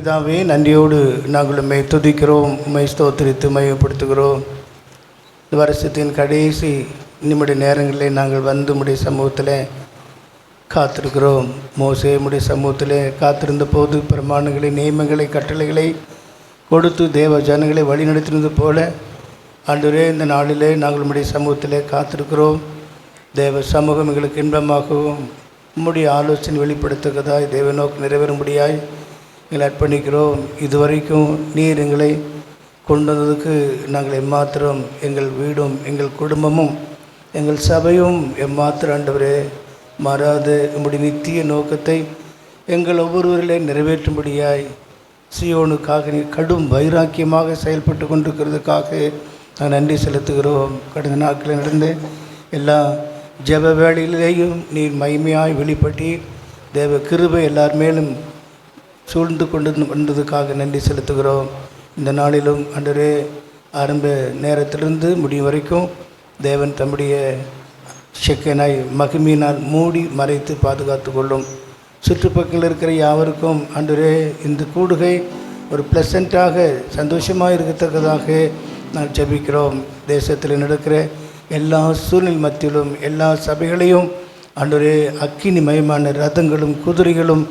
பிதாவே, நன்றியோடு நாங்கள் உம்மை துதிக்கிறோம், உம்மை ஸ்தோத்திரித்து மையப்படுத்துகிறோம். இந்த வருஷத்தின் கடைசி நிமிட நேரங்களில் நாங்கள் வந்து உம்முடைய சமூகத்தில் காத்திருக்கிறோம். மோசே உம்முடைய சமூகத்தில் காத்திருந்த போது பிரமாணங்களை, நியமங்களை, கட்டளைகளை கொடுத்து தேவ ஜனங்களை வழிநடத்தினது போல ஆண்டவரே, இந்த நாளிலே நாங்கள் உம்முடைய சமூகத்தில் காத்திருக்கிறோம். தேவ சமூகம் எங்களுக்கு இன்பமாகவும் உம்முடைய ஆலோசனை வெளிப்படுத்துகிறதாய் தேவ நோக்கு நிறைவேறும்படியாய் எங்களை அர்ப்பணிக்கிறோம். இதுவரைக்கும் நீர் எங்களை கொண்டு வந்ததுக்கு நாங்கள் எம்மாத்திரம் எங்கள் வீடும் எங்கள் குடும்பமும் எங்கள் சபையும் எம்மாத்திரம் ஆண்டவரே மாறாது உம்முடைய நித்திய நோக்கத்தை எங்கள் ஒவ்வொருவரிலே நிறைவேற்றும்படியாய் சியோனுக்காக நீர் கடும் வைராக்கியமாக செயல்பட்டு கொண்டிருக்கிறதுக்காக நான் நன்றி செலுத்துகிறோம். கடந்த நாட்களில் நடந்த எல்லா ஜெப வேளையிலேயும் நீர் மகிமையாய் வெளிப்பட்டு தேவ கிருபை எல்லார் மேலும் சூழ்ந்து கொண்டு வந்ததுக்காக நன்றி செலுத்துகிறோம். இந்த நாளிலும் ஆண்டவரே, ஆரம்ப நேரத்திலிருந்து முடியும் வரைக்கும் தேவன் தம்முடைய ஷெக்கனாய் மகிமையினால் மூடி மறைத்து பாதுகாத்து கொள்ளும். சுற்றுப்பக்கத்தில் இருக்கிற யாவருக்கும் ஆண்டவரே, இந்த கூடுகை ஒரு ப்ளசண்ட்டாக சந்தோஷமாக இருக்கத்தக்கதாக நான் ஜெபிக்கிறோம். தேசத்தில் நடக்கிற எல்லா சூழ்நிலை மத்தியிலும் எல்லா சபைகளையும் ஆண்டவரே அக்கினிமயமான ரதங்களும் குதிரைகளும்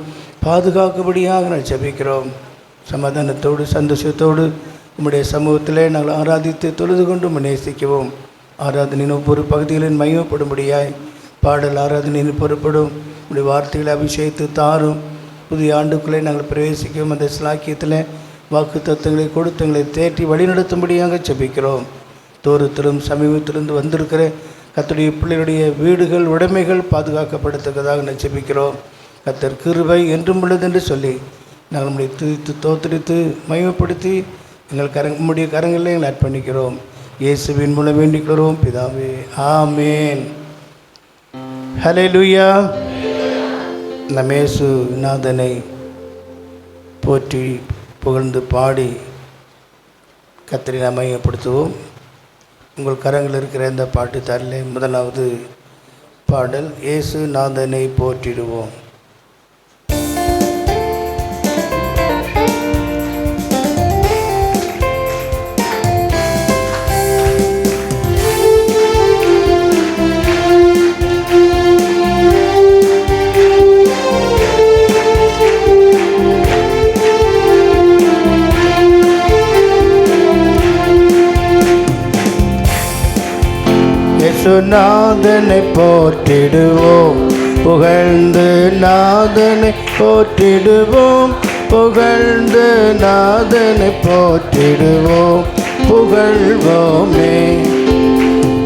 பாதுகாக்கபடியாக நான் ஜெபிக்கிறோம். சமாதானத்தோடு சந்தோஷத்தோடு உம்முடைய சமூகத்தில் நாங்கள் ஆராதித்து தொழுது கொண்டு நேசிக்கவும். ஆராதனையின் ஒவ்வொரு பகுதிகளின் மகிமைப்படும்படியாய் பாடல் ஆராதனையின் பொறுப்படும் உடைய வார்த்தைகளை அபிஷேகித்து தாரும். புதிய ஆண்டுக்குள்ளே நாங்கள் பிரவேசிக்கவும். அந்த சிலாக்கியத்தில் வாக்கு தத்துவங்களை கொடுத்தங்களை தேற்றி வழிநடத்தும்படியாக ஜெபிக்கிறோம். தூரத்திலும் சமீபத்திலிருந்து வந்திருக்கிற கர்த்தருடைய பிள்ளைகளுடைய வீடுகள் உடைமைகள் பாதுகாக்கப்படுத்ததாக நான் ஜெபிக்கிறோம். கர்த்தர் கிருபை என்றும் உள்ளது என்று சொல்லி நாங்கள் நம்முடைய துதித்து தோத்தரித்து மகிமைப்படுத்தி உம்முடைய கரங்களில் எங்களை அர்ப்பணிக்கிறோம். இயேசுவின் மூலம் வேண்டிக்கிறோம் பிதாவே, ஆமேன். ஹல்லேலூயா. நம் இயேசு நாதனை போற்றி புகழ்ந்து பாடி கர்த்தரை நாம் மகிமைப்படுத்துவோம். உங்கள் கரங்கள் இருக்கிற இந்த பாட்டு தரல முதலாவது பாடல், இயேசு நாதனை போற்றிடுவோம். நாதனை போற்றிடுவோம், புகழ்ந்து நாதனை போற்றிடுவோம், புகழ்ந்து நாதனை போற்றிடுவோம், புகழ்வோமே.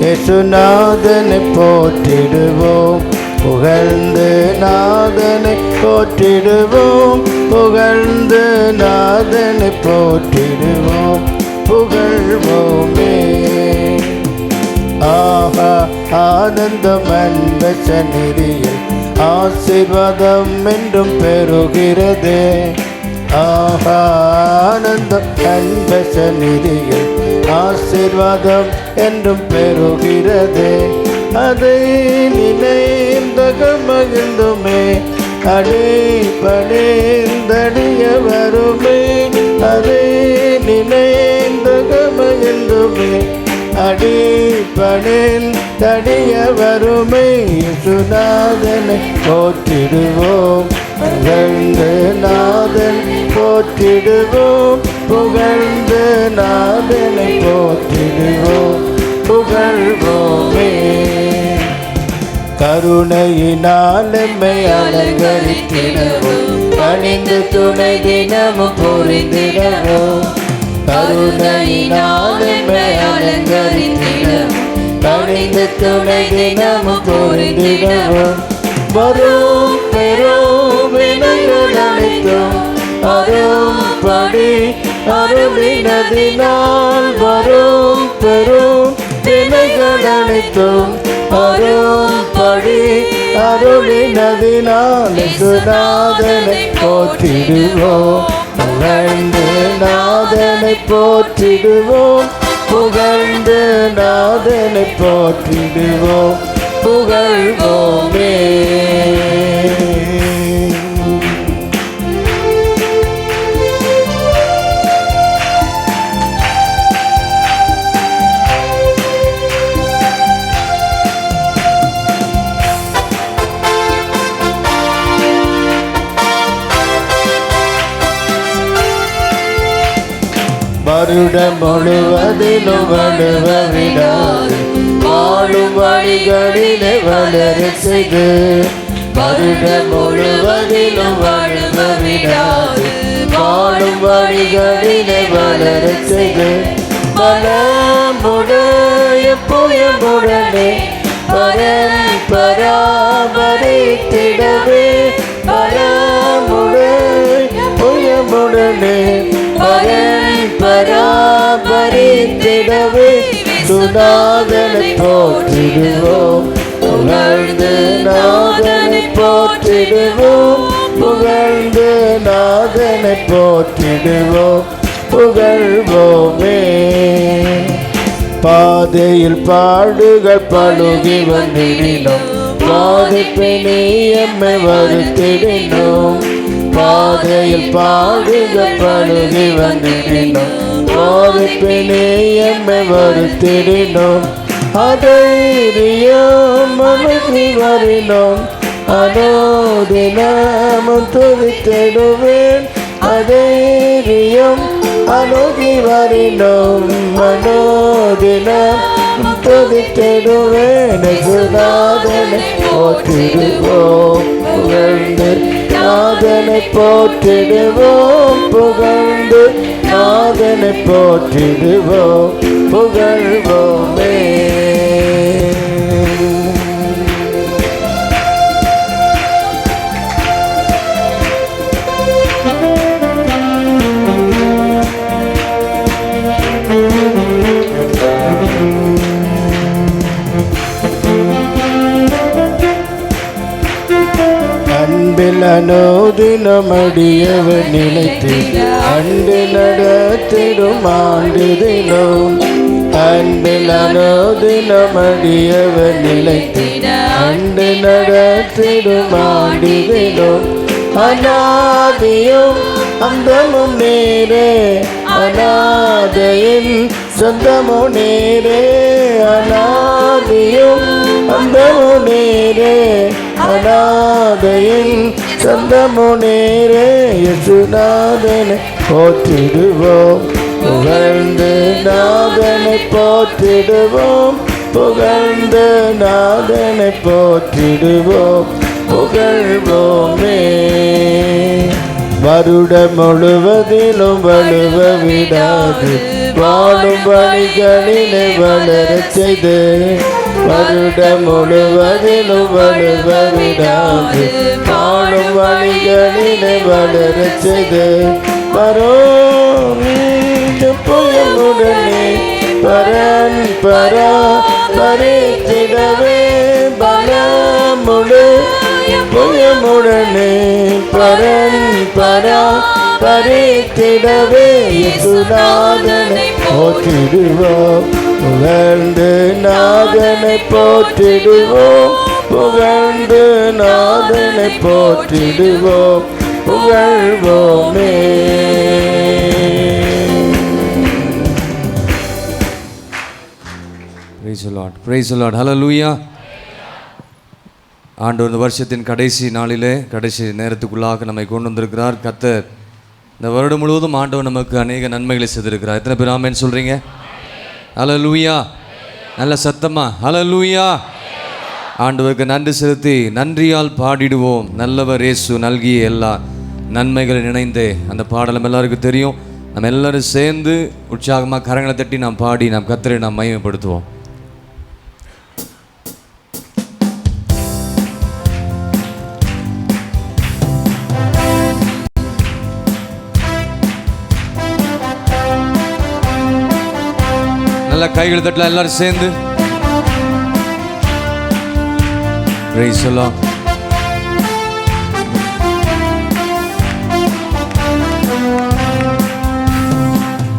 இயேசுநாதனை போற்றிடுவோம், புகழ்ந்து நாதனை போற்றிடுவோம், புகழ்ந்து நாதனை போற்றிடுவோம், புகழ்வோமே. ஆஹா ஆனந்தம் அன்ப சந்நிதியில் ஆசீர்வாதம் என்றும் பெறுகிறதே. ஆஹா ஆனந்தம் அன்ப சந்நிதியில் ஆசீர்வாதம் என்றும் பெறுகிறதே. அதை நினைந்தக மகிழ்ந்துமே அடிப்படைந்தடிய வருமே. அதை நினைந்தக மகிழ்ந்துமே அடிப்படையில் தடிய வறுமை. சுநாதனை போற்றிடுவோம், புகழ்ந்து நாதன் போற்றிடுவோம், புகழ்ந்து நாதனை போற்றிடுவோம், புகழ்வோமே. கருணையினால் எம்மை அலங்கரித்திடவும், பணிந்து துணை தினமும் புரிந்திடவும். கருணையினால் எம்மை அலங்கரித்திடவும், பணிந்து துணை தினமும் புரிந்திடவும். வரும் பெரும் வினைகள் அனைத்தும் அரும்படி அருளினதினால், வரும் பெரும் வினைகள் அனைத்தும் அரும்படி அருளினதினால். சுநாதனை போற்றிடுவோம், புகழ்ந்து நாதனை போற்றிடுவோம், புகழ்ந்து நாதனை போற்றிடுவோம், புகழ்வோமே. வருடம் முழுவதிலும் வலுவ விடாது வாழும் வழிகளிலே வளர செய்து வருடம் முழுவதிலும் வலுவ விடாது வாழும் வழிகளிலே வளர செய்து மனமுடைய புயமுடனே பராமரித்திடவே மனமுடைய புயமுடனே பராமரித்திடவே சுநாதனை போற்றிடுவோம் புகழ்ந்து நாதனை போற்றிடுவோம் புகழ்ந்து நாதனை போற்றிடுவோம் புகழ்வோமே. பாதையில் பாடுகள் பழுகி வந்திடினோம் பாதைப்பை நீ எம்மை வருத்திடினோம் பாதையில் பாடுகள் பழுகி வந்திடினோம் பாதைப்பை நீ எம்மை வருத்திடினோம் அதைரியம் அமைதி வரினோம் அனோதினமும் துதித்திடுவேன் அதைரியம் அணுகி வரினோம் மனோதினம் துதித்திடுவேன் சுநாதனை போற்றிடுவோம் புகழ்ந்து நாதனை போற்றிடுவோம் புகழ்ந்து நாதனை போற்றிடுவோம் புகழ்வோமே. அன்பில் அனோதினமடியவர் நிலைத்து அண்டு நடத்திடும் ஆண்டு தினம் அன்பில் அனோதினமடியவர் நிலைத்து அண்டு நடத்திடும் ஆண்டு தினம் அநாதியும் அந்தமும் நேரே அநாதையின் சொந்தமும் நேரே அநாதியும் அந்தமும் நேரே அநாதையின் சொந்தமும் நேரே யேசுநாதனை போற்றிடுவோம் புகழ்ந்து நாதனை போற்றிடுவோம் புகழ்ந்து நாதனை போற்றிடுவோம் புகழ்வோமே. வருடம் முழுவதிலும் வலுவ விடாது வாழும் வழிகளிலே வளர செய்து வருடம் முழுவதிலும் வலுவ விடாது வாழும் வழிகளிலே வளர செய்து வரும் புயமுடனே பரித்திடவே பலமுழு புயமுடனே பரித்திடவே சுநாதனை போற்றிடுவோம் புகழ்ந்து நாதனை போற்றிடுவோம் புகழ்ந்து நாதனை போற்றிடுவோம் புகழ்வோமே. Praise the Lord. Praise the Lord. Hallelujah. ஆண்டவர் இந்த வருஷத்தின் கடைசி நாளிலே கடைசி நேரத்துக்குள்ளாக நம்மை கொண்டு வந்திருக்கிறார். கர்த்தர் இந்த வருடம் முழுவதும் ஆண்டவர் நமக்கு அநேக நன்மைகளை செய்திருக்கிறார். எத்தனை பேர் ஆமென் சொல்கிறீங்க? ஹல்லேலூயா. நல்ல சத்தமா ஹல்லேலூயா. ஆண்டவருக்கு நன்றி செலுத்தி நன்றியால் பாடிடுவோம் நல்லவர் இயேசு நல்கிய எல்லா நன்மைகளை நினைந்து அந்த பாடலும் எல்லாருக்கும் தெரியும். நம்ம எல்லாரும் சேர்ந்து உற்சாகமாக கரங்களை தட்டி நாம் பாடி நாம் கர்த்தரை நாம் மகிமைப்படுத்துவோம். நல்லா கைகள் தட்டலாம் எல்லாரும் சேர்ந்து. Praise the Lord.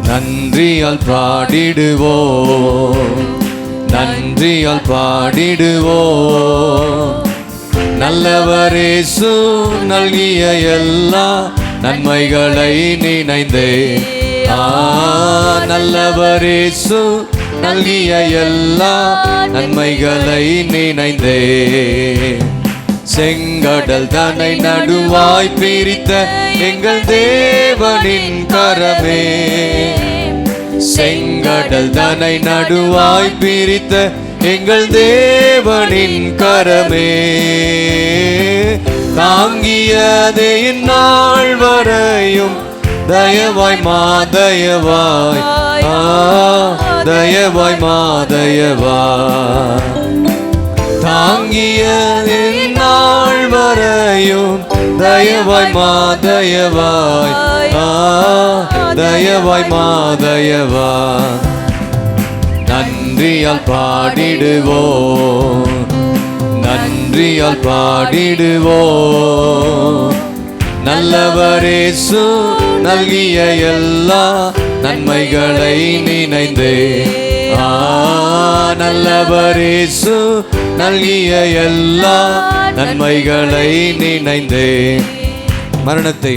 நன்றியால் பாடிடுவோம் நன்றியால் பாடிடுவோம் நல்லவர் இயேசு நல்கிய எல்லா நன்மைகளை நினைந்தே நல்லவர் இயேசு நல்கிய எல்லா நன்மைகளை நினைந்தே செங்கடல் தன்னை நடுவாய் பிரித்த எங்கள் தேவனின் கரமே செங்கடல் தனை நடுவாய் பிரித்த எங்கள் தேவனின் கரமே, தாங்கியதே இந்நாள் வரையும் தயவாய் மாதயவாய், தயவாய் மாதயவாய், தாங்கியதே இந்நாள் வரையும் தயவாய் மாதயவாய், தயவாய் மாதயவாய். நன்றியால் பாடிடுவோம், நன்றியால் பாடிடுவோம், நல்லவரேசு நல்கிய எல்லா நன்மைகளை நினைந்தே, நல்லவரேசு நல்கிய எல்லா நன்மைகளை நினைந்தே, மரணத்தை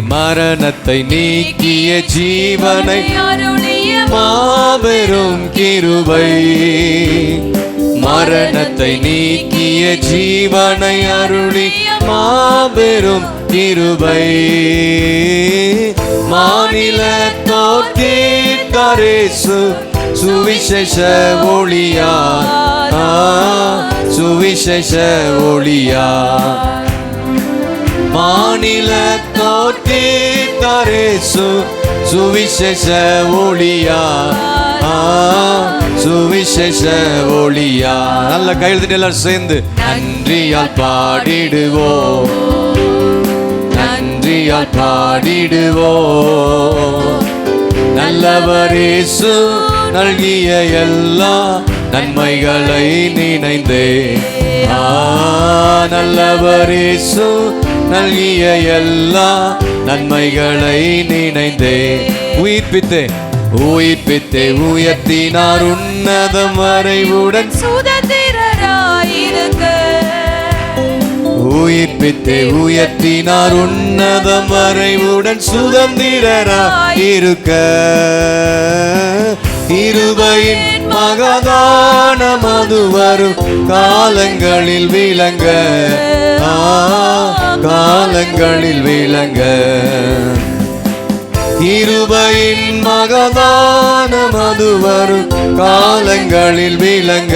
நீக்கிய ஜீவனை மாபெரும் கிருபை, மரணத்தை நீக்கிய ஜீவனை அருளி மாபெரும் கிருபை, மாநில தோற்றித்தாரேசு சுவிசேஷ ஒளியா, சுவிசேஷ ஒளியா, மாநில தோற்றித்தாரேசு சுவிசேஷ ஒளியா, சுவிசேஷ ஒளியா. நல்ல கையெழுத்து எல்லாரும் சேர்ந்து நன்றியால் பாடிடுவோம், நன்றியால் பாடிடுவோம், நல்லவரேசு நல்கிய எல்லா நன்மைகளை நினைந்தே, நல்லவரேசு நல்கிய எல்லா நன்மைகளை நினைந்தே, உயிர்ப்பித்தே உயிர்ப்பித்தே உயர்த்தினார் உன்னதம் வரைவுடன் சுதந்திரராயிருக்க, உயிர்ப்பித்தே உயர்த்தினார் உன்னதம் வரைவுடன் சுதந்திரராயிருக்க, இருபையின் மகதான மது வரும் காலங்களில் விளங்க, காலங்களில் விளங்க, இருபையின் மகதான மது வரும் காலங்களில் விளங்க,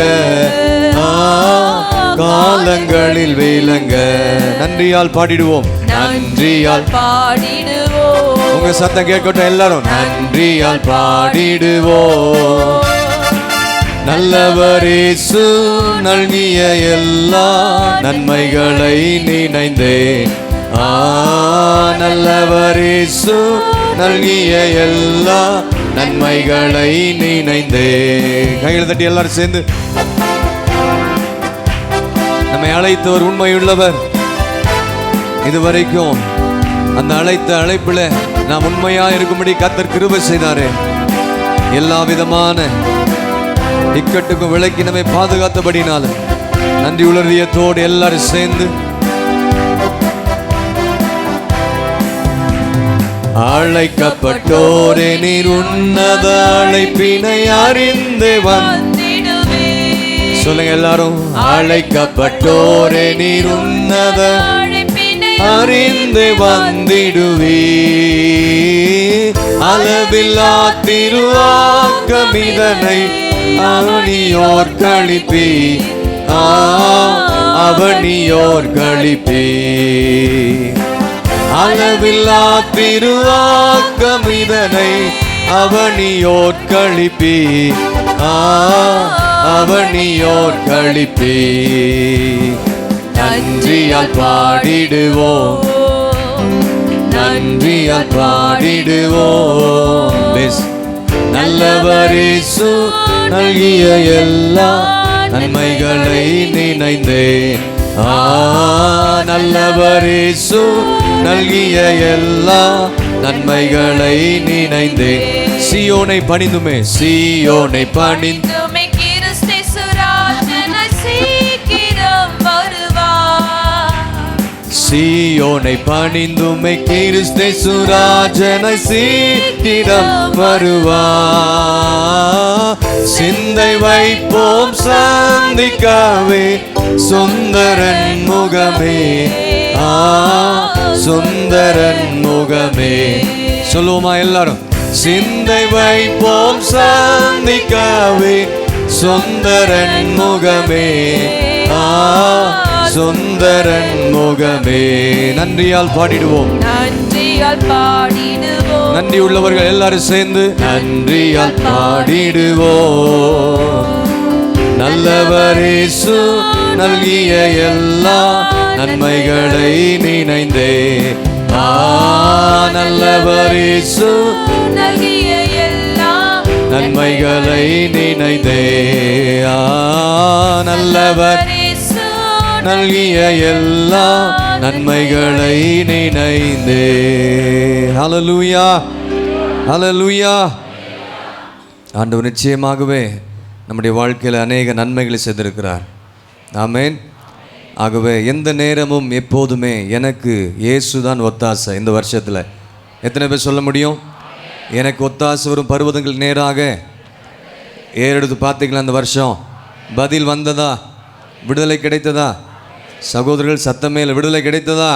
காலங்களில் விளங்க. நன்றியால் பாடிடுவோம், நன்றியால் பாடிடுவோம், உங்க சத்தம் கேட்கட்டும் எல்லாரும். நன்றியால் பாடிடுவோம், நல்லவரேசு நல்கிய எல்லா நன்மைகளை நினைந்தே, நல்லவரேசு நல்கிய எல்லா நன்மைகளை நினைந்தே. கைகளை தட்டி எல்லாரும் சேர்ந்து நம்மை அழைத்தவர் உண்மையுள்ளவர். இதுவரைக்கும் அந்த அழைத்த அழைப்புல நாம் உண்மையா இருக்கும்படி கர்த்தர் கிருபை செய்தாரே, எல்லா விதமான இக்கட்டுக்கும் விலக்கி நம்மை பாதுகாத்தபடினால நன்றி உணர்வியத்தோடு எல்லாரும் சேர்ந்து அழைக்கப்பட்டோரே நீர் உன்னத அழைப்பினை அறிந்து வந்திடுவே. சொல்லுங்க எல்லாரும், அழைக்கப்பட்டோரே நீர் உன்னத அறிந்து வந்திடுவே. அளவில்லா திருவாக்கம் இதனை அவனியோர் கழிப்பி, அவனியோர் கழிப்பி. அளவில்லா திருவாக்கம் இதனை அவனியோர் கழிப்பி, அவனியோர் கழிப்பி. நன்றியால் பாடிடுவோம், நன்றியால் பாடிடுவோம். நல்லவரேசு நல்கிய எல்லா நன்மைகளை நினைந்தே, நல்லவரேசு நல்கிய எல்லா நன்மைகளை நினைந்தே. சீயோனை பணிந்துமே, சீயோனை பணிந்துமே கிறிஸ்து ராஜனை சீக்கிரம் வருவார். சீயோனை பணிந்துமே கிறிஸ்து ராஜனை சீக்கிரம் வருவார். சிந்தை வைப்போம் சந்திக்கவே சுந்தரன் முகமே, சுந்தரன் முகமே. சொல்லுவோமா எல்லாரும், சிந்தை வைப்போம் சந்திக்கவே சுந்தரன் முகமே. சுந்தரன் முகமே. நன்றியால் பாடிடுவோம், நன்றியால் பாடிடுவோம். நன்றி உள்ளவர்கள் எல்லாரும் சேர்ந்து நன்றியால் பாடிடுவோம். நல்லவர் இயேசு நல்கிய எல்லா நன்மைகளை நினைந்தே. நல்லவர் இயேசு நல்கிய எல்லா நன்மைகளை நினைந்தே. நல்லவர் நல்கிய எல்லா நன்மைகளை நினைந்தே. ஹல்லேலூயா, ஹல்லேலூயா. ஆண்டவர் நிச்சயமாகவே நம்முடைய வாழ்க்கையில் அநேக நன்மைகளை செய்திருக்கிறார். ஆமென். ஆகவே எந்த நேரமும் எப்போதுமே எனக்கு இயேசு தான் ஒத்தாசை. இந்த வருஷத்தில் எத்தனை பேர் சொல்ல முடியும்? எனக்கு ஒத்தாசை வரும் பருவதங்கள் நேராக ஏறெடுத்து பார்த்தீங்களா? இந்த வருஷம் பதில் வந்ததா? விடுதலை கிடைத்ததா? சகோதரர்கள் சத்தமேல் விடுதலை கிடைத்ததா?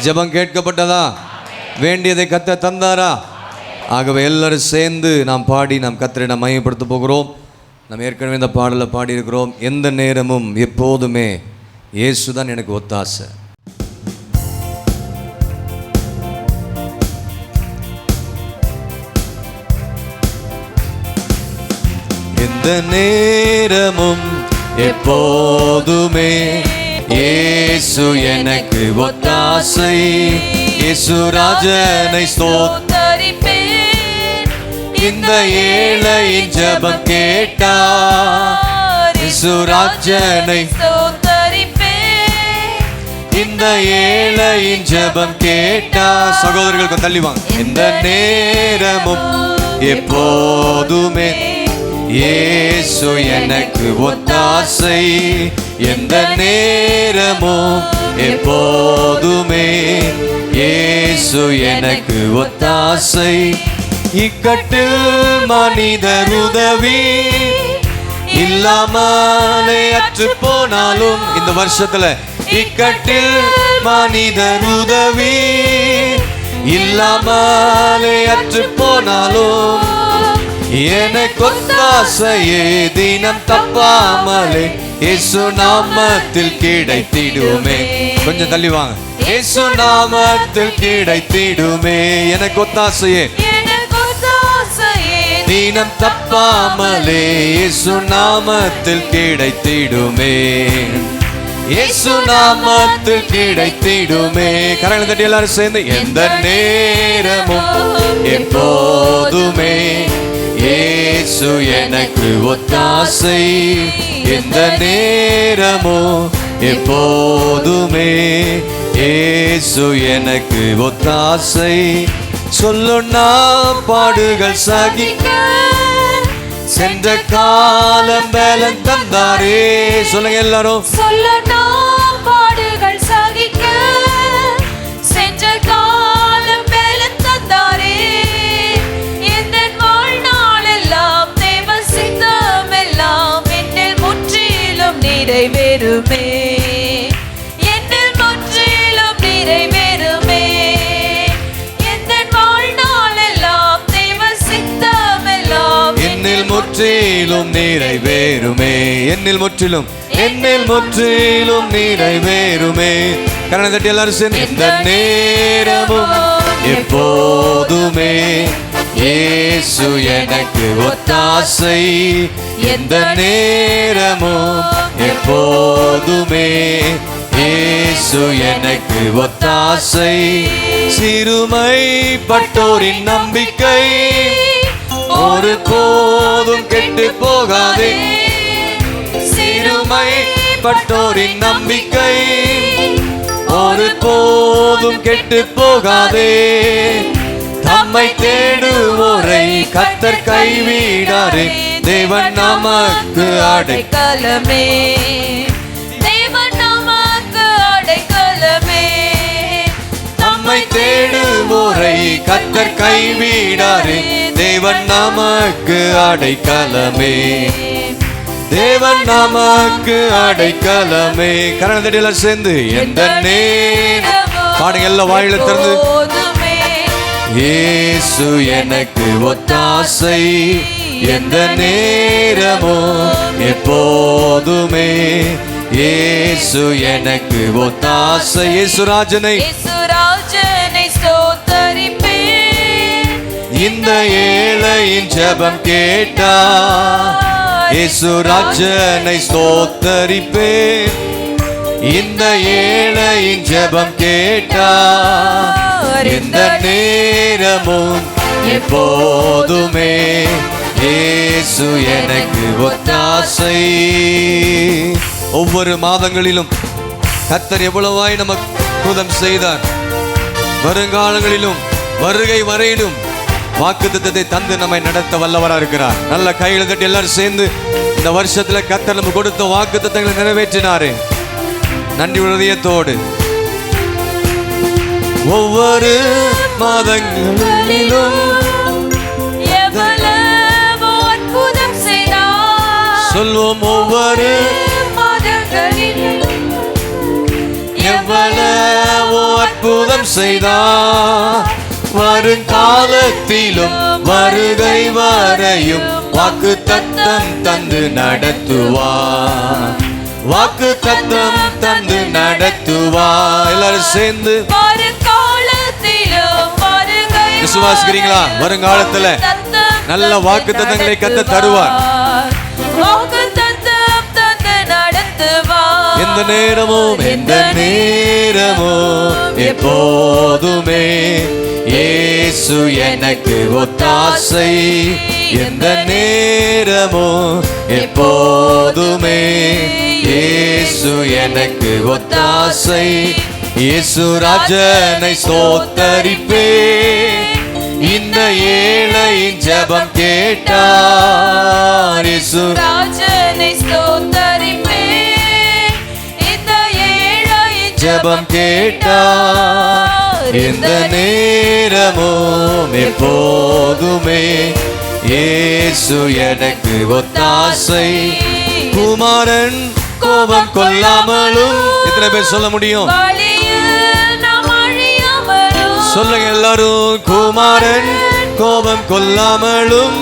ஜெபம் கேட்கப்பட்டதா? வேண்டியதை கர்த்தர் தந்தாரா? ஆகவே எல்லாரும் சேர்ந்து நாம் பாடி நாம் கர்த்தரை நாம் மையப்படுத்த போகிறோம். நாம் ஏற்கனவே இந்த பாடலை பாடியிருக்கிறோம். எந்த நேரமும் எப்போதுமே இயேசு தான் எனக்கு ஒத்தாசை. எந்த நேரமும் எப்போதுமே இயேசு எனக்கு ஒத்தாசை. இயேசு ராஜனை ஸ்தோத்தரிப்பேன். இந்த ஏழையின் ஜெபம் கேட்டார். இயேசு ராஜனை ஸ்தோத்தரிப்பேன். இந்த ஏழையின் ஜெபம் கேட்டார். சகோதரர்களுக்கு தள்ளி வாங்க. எந்த நேரமும் எப்போதுமே இயேசு எனக்கு ஒத்தாசை. எந்த நேரமும் எப்போதுமே இயேசு எனக்கு ஒத்தாசை. இக்கட்டில் மனிதர் உதவி இல்லாமலே அற்று போனாலும், இந்த வருஷத்துல இக்கட்டில் மனிதர் உதவி இல்லாமலே அற்று போனாலும், எனக்கு ஒத்தாசையே தினம் தப்பாமலே இயேசு நாமத்தில் கிடைத்திடுமே. கொஞ்சம் தள்ளி வாங்க. இயேசு நாமத்தில் கிடைத்திடுமே. எனக்கு ஒத்தாசையே தினம் தப்பாமலே இயேசு நாமத்தில் கிடைத்திடுமே. இயேசு நாமத்தில் கிடைத்திடுமே. கரங்களை தட்டி எல்லாரும் சேர்ந்து எந்த நேரமும் எப்போதுமே இயேசு எனக்கு ஒத்தாசை. எந்த நேரமும் எப்போதுமே இயேசு எனக்கு ஒத்தாசை. சொல்லுன்னா பாடுகள் சகிக்க சென்ற காலம் பலன் தந்தாரே. சொல்லுங்க எல்லாரும். சொல்லுன்னா பாடுகள் சகிக்க சென்ற காலம் பலன் தந்தாரே. எந்த வாழ்நாளெல்லாம் தேவ சித்தமெல்லாம் என்னில் முற்றிலும் நிறைவேறுமே. என்னில் முற்றிலும் நிறைவேறுமே. என்னில் முற்றிலும் நிறைவேறுமே. என்னில் முற்றிலும் என்னில் முற்றிலும் நிறைவேறுமே. கரண தட்டி எல்லாரும் சேர்ந்து எந்த நேரமும் எப்போதுமே இயேசு எனக்கு ஒத்தாசை. எந்த நேரமும் எப்போதுமே இயேசு எனக்கு ஒத்தாசை. சிறுமைப்பட்டோரின் நம்பிக்கை ஒரு போதும் கெட்டு போகாதே. சிறுமைப்பட்டோரின் நம்பிக்கை ஒரு போதும் கெட்டு போகாதே. தம்மை தேடுவோரை கர்த்தர் கைவிடாரே. தேவன் நமக்கு அடைக்கலமே. தேவன் நமக்கு அடைக்கலமே. தம்மை தேடுவோரை கர்த்தர் கைவிடாரே. தேவன் நமக்கு அடைக்கலமே. தேவன் நமக்கு அடைக்கலமே. கரணத்தடியில சேர்ந்து எந்த நேரம் பாடுங்க. எல்லாம் வாயில திறந்து இயேசு எனக்கு ஒத்தாசை எந்த நேரமோ எப்போதுமே. இயேசு எனக்கு ஒத்தாசை. இயேசுராஜனை ஸ்தோத்தரிப்பேன். இந்த ஏழையின் ஜெபம் கேட்டா. இயேசுராஜனை ஸ்தோத்தரிப்பேன். இந்த ஏழையின் ஜெபம் கேட்டா. எந்த நேரமும் எப்போதுமே இயேசு எனக்கு ஒத்தாசை. ஒவ்வொரு மாதங்களிலும் கர்த்தர் எவ்வளவாய் நமக்கு அற்புதம் செய்தார். வருங்காலங்களிலும் வருகை வரையிலும் வாக்குத்தத்தத்தை தந்து நம்மை நடத்த வல்லவராக இருக்கிறார். நல்ல கையில் தட்டி எல்லாரும் சேர்ந்து இந்த வருஷத்துல கர்த்தர் நமக்கு கொடுத்த வாக்குத்தத்தங்களை நிறைவேற்றினாரே, நன்றி உறுதியத்தோடு ஒவ்வொரு மாதங்களிலும் எவ்வளவு அற்புதம் செய்தார். சொல்வோம், ஒவ்வொரு மாதங்களிலும் எவ்வளவோ அற்புதம் செய்தார். வருங்காலத்திலும் வருகை வரையும் வாக்குத்தத்தம் தந்து நடத்துவார். வாக்குத்தத்தம் தந்து நடத்துவார். எல்லாரும் சேர்ந்து விசுவாசிக்கிறீங்களா? வருங்காலத்துல நல்ல வாக்குத்தத்தங்களை கர்த்தர் தருவார். எந்த நேரமும் எந்த நேரமும் எப்போதுமே இயேசு எனக்கு ஒத்தாசை. எந்த நேரமும் எப்போதுமே இயேசு எனக்கு ஒத்தாசை. இயேசுராஜனை ஸ்தோத்தரிப்பேன். இந்த ஏழையின் ஜெபம் கேட்டார். இயேசுராஜனை ஸ்தோத்தரிப்பேன். இந்த ஏழையின் ஜெபம் கேட்டார். எந்த நேரமும் எப்போதுமே இயேசு எனக்கு ஒத்தாசை. குமாரன் கோபம் கொள்ளாமலும். எத்தனை பேர் சொல்ல முடியும்? சொல்லுங்க எல்லாரும். குமாரன் கோபம் கொள்ளாமலும்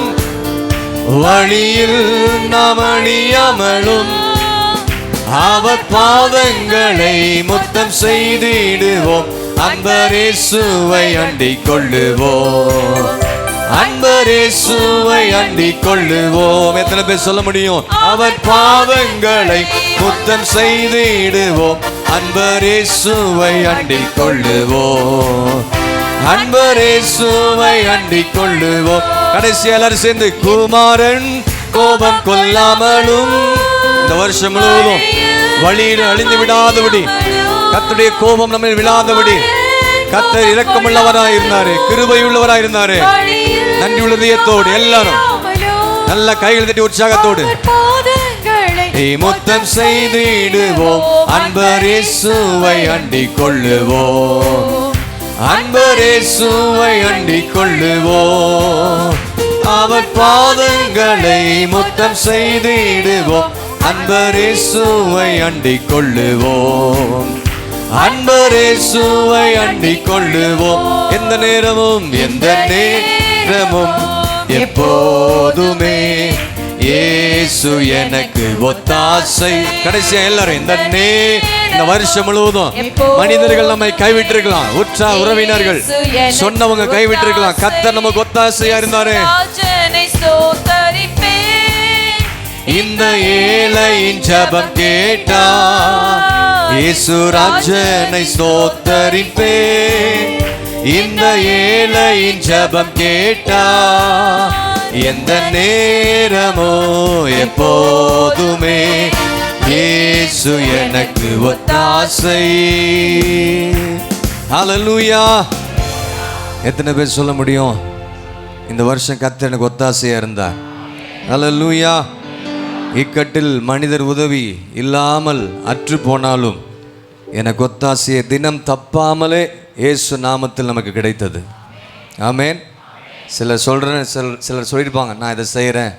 வழியில் நாம் அழியாமலும் அவர் பாதங்களை முத்தம் செய்திடுவோம். அன்பரேசுவை அண்டிக் கொள்ளுவோம். அன்பரேசுவை அண்டிக் கொள்ளுவோம். எத்தனை பேர் சொல்ல முடியும்? அவர் பாதங்களை முத்தம் செய்திடுவோம். அன்பரேசுவை அண்டிக் கொள்ளுவோம். அன்பரேசுவை அண்டிக் கொள்ளுவோம். கடைசி எல்லாரும் சேர்ந்து குமாரன் கோபம் கொள்ளாமலும். இந்த வருஷம் முழுவதும் வழியில் அழிந்து விடாதபடி, கர்த்தருடைய கோபம் நம்மை விழாதபடி கர்த்தர் இரக்கமுள்ளவராய் இருந்தாரு, கிருபையுள்ளவராய் இருந்தாரு. நன்றி உள்ளதயத்தோடு எல்லாரும் நல்ல கைகள் தட்டி உற்சாகத்தோடு முத்தம் செய்திடுவோம். அன்பரேசுவை அண்டிக் கொள்ளுவோம். அன்பரேசுவை அண்டிக் கொள்ளுவோம். அவர் பாதங்களை முத்தம் செய்திடுவோம். அன்பரேசுவை அண்டிக் கொள்ளுவோம். அன்பரேசுவை அண்டிக் கொள்ளுவோம். எந்த நேரமும் எந்த நேரமும் எப்போதுமே இயேசு எனக்கு ஒத்தாசை. கடைசியா எல்லாரும் இந்த வருஷம் முழுவதும் மனிதர்கள் நம்மை கைவிட்டிருக்கலாம், உற்றார் உறவினர்கள் சொன்னவங்க கைவிட்டிருக்கலாம். கர்த்தர் நமக்கு ஒத்தாசையா இருந்தாரு. இந்த ஏழையின் ஜெபம் கேட்டா. இயேசுராஜனை ஸ்தோத்தரிப்பேன். இந்த ஏழையின் ஜெபம் கேட்டா. எந்த நேரமோ எப்போதுமே இயேசு எனக்கு ஒத்தாசை. ஹல்லேலூயா. எத்தனை பேர் சொல்ல முடியும்? இந்த வருஷம் கர்த்தர் எனக்கு ஒத்தாசையா இருந்தார். ஹல்லேலூயா. இக்கட்டில் மனிதர் உதவி இல்லாமல் அற்று போனாலும் எனக்கு ஒத்தாசையை தினம் தப்பாமலே இயேசு நாமத்தில் நமக்கு கிடைத்தது. ஆமேன். சிலர் சொல்லியிருப்பாங்க, நான் இதை செய்கிறேன்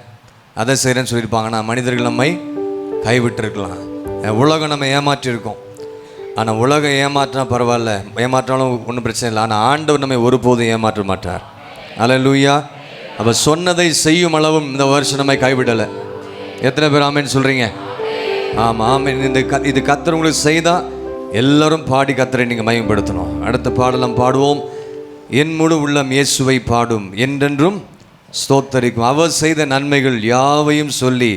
அதை செய்கிறேன்னு சொல்லியிருப்பாங்க. நான் மனிதர்கள் நம்மை கைவிட்டிருக்கலாம், உலகம் நம்ம ஏமாற்றியிருக்கோம். ஆனால் உலகம் ஏமாற்றினா பரவாயில்ல, ஏமாற்றாலும் ஒன்றும் பிரச்சனை இல்லை. ஆனால் ஆண்டவர் நம்மை ஒருபோதும் ஏமாற்ற மாட்டார். அல்லேலூயா. அப்போ சொன்னதை செய்யும் அளவும் இந்த வருஷம் நம்மை கைவிடலை. எத்தனை பேர் ஆமேன்னு சொல்கிறீங்க? ஆமாம், ஆமேன். இது கர்த்தர் உங்களுக்கு செய்தால் எல்லாரும் பாடி கர்த்தரை நீங்கள் மகிமைப்படுத்தணும். அடுத்த பாடலாம் பாடுவோம். என் முழு உள்ளம் இயேசுவை பாடும், என்றென்றும் ஸ்தோத்தரிக்கும். அவர் செய்த நன்மைகள் யாவையும் சொல்லி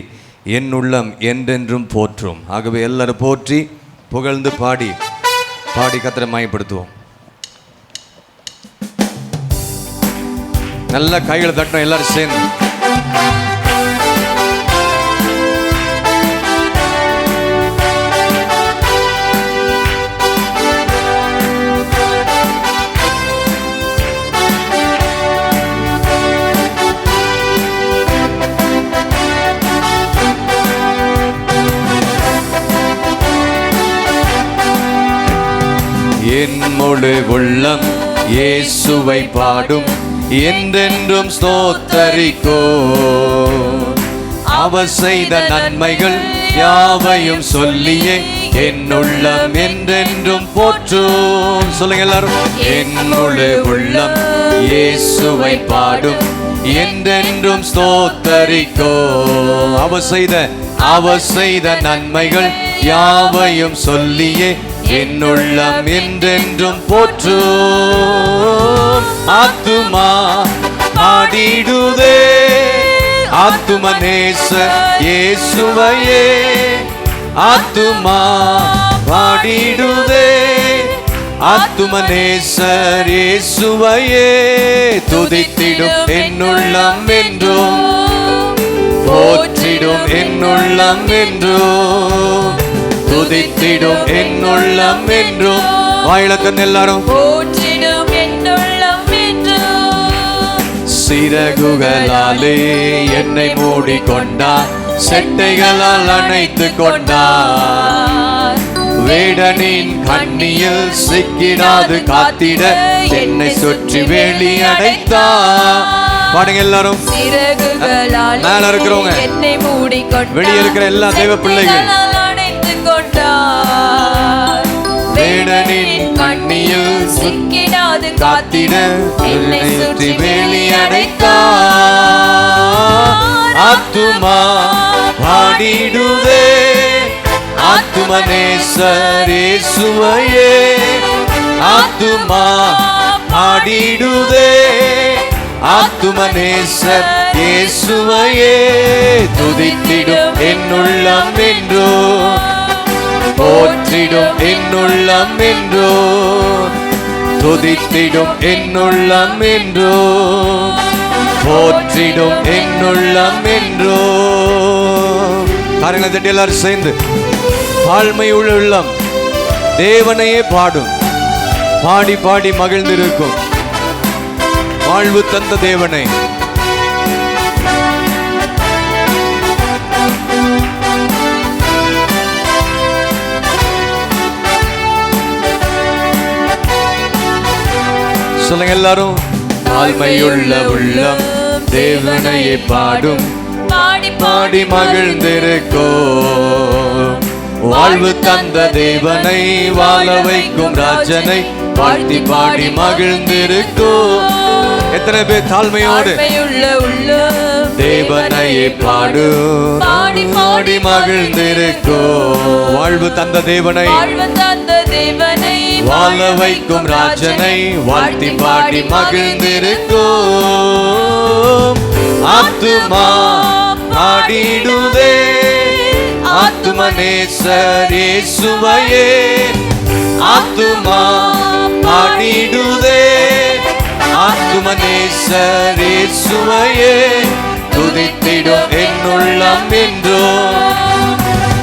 என் உள்ளம் என்றென்றும் போற்றும். ஆகவே எல்லாரும் போற்றி புகழ்ந்து பாடி கர்த்தரை மகிமைப்படுத்துவோம். நல்ல கைகளை தட்டணும் எல்லாரும் சேர்ந்து. என் முழு உள்ளம் இயேசுவை பாடும், என்றென்றும் ஸ்தோத்தரிக்கோ. அவர் செய்த நன்மைகள் யாவையும் சொல்லியே என் உள்ளம் என்றென்றும் போற்றும். சொல்லுங்க எல்லாரும். என் முழு உள்ளம் இயேசுவை பாடும், என்றென்றும் ஸ்தோத்தரிக்கோ. அவர் செய்த நன்மைகள் யாவையும் சொல்லியே என் உள்ளம் என்றென்றும் போற்றும். ஆத்துமா பாடிடுதே, ஆத்தும நேசர் இயேசுவையே. ஆத்துமா பாடிடுதே, ஆத்தும நேசர் இயேசுவையே. துதித்திடும் என் உள்ளம் என்றும், போற்றிடும் என் உள்ளம் என்றும், துதித்திடும் என் உள்ளம் என்றும். வாயிலத்தன் எல்லாரும். போற்றிடும் என் உள்ளம் என்றும். சிறகுகளாலே என்னை மூடிக்கொண்டார், செட்டைகளால் அணைத்து கொண்டார். வேடனின் கண்ணியில் சிக்கிடாது காத்திட என்னை சுற்றி வேலி அடைத்தார். பாடுங்க எல்லாரும். சிறகுகளால் மேல இருக்கிறவங்க, என்னை மூடிக்கொண்டார், வெளியே இருக்கிற எல்லா தெய்வ பிள்ளைகள். வேடனின் கண்ணியில் சிக்கிடாது காத்திட என்னை சுற்றி வேலி அடைத்தார். ஆத்துமா பாடிடுதே, ஆத்தும நேசர் இயேசுவையே. ஆத்துமா பாடிடுதே, ஆத்தும நேசர் இயேசுவையே. துதித்திடும் என் உள்ளம் என்றோ, போற்றிடும் என் உள்ளம் என்றோ, துதித்திடும் என் உள்ளம் என்றோ, போற்றிடும் என் உள்ளம் என்றோ. காரியங்களை தட்டி எல்லாரும் சேர்ந்து. தாழ்மை உள்ள உள்ளம் தேவனையே பாடும், பாடி பாடி மகிழ்ந்திருக்கும். வாழ்வு தந்த தேவனை. சொல்லுங்க எல்லாரும். தாழ்மையுள்ள உள்ளம் தேவனையே பாடும், பாடி பாடி மகிழ்ந்திருக்கோ. வாழ்வு தந்த தேவனை, வாழ வைக்கும் ராஜனை வாழ்த்தி பாடி மகிழ்ந்திருக்கோ. எத்தனை பேர் தாழ்மையோடு தேவனையே பாடு, பாடி பாடி மகிழ்ந்திருக்கோ. வாழ்வு தந்த தேவனை, வாழ வைக்கும் ராஜனை வாழ்த்தி பாடி மகிழ்ந்திருக்கோ. ஆத்துமா பாடிடுதே, ஆத்தும நேசர் இயேசுவையே. ஆத்துமா பாடிடுதே, ஆத்தும நேசர் இயேசுவையே. துதித்திடும் என் உள்ளம் என்றோ,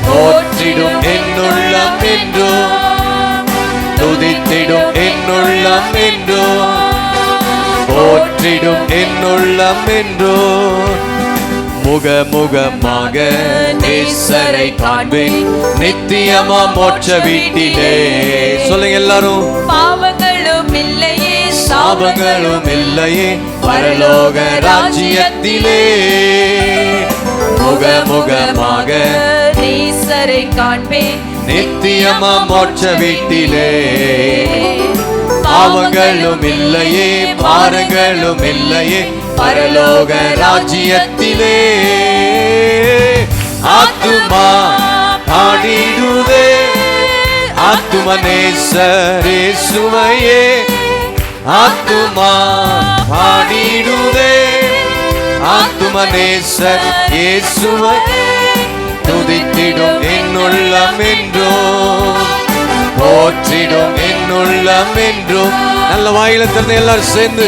போற்றிடும் என் உள்ளம் என்றோ, துதித்திடும் என் உள்ளம் என்றோ, போற்றிடும் என் உள்ளம் என்றோ. முகமுகமாக நேசரை காண்பேன், நித்தியமா மோட்ச வீட்டிலே. சொல்லுங்க எல்லாரும். பாவங்களும் இல்லையே, சாபங்களும் இல்லையே பரலோக ராஜ்யத்திலே. முகமுகமாக நேசரை காண்பேன், நித்தியமா மோட்ச வீட்டிலே. பாவங்களும் இல்லையே, பாரங்களும் இல்லையே, பரலோக ராஜ்யத்திலே. ஆத்துமா பாடிடுவே, ஆத்தும நேசரேசுவையே. ஆத்துமா பாடிடுவே, ஆத்தும நேசர் இயேசுவை. துதித்திடும் என்னுள்ளம் என்றும், போற்றிடும் என்னுள்ளம் என்றும். நல்ல வாயில திறந்து எல்லாரும் சேர்ந்து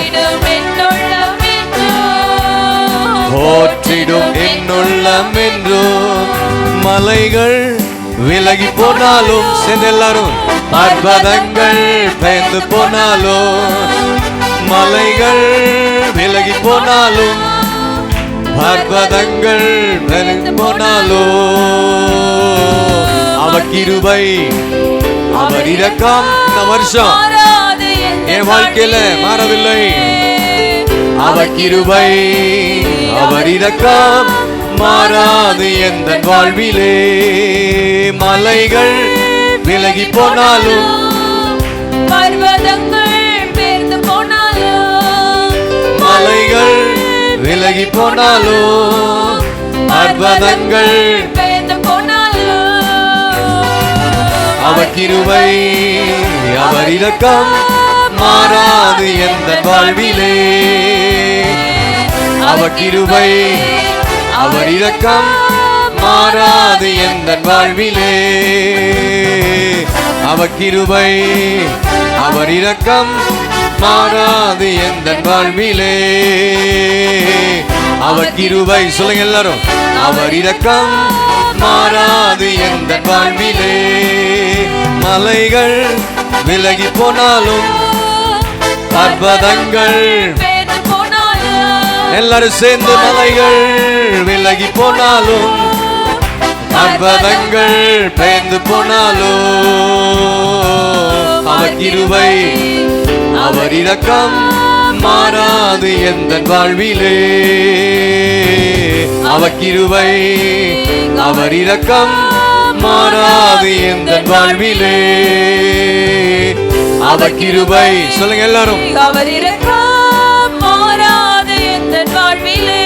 போற்றிடும் என்னுள்ளம் என்றும். மலைகள் விலகி போனாலும், சேர்ந்து எல்லாரும், பர்வதங்கள் பெயர்ந்து போனாலும், மலைகள் விலகி போனாலும், பர்வதங்கள் விலகி போனாலும், அவர் கிருபை அவர் இரக்கம் இந்த வருஷம் என் வாழ்க்கையில மாறவில்லை. அவர் கிருபை அவர் இரக்கம் மாறாது எந்த வாழ்விலே. மலைகள் விலகி போனாலும், பர்வதங்கள் பெயர்ந்து போனாலும், மலைகள் விலகி போனாலும், பர்வதங்கள் பெயர்ந்து போனாலும், அவர் கிருபை அவர் இரக்கம் மாறாது எந்த வாழ்விலே. அவர் கிருபை அவர் இரக்கம் மாறாது எந்த வாழ்விலே. அவர் கிருபை அவர் இரக்கம் மாறாது எந்த வாழ்விலே. அவர் கிருபை சொல்லுங்க எல்லாரும், அவர் இரக்கம் மாறாது எந்த வாழ்விலே. மலைகள் விலகி போனாலும், பர்வதங்கள் பெயர்ந்து போனாலும், எல்லாரும் சேர்ந்து, மலைகள் விலகி போனாலும், பர்வதங்கள் பெயர்ந்து போனாலும், அவர் கிருபை அவர் இரக்கம் மாறாது எந்த வாழ்விலே. அவர் கிருபை அவர் இரக்கம் மாறாது எந்த வாழ்விலே. அவர் கிருபை சொல்லுங்க எல்லாரும், அவர் இரக்கம் மாறாது எந்த வாழ்விலே.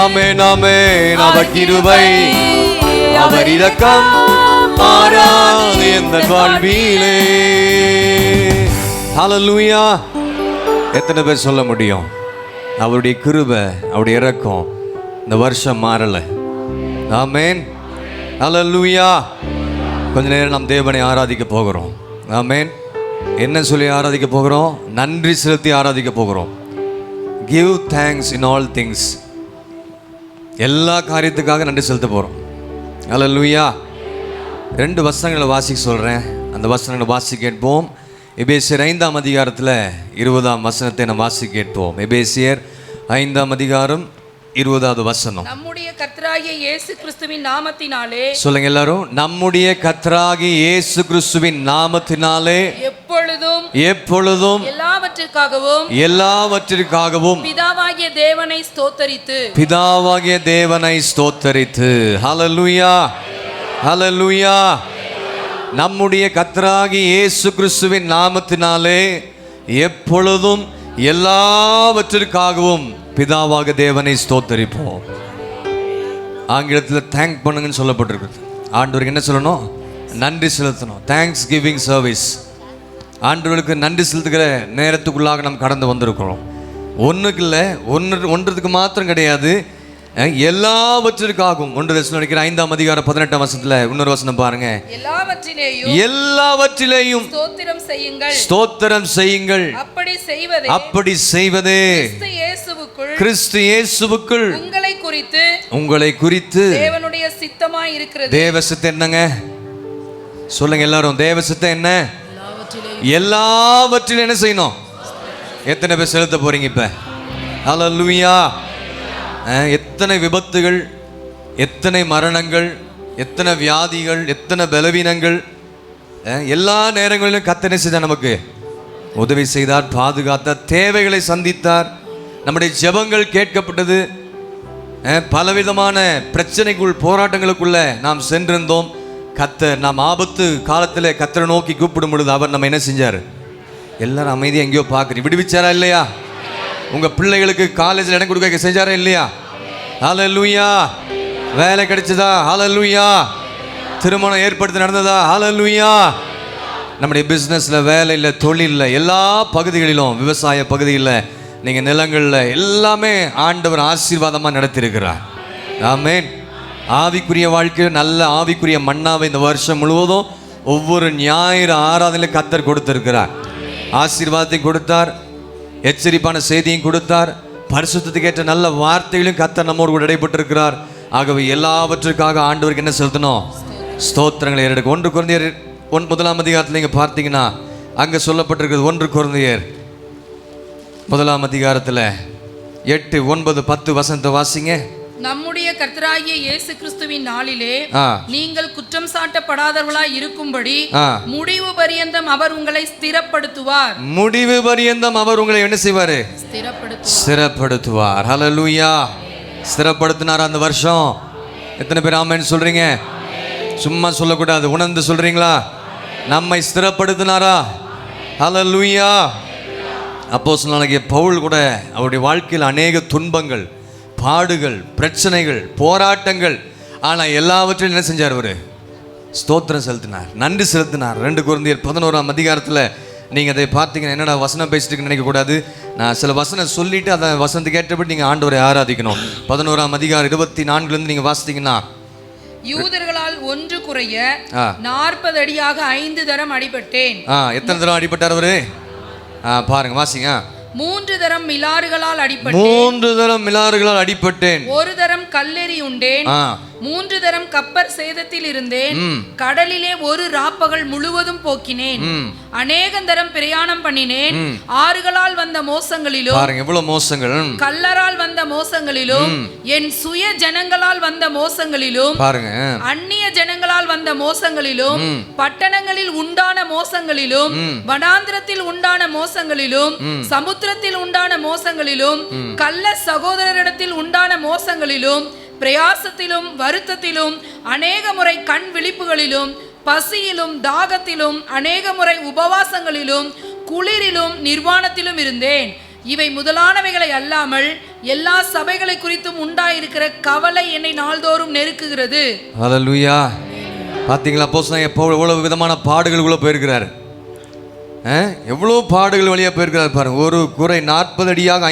ஆமென் ஆமென். அவர் கிருபை அவர் இரக்கம் மாறாது எந்த வாழ்விலே. ஹல்லேலூயா. எத்தனை பேர் சொல்ல முடியும் அவருடைய கிருபை அவருடைய இரக்கம் இந்த வருஷம் மாறல? ஆமென் ஹல்லேலூயா. கொஞ்ச நேரம் நாம் தேவனை ஆராதிக்க போகிறோம். ஆமென். என்ன சொல்லி ஆராதிக்க போகிறோம்? நன்றி செலுத்தி ஆராதிக்க போகிறோம். Give thanks in all things. எல்லா காரியத்துக்காக நன்றி செலுத்த போகிறோம். ஹல்லேலூயா. 2 வசனங்களை வாசிக்க சொல்கிறேன், அந்த வசனங்களை வாசி கேட்போம். எபேசியர் 5ஆம் அதிகாரத்தில் 20ஆம் வசனத்தை நாம் வாசி கேட்போம். எபேசியர் 5ஆம் அதிகாரம் 20வது வசனம். நம்முடைய கர்த்தராகிய இயேசு கிறிஸ்துவின் நாமத்தினாலே, சொல்லுங்க எல்லாரும், நம்முடைய கர்த்தராகிய இயேசு கிறிஸ்துவின் நாமத்தினாலே எப்பொழுதும் எப்பொழுதும் எல்லாவற்றிற்காகவும் பிதாவாகிய தேவனை ஸ்தோத்தரித்து. ஹல்லேலூயா ஹல்லேலூயா. நம்முடைய கர்த்தராகிய இயேசு கிறிஸ்துவின் நாமத்தினாலே எப்பொழுதும் எல்லாவற்றிற்காகவும் பிதாவாக தேவனை ஸ்தோத்தரிப்போம். ஆங்கிலத்தில் தேங்க் பண்ணுங்கன்னு சொல்லப்பட்டிருக்கு. ஆண்டவருக்கு என்ன சொல்லணும்? நன்றி செலுத்தணும். Thanks giving service. ஆண்டவருக்கு நன்றி செலுத்துகிற நேரத்துக்குள்ளாக நாம் கடந்து வந்திருக்கிறோம். ஒன்றுக்கு இல்லை, ஒன்றதுக்கு மாத்திரம் கிடையாது, எல்லாவற்றிற்காகவும். 1 தெசலோனிக்கர் 5ஆம் அதிகாரம் 18ஆம் வசனத்துல இன்னொரு வசனம் பாருங்க. எல்லாவற்றிலேயும் ஸ்தோத்திரம் செய்யுங்கள். அப்படி செய்வதே கிறிஸ்து இயேசுவுக்குள் உங்களை குறித்து தேவனுடைய சித்தமாய் இருக்கிறது. தேவ சித்தம் என்னங்க? சொல்லுங்க எல்லாரும், தேவ சித்தம் என்ன? எல்லாவற்றிலும் என்ன செய்யணும்? எத்தனை பேர் செலுத்த போறீங்க இப்ப? ஹல்லேலூயா. எத்தனை விபத்துகள், எத்தனை மரணங்கள், எத்தனை வியாதிகள், எத்தனை பலவீனங்கள், எல்லா நேரங்களிலும் கர்த்தர் என்ன செய்தார்? நமக்கு உதவி செய்தார், பாதுகாத்தார், தேவைகளை சந்தித்தார். நம்முடைய ஜெபங்கள் கேட்கப்பட்டது. பலவிதமான பிரச்சனைக்குள், போராட்டங்களுக்குள்ள நாம் சென்றிருந்தோம். கத்தர் நாம் ஆபத்து காலத்தில் கத்தரை நோக்கி கூப்பிடும் பொழுது அவர் நம்ம என்ன செஞ்சார்? எல்லாரும் அமைதியாக எங்கேயோ பார்க்குறீங்க, விடுவிச்சாரா இல்லையா? உங்கள் பிள்ளைகளுக்கு காலேஜில் இடம் கொடுக்க செஞ்சாரா இல்லையா? ஹல்லேலூயா. வேலை கிடைச்சதா? ஹல்லேலூயா. திருமணம் ஏற்படுத்தி நடந்ததா? ஹல்லேலூயா. நம்முடைய பிஸ்னஸில், வேலையில், தொழிலில், எல்லா பகுதிகளிலும், விவசாய பகுதியில், நீங்கள் நிலங்களில் எல்லாமே ஆண்டவர் ஆசீர்வாதமாக நடத்தியிருக்கிறார். ஆமென். ஆவிக்குரிய வாழ்க்கையில் நல்ல ஆவிக்குரிய மன்னாவை இந்த வருஷம் முழுவதும் ஒவ்வொரு ஞாயிறு ஆராதனையில் கத்தர் கொடுத்திருக்கிறார். ஆசீர்வாதத்தையும் கொடுத்தார், எச்சரிப்பான செய்தியும் கொடுத்தார், பரிசுத்தத்துக்கு ஏற்ற நல்ல வார்த்தைகளையும் கத்தர் நம்மோடு கூட இடைப்பட்டிருக்கிறார். ஆகவே எல்லாவற்றுக்காக ஆண்டவருக்கு என்ன செலுத்தணும்? ஸ்தோத்திரங்களை ஏறெடுக்க. 1 கொரிந்தியர் 1 அதிகாரத்தில் நீங்கள் பார்த்தீங்கன்னா அங்கே சொல்லப்பட்டிருக்கிறது. 1 கொரிந்தியர் 1 அதிகாரத்தில் 8, 9, 10 வசனத்தை வாசிங்க. நம்முடைய கர்த்தராகிய இயேசு கிறிஸ்துவின் நாளிலே நீங்கள் குற்றம் சாட்டப்படாதவர்களாய் இருக்கும்படி முடிவு பரியந்தம் அவர் உங்களை ஸ்திரப்படுத்துவார். முடிவு பரியந்தம் அவர் உங்களை என்ன செய்வார்? ஸ்திரப்படுத்துவார். ஹல்லேலூயா. ஸ்திரப்படுத்தினார் அந்த வருஷம். எத்தனை பேர் ஆமென் சொல்றீங்க? சும்மா சொல்லக்கூடாது, உணர்ந்து சொல்றீங்களா? நம்மை ஸ்திரப்படுத்தினாரா? ஹல்லேலூயா. அப்போஸ்தலனாகிய பவுல் கூட அவருடைய வாழ்க்கையில் அநேக துன்பங்கள், பாடுகள், பிரச்சனைகள், போராட்டங்கள், ஆனால் எல்லாவற்றையும் என்ன செஞ்சார்? அவர் ஸ்தோத்திரம் செலுத்தினார், நன்றி செலுத்தினார். 2 கொரிந்தியர் 11 அதிகாரத்தில் நீங்கள் அதை பார்த்தீங்கன்னா, என்னடா வசனம் பேசிட்டு நினைக்கக்கூடாது, நான் சில வசனம் சொல்லிவிட்டு அதை வசனத்துக்கு ஏற்றபடி நீங்கள் ஆண்டவரை ஆராதிக்கணும். 11 அதிகாரம் 24 நீங்கள் வாசித்தீங்கன்னா, யூதர்களால் ஒன்று குறைய 40 அடியாக 5 தரம் அடிபட்டேன். எத்தனை தரம் அடிபட்டார் அவரு? பாருங்க, வாசிங்க. 3 தரம் மிலாறுகளால் அடிபட்டேன். 3 தரம் மிலாறுகளால் அடிபட்டேன். 1 தரம் கல்லெறி உண்டேன். 3 தரம் கப்பர் சேதத்தில் இருந்தேன். கடலிலே ஒரு ராப்பகல் முழுவதும் போக்கினேன். அநேகந்தரம் பிரயாணம் பண்ணினேன். ஆறுகளால் வந்த மோசங்களிலும், பாருங்க எவ்வளவு மோசங்கள், கல்லரால் வந்த மோசங்களிலும், என் சுய ஜனங்களால் வந்த மோசங்களிலும், பாருங்க அந்நிய ஜனங்களால் வந்த மோசங்களிலும், பட்டணங்களில் உண்டான மோசங்களிலும், வனாந்திரத்தில் உண்டான மோசங்களிலும், சமுத்திரத்தில் உண்டான மோசங்களிலும், கள்ள சகோதரரிடத்தில் உண்டான மோசங்களிலும், பிரயாசத்திலும் வருத்தத்திலும், அநேக முறை கண் விழிப்புகளிலும், பசியிலும் தாகத்திலும், அநேக முறை உபவாசங்களிலும், குளிரிலும் நிர்வாணத்திலும் இருந்தேன். இவை முதலானவைகளை அல்லாமல் எல்லா சபைகளை குறித்தும் உண்டாயிருக்கிற கவலை என்னை நாள்தோறும் நெருக்குகிறது. ஹல்லேலூயா. பார்த்தீங்களா? அப்போஸ்தலன் பவுல் எவ்வளவு விதமான பாடுகளுக்குள்ள போயிருக்கிறார். எவ்வளோ பாடுகள் வழியாக போயிருக்கிறார் பாருங்க. ஒரு குறை 40 அடியாக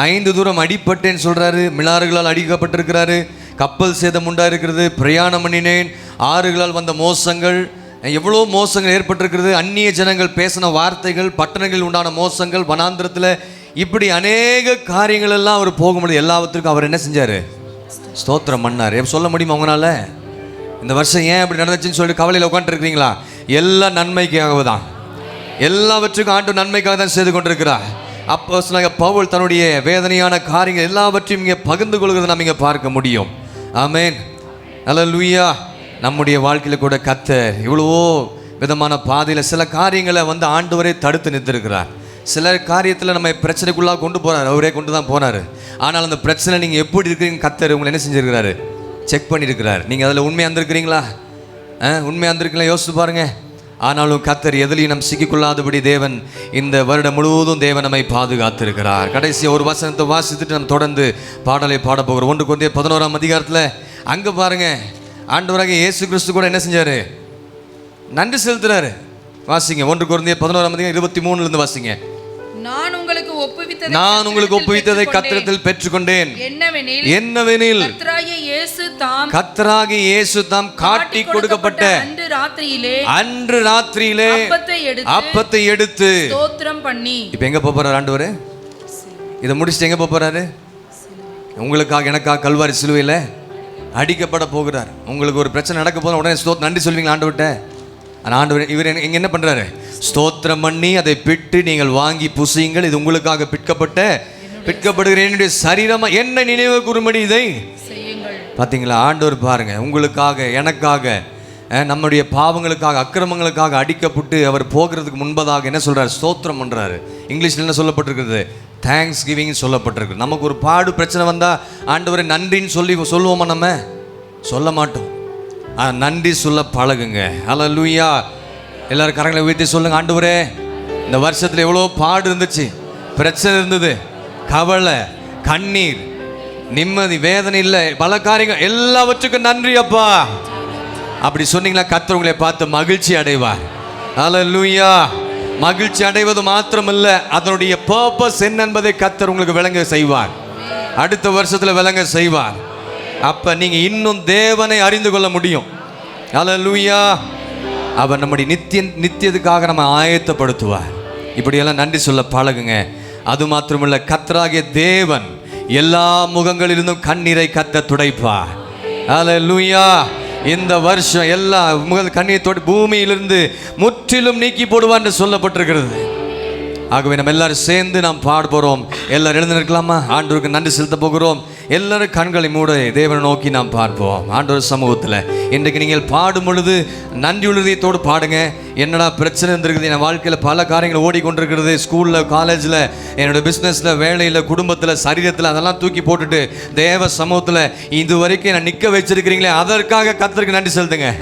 5 தூரம் அடிப்பட்டேன்னு சொல்கிறாரு. மிலாறுகளால் அடிக்கப்பட்டிருக்கிறாரு. கப்பல் சேதம் உண்டாயிருக்கிறது. பிரயாணம் பண்ணினேன். ஆறுகளால் வந்த மோசங்கள், எவ்வளோ மோசங்கள் ஏற்பட்டிருக்கிறது. அந்நிய ஜனங்கள் பேசின வார்த்தைகள், பட்டணங்களில் உண்டான மோசங்கள், வனாந்திரத்தில், இப்படி அநேக காரியங்கள் எல்லாம் அவர் போகும்போது எல்லாவற்றுக்கும் அவர் என்ன செஞ்சார்? ஸ்தோத்திரம் பண்ணார். சொல்ல முடியுமா உங்களால்? இந்த வருஷம் ஏன் அப்படி நடந்துச்சுன்னு சொல்லிட்டு கவலையில் உட்காந்துருக்கிறீங்களா? எல்லாம் நன்மைக்காக தான், எல்லாவற்றுக்கும் ஆண்டு நன்மைக்காக தான் செய்து கொண்டிருக்கிறார். அப்போஸ்தலனாகிய பவுல் தன்னுடைய வேதனையான காரியங்கள் எல்லாவற்றையும் இங்கே பகிர்ந்து கொள்கிறத நம்ம இங்கே பார்க்க முடியும். ஆமென். ஹல்லேலூயா. நம்முடைய வாழ்க்கையில் கூட கர்த்தர் இவ்வளவோ விதமான பாதையில் சில காரியங்களை ஆண்டவரே தடுத்து நிறுத்திருக்கிறார். சில காரியத்தில் நம்ம பிரச்சனைக்குள்ளாக கொண்டு போகிறார், அவரே கொண்டு தான் போனார். ஆனால் அந்த பிரச்சனை நீங்கள் எப்படி இருக்கிறீங்க கர்த்தர் உங்களை என்ன செஞ்சுருக்கிறாரு? செக் பண்ணியிருக்கிறார். நீங்கள் அதில் உண்மையாக இருந்திருக்கிறீங்களா? உண்மையாக இருந்திருக்கீங்களா? யோசித்து பாருங்கள். ஆனாலும் கர்த்தர் எதிலையும் நம் சிக்கிக்கொள்ளாதபடி தேவன் இந்த வருடம் முழுவதும் தேவன் நம்மை பாதுகாத்திருக்கிறார். கடைசி ஒரு வசனத்தை வாசித்துட்டு நம்ம தொடர்ந்து பாடலை பாட போகிறோம். 1 கொரிந்தியர் 11 அதிகாரத்தில் அங்கே பாருங்க, ஆண்டவராகிய இயேசு கிறிஸ்து கூட என்ன செஞ்சாரு? நன்றி செலுத்துறாரு. வாசிங்க 1 கொரிந்தியர் 11 அதிகாரம் 23 வாசிங்க. நான் உங்களுக்கு ஒப்புவித்ததை கர்த்தரிடத்தில் பெற்றுக்கொண்டேன். என்னவெனில் கர்த்தராகிய இயேசு தாம் காட்டி கொடுக்கப்பட்ட அன்று ராத்திரியிலே அப்பத்தை எடுத்து ஸ்தோத்திரம் பண்ணி. இப்போ எங்க போறாரு ஆண்டவர்? இதை முடிச்சுட்டு எங்க போறாரு? உங்களுக்காக எனக்காக கல்வாரி சிலுவையில் அடிக்கப்பட போகிறார். உங்களுக்கு ஒரு பிரச்சனை நடக்க போதும் உடனே நன்றி சொல்வீங்களா ஆண்டவர்கிட்ட? ஆனால் ஆண்டவர் இவர் இங்கே என்ன பண்ணுறாரு? ஸ்தோத்திரம் பண்ணி அதை பிட்டு நீங்கள் வாங்கி புசியுங்கள், இது உங்களுக்காக பிற்கப்படுகிற என்னுடைய சரீரம், என்ன நினைவு கூறும்படி இதை செய்யுங்கள். பார்த்தீங்களா? ஆண்டவர் பாருங்க, உங்களுக்காக எனக்காக நம்முடைய பாவங்களுக்காக அக்கிரமங்களுக்காக அடிக்கப்பட்டு அவர் போகிறதுக்கு முன்பதாக என்ன சொல்கிறார்? ஸ்தோத்திரம் பண்ணுறாரு. இங்கிலீஷில் என்ன சொல்லப்பட்டிருக்கிறது? தேங்க்ஸ் கிவிங் சொல்லப்பட்டிருக்கு. நமக்கு ஒரு பாடு பிரச்சனை வந்தால் ஆண்டவரை நன்றின்னு சொல்லுவோமா? நம்ம சொல்ல மாட்டோம். நன்றி சொல்ல பழகுங்க. அல்லேலூயா. எல்லாரும் கரங்களை உயர்த்தி சொல்லுங்க, ஆண்டவரே இந்த வருஷத்தில் எவ்வளோ பாடு இருந்துச்சு, பிரச்சனை இருந்தது, கவலை, கண்ணீர், நிம்மதி, வேதனை இல்லை, பல காரியங்கள், எல்லாவற்றுக்கும் நன்றி அப்பா. அப்படி சொன்னீங்களா கர்த்தர் உங்களை பார்த்து மகிழ்ச்சி அடைவார். அல்லேலூயா. மகிழ்ச்சி அடைவது மாத்திரமல்ல, அதனுடைய பர்பஸ் என்ன என்பதை கர்த்தர் உங்களுக்கு விளங்க செய்வார். அடுத்த வருஷத்தில் விளங்க செய்வார். அப்போ நீங்கள் இன்னும் தேவனை அறிந்து கொள்ள முடியும். அல்லேலூயா. அவர் நம்முடைய நித்தியத்துக்காக நம்ம ஆயத்தப்படுத்துவார். இப்படியெல்லாம் நன்றி சொல்ல பழகுங்க. அது மாத்திரமல்ல, கர்த்தராகிய தேவன் எல்லா முகங்களிலிருந்தும் கண்ணீரை கர்த்தர் துடைப்பார். அல்லேலூயா. இந்த வருஷம் எல்லா கண்ணீர் பூமியிலிருந்து முற்றிலும் நீக்கி போடுவார் என்று சொல்லப்பட்டிருக்கிறது. ஆகவே நம்ம எல்லாரும் சேர்ந்து நாம் பாட போகிறோம். எல்லாரும் எழுந்து நிற்கலாமா? ஆண்டவருக்கு நன்றி செலுத்த போகிறோம். எல்லாரும் கண்களை மூட தேவனை நோக்கி நாம் பார்ப்போம். ஆண்டவர் சமூகத்தில் இன்றைக்கு நீங்கள் பாடும் பொழுது நன்றி உள்ளதயத்தோடு பாடுங்க. என்னடா பிரச்சனை இருந்திருக்குது, என் வாழ்க்கையில் பல காரியங்கள் ஓடிக்கொண்டிருக்கிறது, ஸ்கூலில், காலேஜில், என்னோடய பிஸ்னஸில், வேலையில், குடும்பத்தில், சரீரத்தில், அதெல்லாம் தூக்கி போட்டுட்டு தேவ சமூகத்தில் இது வரைக்கும் நான் நிற்க வச்சிருக்கிறீங்களே, அதற்காக கர்த்தருக்கு நன்றி செலுத்துங்க.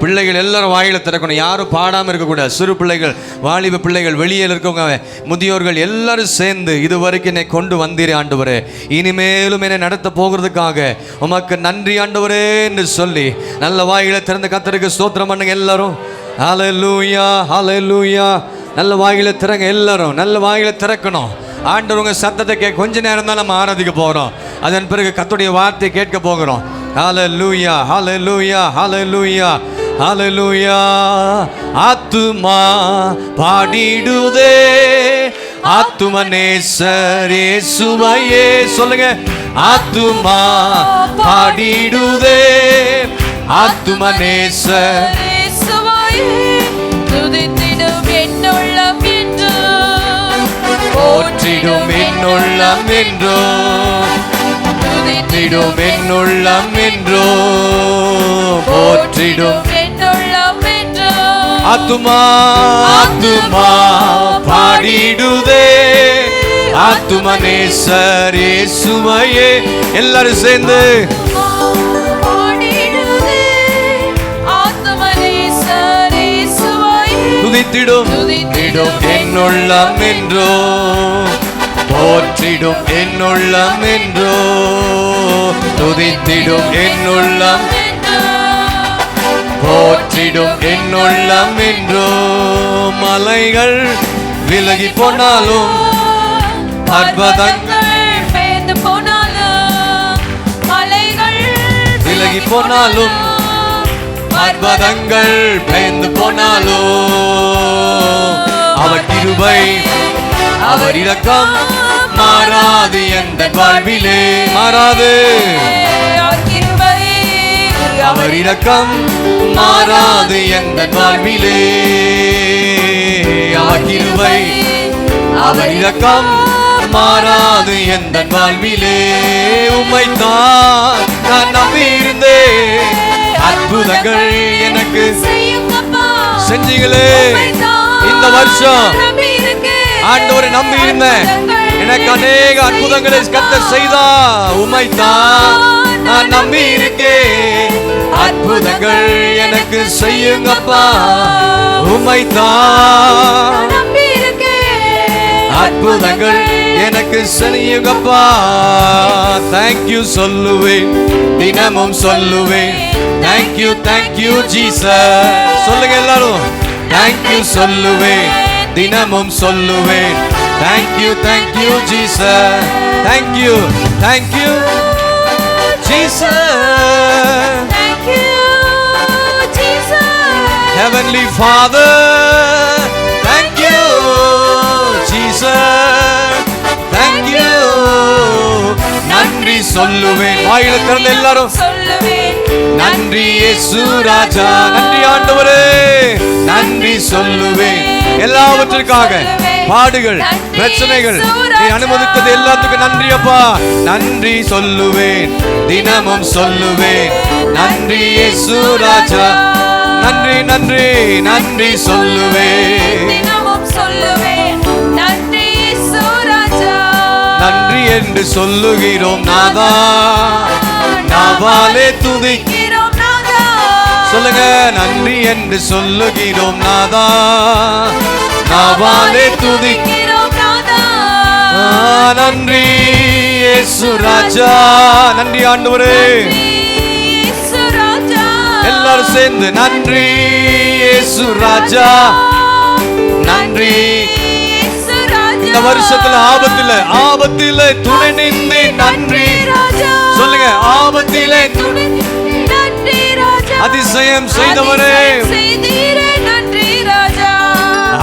பிள்ளைகள் எல்லாரும் வாயில திறக்கணும். யாரும் பாடாமல் இருக்கக்கூடாது. சிறு பிள்ளைகள், வாலிப பிள்ளைகள், வெளியில் இருக்கவங்க, முதியோர்கள் எல்லாரும் சேர்ந்து இது வரைக்கும் என்னை கொண்டு வந்தீரே ஆண்டவரே, இனிமேலும் என்னை நடத்த போகிறதுக்காக உமக்கு நன்றி ஆண்டவரே என்று சொல்லி நல்ல வாயில திறந்த கர்த்தருக்கு ஸ்தோத்திரம் பண்ணுங்க எல்லாரும். ஹல்லேலூயா, ஹல்லேலூயா. நல்ல வாயில திறங்க எல்லாரும். நல்ல வாயில திறக்கணும். ஆண்டவர் உங்க சத்தத்தை கொஞ்ச நேரம் தான் நம்ம ஆராதிக்க போகிறோம். அதன் பிறகு கர்த்தருடைய வார்த்தை கேட்க போகிறோம். ஹல்லேலூயா, ஹல்லேலூயா, ஹல்லேலூயா, ஹல்லேலூயா. ஆத்துமா பாடிடுதே ஆத்தும நேசர் இயேசுவையே. சொல்லுங்க, ஆத்துமா பாடிடுதே ஆத்தும நேசர் இயேசுவையே. துதித்திடும் என்னுள்ளம் என்று போற்றிடும் என்னுள்ளம் என்றோ, துதித்திடும் என்னுள்ளம் என்றோ, போற்றிடும் என்னுள்ளம் என்றோ. ஆத்துமா ஆத்துமா பாடிடுதே ஆத்தும நேசர் இயேசுவையே. எல்லாரும் சேர்ந்து துதித்திடும் துதித்திடும் என்னுள்ளம் என்றோ, போற்றிடும் என்னுள்ளம் என்றோ, துதித்திடும் என்னுள்ளம், போற்றிடும் என்னுள்ளம் என்றோ. மலைகள் விலகி போனாலும், பர்வதங்கள் பெயர்ந்து போனாலும், மலைகள் விலகி போனாலும், பர்வதங்கள் பெயர்ந்து போனாலும், அவர் கிருபை அவர் இரக்கம் மாறாது எந்த வாழ்விலே. மாறாது அவர் இரக்கம் மாறாது எந்த வாழ்விலே. அவர் கிருபை அவர் இரக்கம் மாறாது எந்த வாழ்விலே. உம்மைத்தான் நான் நம்பியிருந்தேன், அற்புதங்கள் எனக்கு செஞ்சீங்களே. இந்த வருஷம் ஆண்டவரை நம்பி இருந்தேன், எனக்கு அநேக அற்புதங்களை கர்த்தர் செய்தா. உம்மைத்தான் நான் நம்பி இருக்கேன், அற்புதங்கள் எனக்கு செய்யுங்கப்பா. உம்மைத்தான் அற்புதங்கள் எனக்கு செய்யுங்கப்பா. தேங்க்யூ சொல்லுவேன், தினமும் சொல்லுவேன். Thank you thank you Jesus. சொல்லுங்க எல்லாரும், தேங்க்யூ சொல்லுவேன், தினமும் சொல்லுவேன். Thank you thank you Jesus. Thank you thank you Jesus. Heavenly Father, thank you Jesus, thank you. நன்றி சொல்லுவேன். வாயில திறந்த எல்லாரும் நன்றி இயேசு ராஜா, நன்றி ஆண்டவரே, நன்றி சொல்லுவேன். எல்லாவற்றிற்காக, பாடுகள், பிரச்சனைகள் நீ அனுமதித்தது எல்லாத்துக்கும் நன்றி அப்பா. நன்றி சொல்லுவேன், தினமும் சொல்லுவேன். நன்றி இயேசு ராஜா, நன்றி நன்றி நன்றி சொல்லுவேன். நன்றி என்று சொல்லுகிறோம் நாதா, நாவாலே துதிக்கிறோம் நாதா. சொல்லுங்க, நன்றி என்று சொல்லுகிறோம் நாதா, நாவாலே துதிக்கிறோம் நாதா. நன்றி இயேசு ராஜா, நன்றி ஆண்டவரே. எல்லாரும் சேர்ந்து நன்றி இயேசு ராஜா, நன்றி. இந்த வருஷத்துல ஆபத்தில துணை நின்று நன்றி சொல்லுங்க. ஆபத்திலே அதிசயம் செய்தவரே,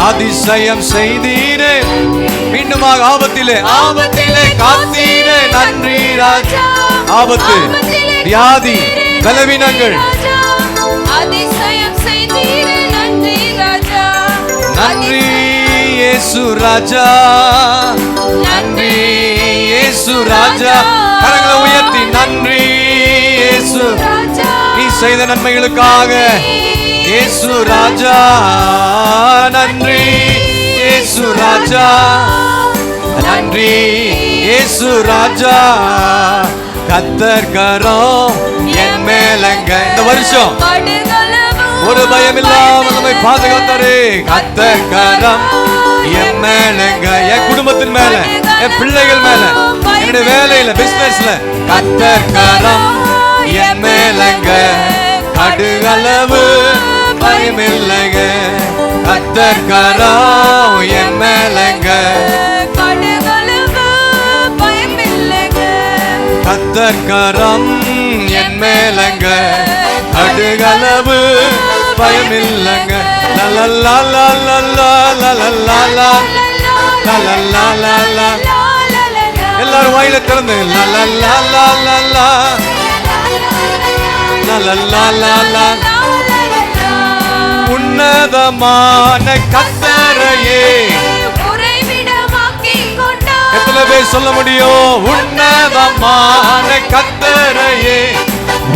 அதிசயம் செய்தீரே. மீண்டுமாக ஆபத்திலே காத்தீரே, நன்றி ராஜா. ஆபத்து, வியாதி, பலவீனங்கள், நன்றி இயேசு ராஜா, நன்றி இயேசு ராஜா. கரங்களை உயர்த்தி நன்றி இயேசு, நீ செய்த நன்மைகளுக்காக இயேசு ராஜா. நன்றி இயேசு ராஜா, நன்றி இயேசு ராஜா. கர்த்தர் கரம் என் மேலங்க. இந்த வருஷம் ஒரு பயம் இல்லாமல் நம்மை பாதுகாத்தாரு. கர்த்தர் கரம் என் மேலங்க, என் குடும்பத்தின் மேல, என் பிள்ளைகள் மேல, என்னுடைய வேலையில, பிசினஸ்ல. கர்த்தர் கரம் என் மேலங்க, கடுகளவு பயம் இல்லைங்க. கர்த்தர் கரம் என் மேலங்க, கர்த்தர் கரம் என் மேலங்க, கடுகளவு பயம் இல்லைங்க. எல்லாரும் வாயில திறந்து உன்னதமான கர்த்தரையே. எத்தனை பேர் சொல்ல முடியும்? உன்னதமான கர்த்தரையே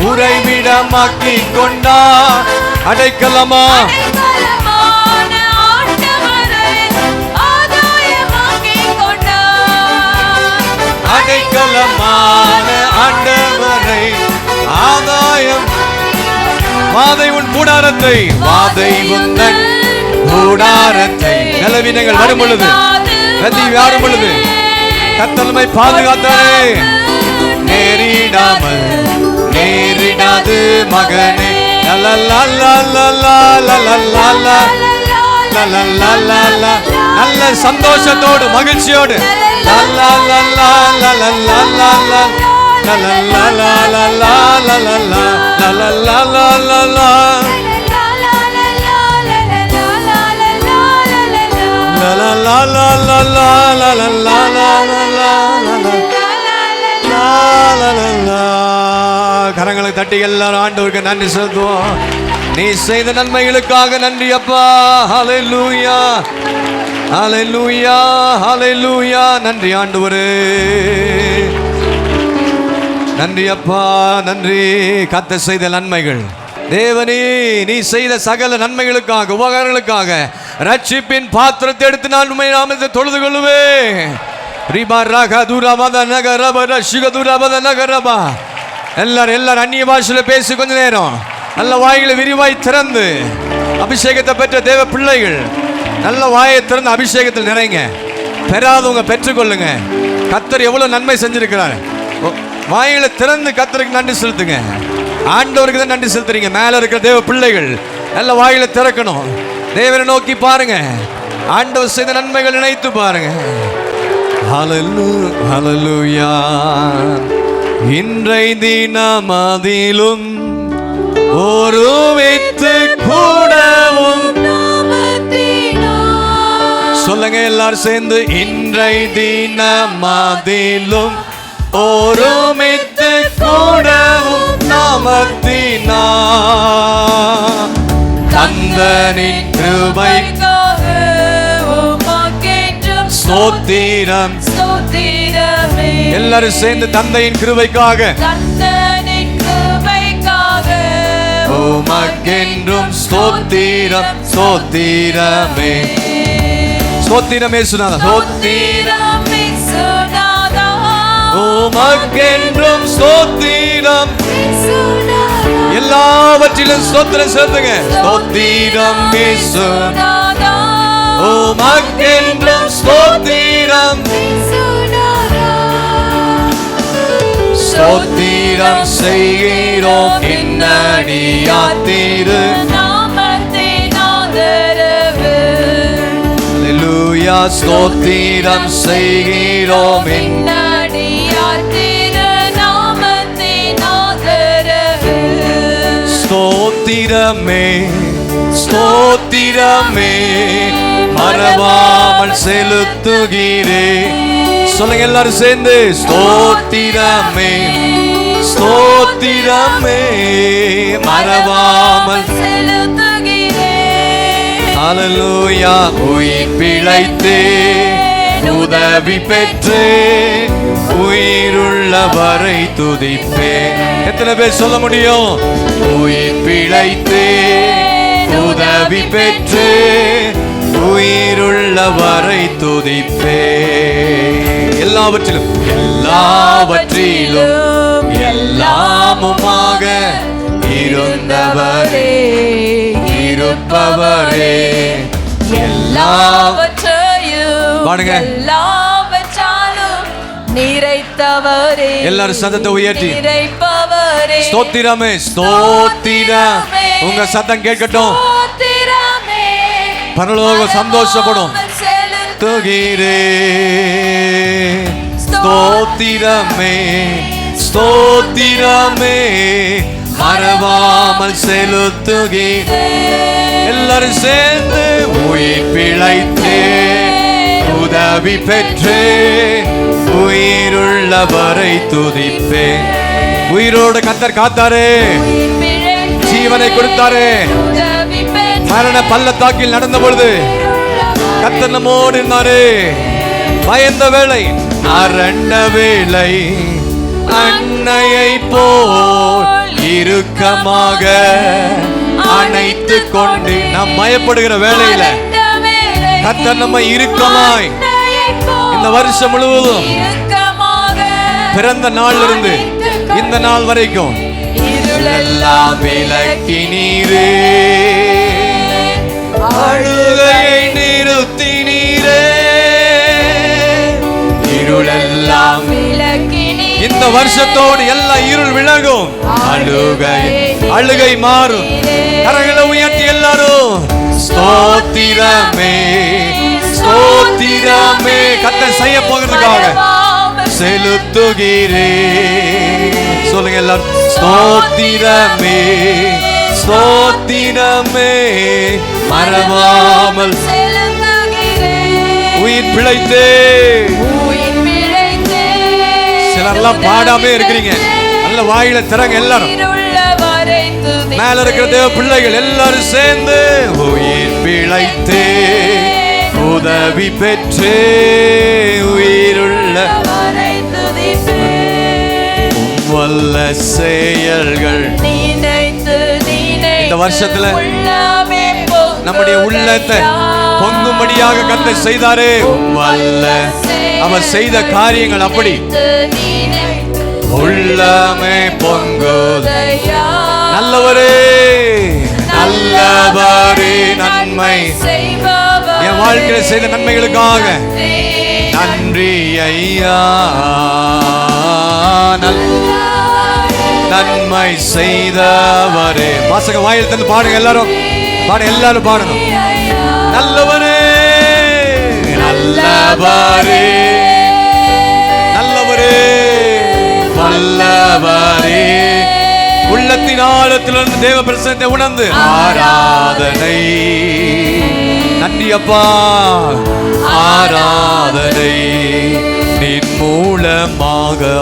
உறைவிடமாக்கி கொண்டா. அடைக்கலமா அடைக்கலமான ஆண்டவரை ஆதாயம். வாதை உன் கூடாரத்தை, வாதை உந்தன் கூடாரத்தை. நிலவினங்கள் வரும் பொழுது, நதி வாரும் பொழுது கர்த்தர் பாதுகாத்தாரே. நேரிடாமல் நேரிடாது மகனே. நல்ல சந்தோஷத்தோடு மகிழ்ச்சியோடு கரங்களை தட்டி எல்லாரும் ஆண்டவருக்கு நன்றி செலுத்துவோம். நீ செய்த நன்மைகளுக்காக நன்றி அப்பா. ஹல்லேலூயா, ஹல்லேலூயா, ஹல்லேலூயா. நன்றி ஆண்டவரே, நன்றி அப்பா, நன்றி. கர்த்தர் செய்த நன்மைகள், தேவனே நீ செய்த சகல நன்மைகளுக்காக, உபகாரங்களுக்காக ரட்சிப்பின் பாத்திரத்தை எடுத்து நான் உம்மை நாமத்தை தொழுது கொள்ளுவேன். எல்லாரும் அந்நிய பாஷையில பேசி கொஞ்ச நேரம் நல்ல வாய்களை விரிவாய் திறந்து, அபிஷேகத்தை பெற்ற தேவ பிள்ளைகள் நல்ல வாயை திறந்து அபிஷேகத்தில் நிறைங்க. பெறாதவங்க பெற்றுக்கொள்ளுங்க. கர்த்தர் எவ்வளவு நன்மை செஞ்சிருக்கிறார். வாய்களை திறந்து கர்த்தருக்கு நன்றி செலுத்துங்க. ஆண்டவருக்கு தான் நன்றி செலுத்துறீங்க. மேல இருக்கிற தேவ பிள்ளைகள் நல்ல வாயில திறக்கணும். தேவனை நோக்கி பாருங்க. ஆண்டவர் செய்த நன்மைகள் நினைத்து பாருங்க. ஹல்லேலூயா, ஹல்லேலூயா. இன்றை தினமதிலும் ஒருமித்து கூடவும் சொல்லுங்க எல்லாரும் சேர்ந்து. இன்றை தினமதிலும் ஒருமித்து கூடவும் நாமத்தினா தந்தனின் கிருபைக்காக உமக்கென்றும் ஸ்தோத்திரம். எல்லாரும் சேர்ந்து தந்தையின் கிருபைக்காக, தந்தனின் கிருபைக்காக உமக்கென்றும் ஸ்தோத்திரம். ஸ்தோத்திரமே, ஸ்தோத்திரமே சுனாதா, ஸ்தோத்திரமே சுனாதா. உமக்கென்றும் ஸ்தோத்திரம். எல்லாவற்றிலும் ஸ்தோத்திரம் சேர்த்துங்க. ஸ்தோத்திரம் இயேசுநாதா, உமக்கென்றும் ஸ்தோத்திரம். ஸ்தோத்திரம் செய்கிறோம் என்னடியார் திரு நாமத்தின் ஆதரவு. அல்லேலூயா. ஸ்தோத்திரம் செய்கிறோம் என்னடியார் திரு நாமத்தின் ஆதரவு. ஸ்தோத்திரமே ஸ்தோத்திரமே மறவாமல் செலுத்துகிறேன். சொல்லுங்க எல்லாரும் சேர்ந்து. ஸ்தோத்திரமே ஸ்தோத்திரமே மறவாமல் செலுத்துகிறேன். அல்லேலூயா. உயிர் பிழைத்தே உதவி பெற்றே உயிருள்ளவரை துதிப்பேன். எத்தனை பேர் சொல்ல முடியும்? உயிர் பிழைத்தே உதவி பெற்று உயிருள்ளவரை துதிப்பே. எல்லாவற்றிலும் எல்லாவற்றிலும் எல்லாமுமாக இருந்தவரே இருப்பவரே எல்லாவற்றையும் பாடுங்க. எல்லாவற்றாலும் நிறைத்தவரே. எல்லாரும் சத்தத்தை உயர்த்தி நிறைப்பவரே. ஸ்தோத்திரமே ஸ்தோத்திரம். உங்க சத்தம் கேட்கட்டும். பரலோக சந்தோஷப்படும். துகிறே ஸ்தோத்திரமே ஸ்தோத்திரமே மறவாமல் செலுத்துகிறேன். எல்லாரும் சேர்ந்து. உயிர் பிழைத்தே உதவி பெற்றே உயிருள்ளவரை துதிப்பேன். உயிரோடு கர்த்தர் காத்தாரே, ஜீவனை கொடுத்தாரே. மரண பள்ளத்தாக்கில் நடந்த பொழுது கர்த்தர் நம்மோடு இருந்தாரே. பயந்த வேளை அரண்ட வேளை அன்னையை போல் இறுக்கமாக அணைத்து கொண்டு நாம் பயப்படுகிற வேளையில கர்த்தர் நம்மை இறுக்கமாய் இந்த வருஷம் முழுவதும் பிறந்த நாள்ல இருந்து இந்த நாள் வரைக்கும் இருளெல்லாம் விலக்கினீரே, அழுகையை நிறுத்தினீரே. இருளெல்லாம் இந்த வருஷத்தோடு எல்லா இருள் விலகும். அழுகை மாறும். கரங்களை உயர்த்தி எல்லாரும் ஸ்தோத்திரமே ஸ்தோத்திரமே கர்த்தர் செய்ய போகிறதுக்காக செலுத்துகிறே. சொல்லுங்க எல்லாரும். ஸ்தோத்திரமே ஸ்தோத்திரமே மறவாமல் உயிர் பிழைத்தே. சிலர்லாம் பாடாமே இருக்கிறீங்க. நல்ல வாயில திறங்க எல்லாரும். மேல இருக்கிற தேவ பிள்ளைகள் எல்லாரும் சேர்ந்து. உயிர் பிழைத்தே உதவி பெற்றே உயிருள்ள வல்ல செயல்கள் இந்த வருஷத்துல நம்முடைய உள்ளத்தை பொங்கும்படியாக கர்த்தர் செய்தாரே. வல்ல அவர் செய்த காரியங்கள் அப்படி உள்ளமே பொங்குதையா. நல்லவரே நல்லவரே நன்மை என் வாழ்க்கையில செய்த நன்மைகளுக்காக நன்றி ஐயா. நன்மை செய்தவரே. வாசக வாயில் தந்து பாடுங்க எல்லாரும். பாடுங்க எல்லாரும் பாடணும். நல்லவரே நல்லவரே நல்லவரே வல்லவரே. உள்ளத்தின் ஆழத்திலிருந்து தேவ பிரசன்னத்தை உணர்ந்து ஆராதனை. நன்றி அப்பா. ஆராதனை நின் மூலமாகாததோ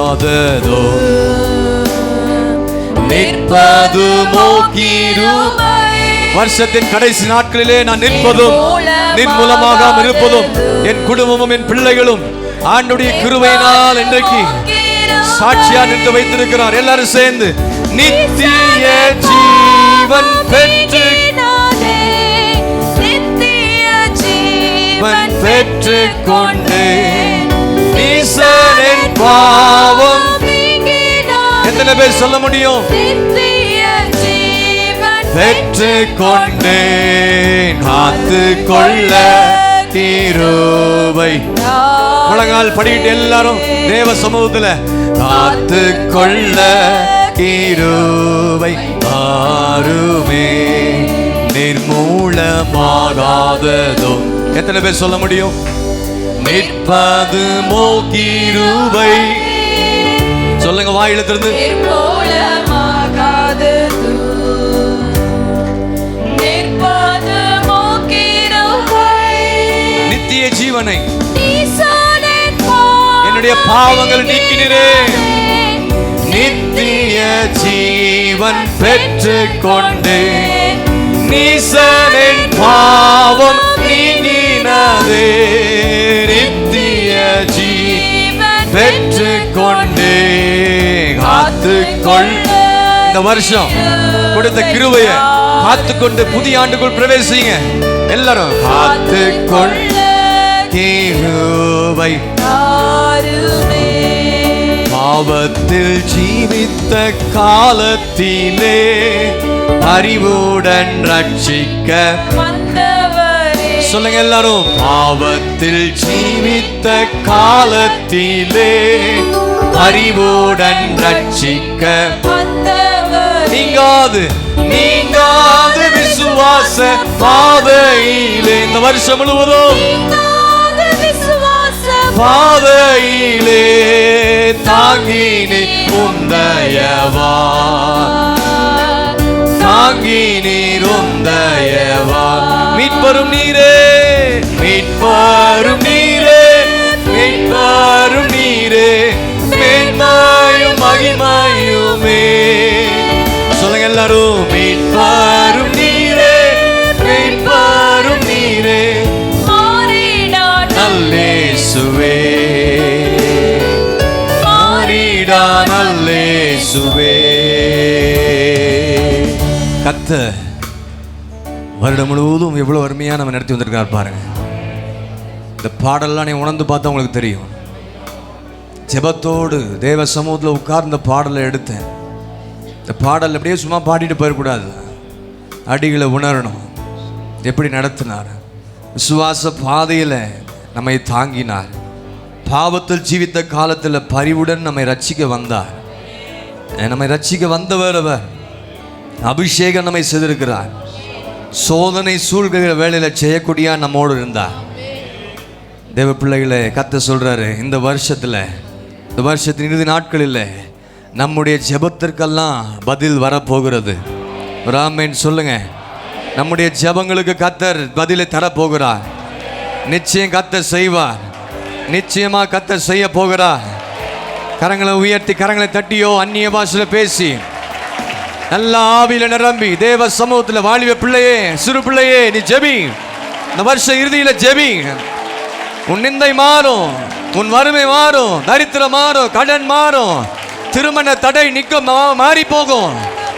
நிற்பதுமோ கிருபை. வருஷத்தின் கடைசி நாட்களிலே நான் நிற்பதும் நின் மூலமாக இருப்பதும் என் குடும்பமும் என் பிள்ளைகளும் ஆண்டுடைய கிருபையினால் இன்றைக்கு சாட்சியா நின்று வைத்திருக்கிறார். எல்லாரும் சேர்ந்து நித்திய ஜீவன் பெற்று பெற்று கொண்டு ஈசனின் பாவம். எத்தனை பேர் சொல்ல முடியும்? பெற்று கொண்டேன். காத்து கொள்ள கிருபை. முழங்கால் படிக்கிட்டு எல்லாரும் தேவ சமூகத்துல காத்து கொள்ள கிருபை ஆறுமே நிர்மூலமாகாததும். எத்தனை பேர் சொல்ல முடியும்? நிற்பது கிருபை. சொல்லுங்க வாயில திறந்து. நித்திய ஜீவனை என்னுடைய பாவங்கள் நீக்கினரே. நித்திய ஜீவன் பெற்று கொண்டே நீசனின் பாவம் நீங்கினதே. நித்திய ஜீவன் பெற்று கொண்டே காத்து கொள். இந்த வருஷம் கொடுத்த கிருபையை காத்துக்கொண்டு புதிய ஆண்டுக்குள் பிரவேசிங்க எல்லாரும். காத்து கொள் கிருபை. பாவத்தில் ஜீவித்த காலத்திலே அறிவுடன் ரட்சிக்க சொல்லுங்க எல்லாரும். பாவத்தில் ஜீவித்த காலத்திலே அறிவுடன் ரட்சிக்க நீங்காது விசுவாச பாதையிலே இந்த வருஷம் முழுவதும் பாதையிலே தாங்கினே உந்தயவா. தாங்கினீர் உந்தயவா. மீட்பரும் நீரே, மீட்பரும் நீரே, மீட்பரும் நீரே, மேன்மையும் மகிமையுமே. சொல்லுங்க எல்லாரும். மீட்பரும் நீரே, மீட்பரும் நீரே, நல்லேசுவே, மாறிடா நல்லேசுவே. கர்த்தர் வருடம் முழுவதும் எவ்வளவு அருமையா நம்ம நடத்தி வந்திருக்கார் பாருங்க. இந்த பாடல்லாம் நீ உணர்ந்து பார்த்தா உங்களுக்கு தெரியும். ஜெபத்தோடு தேவ சமூகத்தில் உட்கார்ந்த பாடலை எடுத்தேன். இந்த பாடல் அப்படியே சும்மா பாடிட்டு போயிடக்கூடாது. அடிகளை உணரணும். எப்படி நடத்தினார், விசுவாச பாதையில் நம்மை தாங்கினார். பாவத்தில் ஜீவித்த காலத்தில் பரிவுடன் நம்மை ரட்சிக்க வந்தார். நம்மை ரட்சிக்க வந்தவர் அவர். அபிஷேகம் நம்மை செய்திருக்கிறார். சோதனை சூழ்கிற வேளையில் செய்யக்கூடிய நம்மோடு இருந்தார். தேவ பிள்ளைகளை கர்த்தர் சொல்றாரு, இந்த வருஷத்தின் இறுதி நாட்களில் நம்முடைய ஜெபத்திற்கெல்லாம் பதில் வரப்போகிறது. ராமேன் சொல்லுங்க. நம்முடைய ஜெபங்களுக்கு கர்த்தர் பதிலை தரப்போகிறார். நிச்சயம் கர்த்தர் செய்வார். நிச்சயமா கர்த்தர் செய்ய போகிறார். கரங்களை உயர்த்தி கரங்களை தட்டியோ அந்நிய பாஷையில பேசி நல்ல ஆவியில நிரம்பி தேவ சமூகத்தில் வாலிப பிள்ளையே, சிறு பிள்ளையே, நீ ஜெபி. இந்த வருஷ இறுதியில ஜெபி. உன் நிந்தை மாறும், உன் வறுமை மாறும், தரித்திரம் மாறும், கடன் மாறும், திருமண தடை மாறி போகும்.